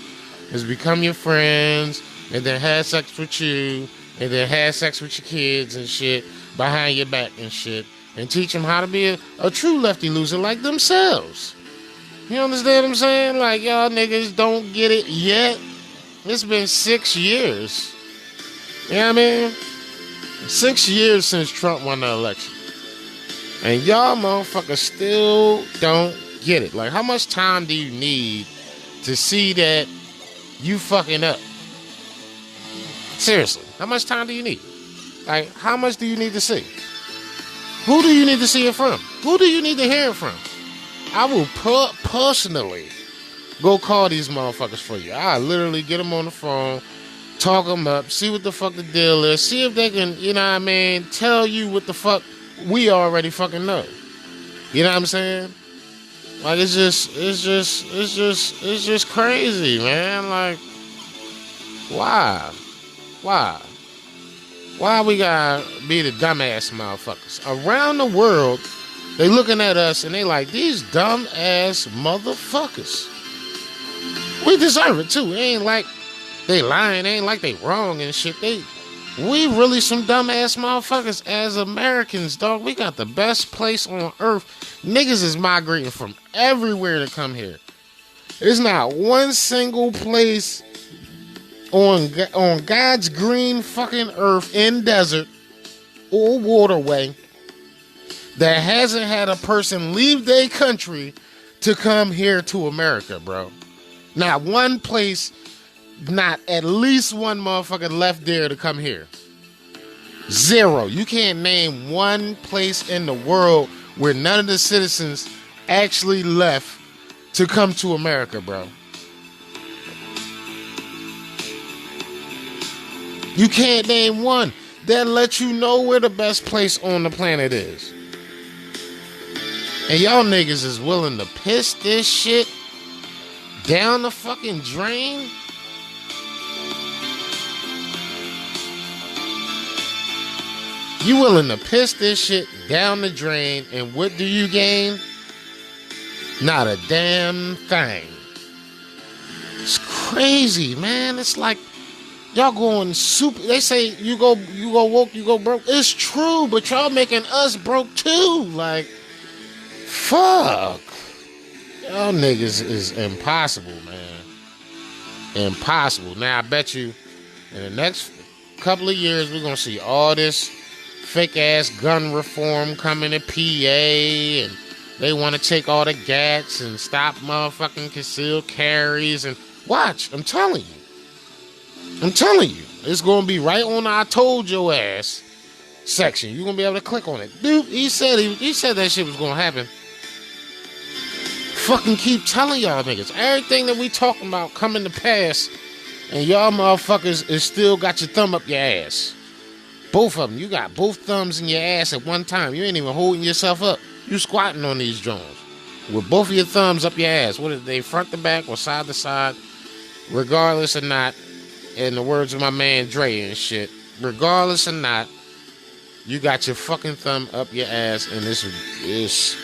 is become your friends and then have sex with you and then have sex with your kids and shit behind your back and shit. And teach them how to be a true lefty loser like themselves. You understand what I'm saying? Like, y'all niggas don't get it yet. It's been 6 years. You know what I mean? 6 years since Trump won the election. And y'all motherfuckers still don't get it. Like, how much time do you need to see that you fucking up? Seriously, how much time do you need? Like, how much do you need to see? Who do you need to see it from? Who do you need to hear it from? I will personally go call these motherfuckers for you. I literally get them on the phone, talk them up, see what the fuck the deal is, see if they can, you know what I mean, tell you what the fuck we already fucking know. You know what I'm saying? Like, it's just crazy, man. Like, why? Why we gotta be the dumbass motherfuckers? Around the world, they looking at us and they like, these dumb ass motherfuckers. We deserve it too. It ain't like they lying, it ain't like they wrong and shit. We really some dumb ass motherfuckers as Americans, dog. We got the best place on earth. Niggas is migrating from everywhere to come here. There's not one single place on God's green fucking earth in desert or waterway that hasn't had a person leave their country to come here to America, bro. Not one place, not at least one motherfucker left there to come here. Zero. You can't name one place in the world where none of the citizens actually left to come to America, bro. You can't name one. That lets you know where the best place on the planet is. And y'all niggas is willing to piss this shit down the fucking drain? You willing to piss this shit down the drain, and what do you gain? Not a damn thing. It's crazy, man. It's like y'all going super. They say you go woke, you go broke. It's true, but y'all making us broke too. Like, fuck. Y'all niggas is impossible, man. Impossible. Now I bet you in the next couple of years we're gonna see all this fake ass gun reform coming to PA, and they want to take all the gats and stop motherfucking concealed carries and Watch, I'm telling you. I'm telling you. It's going to be right on the I told your ass section. You're going to be able to click on it. Dude, he said that shit was going to happen. Fucking keep telling y'all niggas. Everything that we talking about coming to pass, and y'all motherfuckers is still got your thumb up your ass. Both of them. You got both thumbs in your ass at one time. You ain't even holding yourself up. You squatting on these drones with both of your thumbs up your ass. What are they, front to back or side to side? Regardless or not, in the words of my man Dre and shit, regardless or not, you got your fucking thumb up your ass, and this is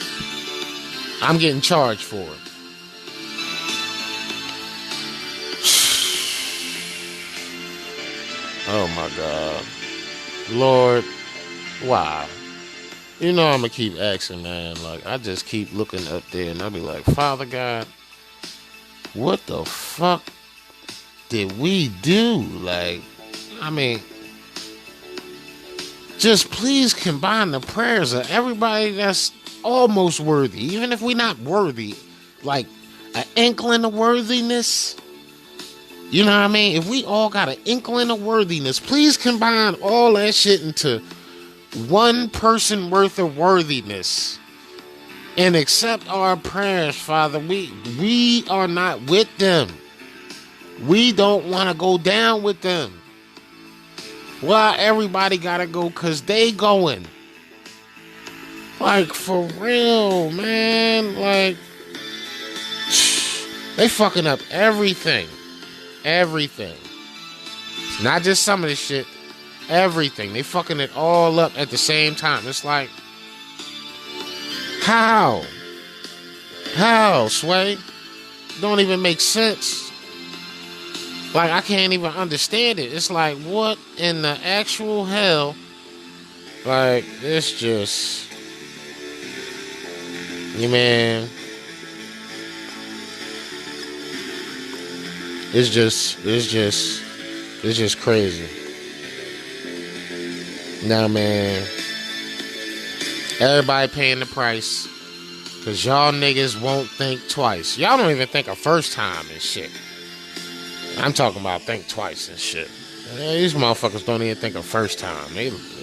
I'm getting charged for it. Oh my God. Lord, wow. You know I'm gonna keep asking, man. Like, I just keep looking up there and I'll be like, Father God, what the fuck did we do? Like, I mean, just please combine the prayers of everybody that's almost worthy. Even if we're not worthy, like an inkling of worthiness. You know what I mean? If we all got an inkling of worthiness, please combine all that shit into one person worth of worthiness and accept our prayers, Father. We are not with them. We don't want to go down with them. Why everybody gotta go? Cause they going. Like, for real, man. Like, they fucking up everything. Everything. It's not just some of this shit. Everything. They fucking it all up at the same time. It's like, how? How, Sway? Don't even make sense. Like, I can't even understand it. It's like, what in the actual hell? Like, it's just... Yeah, man. It's just crazy. Now, man, everybody paying the price because y'all niggas won't think twice. Y'all don't even think a first time and shit. I'm talking about think twice and shit. These motherfuckers don't even think a first time.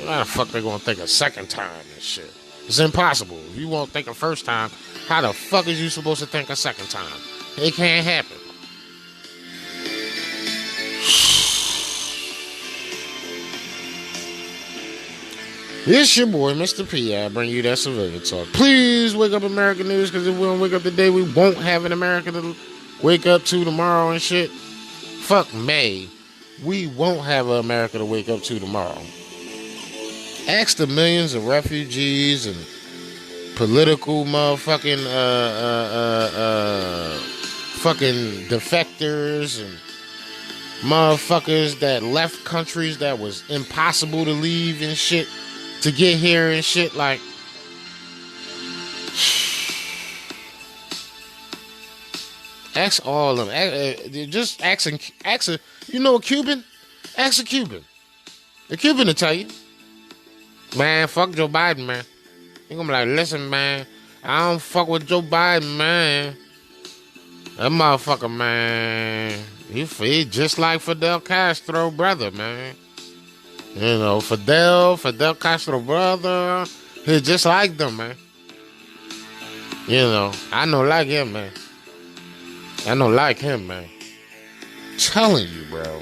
How the fuck they gonna think a second time and shit? It's impossible. If you won't think a first time, how the fuck is you supposed to think a second time? It can't happen. It's your boy, Mr. P. I bring you that civilian talk. Please wake up American news, because if we don't wake up today, we won't have an America to wake up to tomorrow and shit. Fuck May. We won't have an America to wake up to tomorrow. Ask the millions of refugees and political motherfucking fucking defectors and motherfuckers that left countries that was impossible to leave and shit to get here and shit. Like, ask all of them. Just ask a, you know a Cuban? Ask a Cuban. The Cuban will tell you. Man, fuck Joe Biden, man. He gonna be like, listen, man, I don't fuck with Joe Biden, man. That motherfucker, man, he just like Fidel Castro, brother, man. You know, Fidel Castro, brother, he just like them, man. You know, I know like him, man. I know like him, man. Telling you, bro.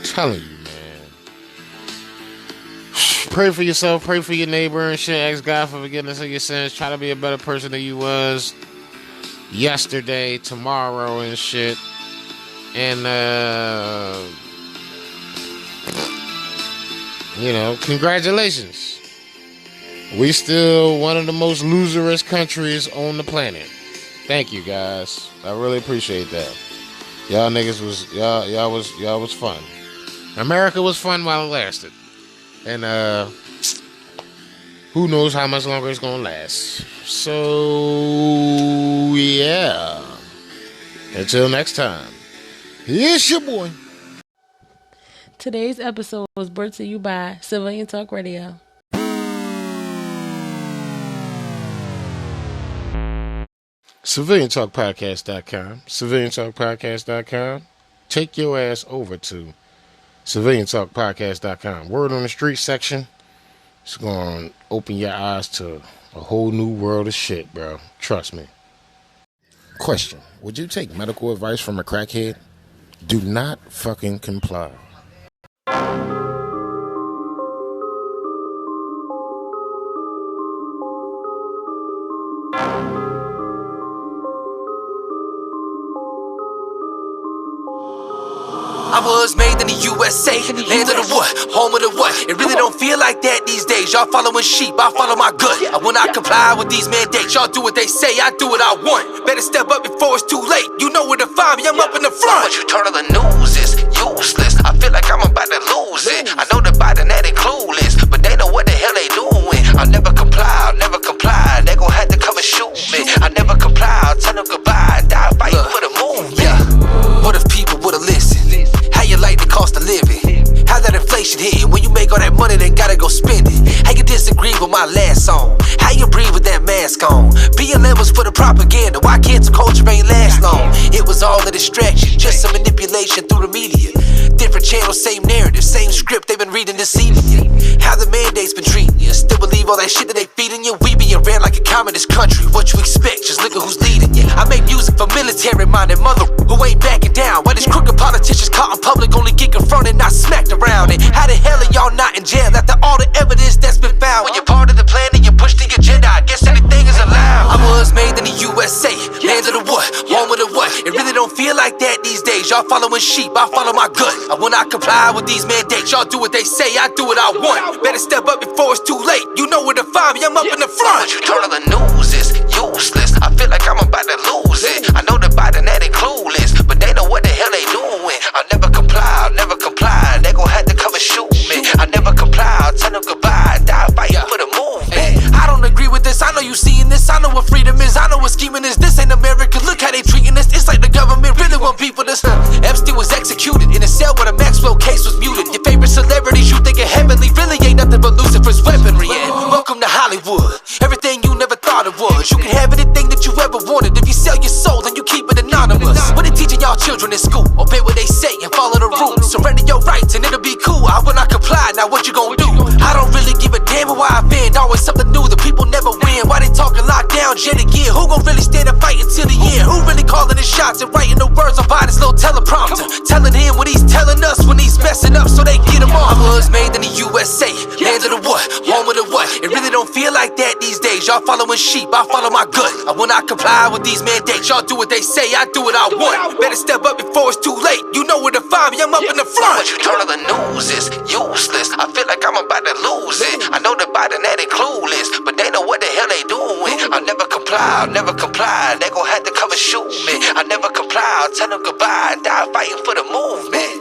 Telling you, man. Pray for yourself, pray for your neighbor and shit. Ask God for forgiveness of your sins. Try to be a better person than you was yesterday, tomorrow and shit. And, you know, congratulations. We still one of the most loserous countries on the planet. Thank you, guys. I really appreciate that. Y'all niggas y'all was fun. America was fun while it lasted. And who knows how much longer it's gonna last. So yeah. Until next time. It's your boy. Today's episode was brought to you by Civilian Talk Radio. CivilianTalkPodcast.com. CivilianTalkPodcast.com. Take your ass over to CivilianTalkPodcast.com. Word on the street section. It's going to open your eyes to a whole new world of shit, bro. Trust me. Question. Would you take medical advice from a crackhead? Do not fucking comply. I was made in the USA, land of the what, home of the what. It really don't feel like that these days. Y'all following sheep, I follow my gut. I will not comply with these mandates. Y'all do what they say, I do what I want. Better step up before it's too late. You know where to find me, I'm up in the front. What you turn on the news is useless. I feel like I'm about to lose it. I know the Biden that ain't clueless, but they know what the hell they doing. I'll never comply, I'll never comply. They gon' have to come and shoot me. I never comply, I'll tell them goodbye. Die fighting for the movement. Yeah. What if people would've listened? How you like the cost of living? How that inflation hitting? When you make all that money, then gotta go spend it. How you disagree with my last song? How you breathe with that mask on? BLM was for the propaganda. Why cancel culture ain't last long? It was all a distraction, just some manipulation through the media. Different channels, same narrative, same script they've been reading deceiving you. How the mandates been treating you? Still believe all that shit that they feeding you? We being ran like a communist country. What you expect? Just look at who's leading you. I make music for military-minded mother who ain't backing down. Why these crooked politicians caught in public only get confronted, not smacked around it? How the hell are y'all not in jail after all the evidence that's been found? When you're part of the plan and you push the agenda, I guess anything is allowed. I was made in the USA, land of the what, home of the what. It really don't feel like that these days. Y'all following sheep, I follow my gut. I will not comply with these mandates. Y'all do what they say, I do what I want. Better step up before it's too late. You know where to find me, I'm up in the front. What you turn on the news is useless. I feel like I'm about to lose it. I know the Biden that ain't clueless, but they know what the hell they doing. I'll never comply, I'll never comply. They gon' have to come and shoot me. I never comply, I'll tell them goodbye. Die fighting for the movement. I don't agree with this, I know you seeing this. I know what freedom is, I know what scheming is. This ain't America, look how they treating us. It's like the government really want people to Epstein was executed in a cell where the Maxwell case was muted. Your favorite celebrities you think are heavenly really ain't nothing but Lucifer's weaponry. And welcome to Hollywood, everything you never thought it was. You can have anything that you ever wanted. If you sell your soul, then you keep it anonymous. What they teaching y'all children in school? Obey what they say and follow the rules. Surrender your rights and it'll be cool. I will not comply, now what you gon' do? I don't really give a damn who I offend. Always something new, the people never win. Why they talking lockdown, jet again? Who gon' really stand and fight until the end? Who really calling the shots and writing the words on Biden's little teleprompter? Telling him what he's telling us when he's messing up so they get him on. I was made in the USA, land of the what, home of the what. It really don't feel like that these days. Y'all following sheep, I follow my gut. I will not comply with these mandates. Y'all do what they say, I do what I want. Better step up before it's too late. You know where to find me, I'm up in the front. What you turn on the news is useless. I feel like I'm about to lose it. I know the Biden that ain't clueless, but they know what the hell they doing. I'll never comply, I'll never comply. They gon' have to come and shoot me. I never comply, I'll tell them goodbye. Die fighting for the movement.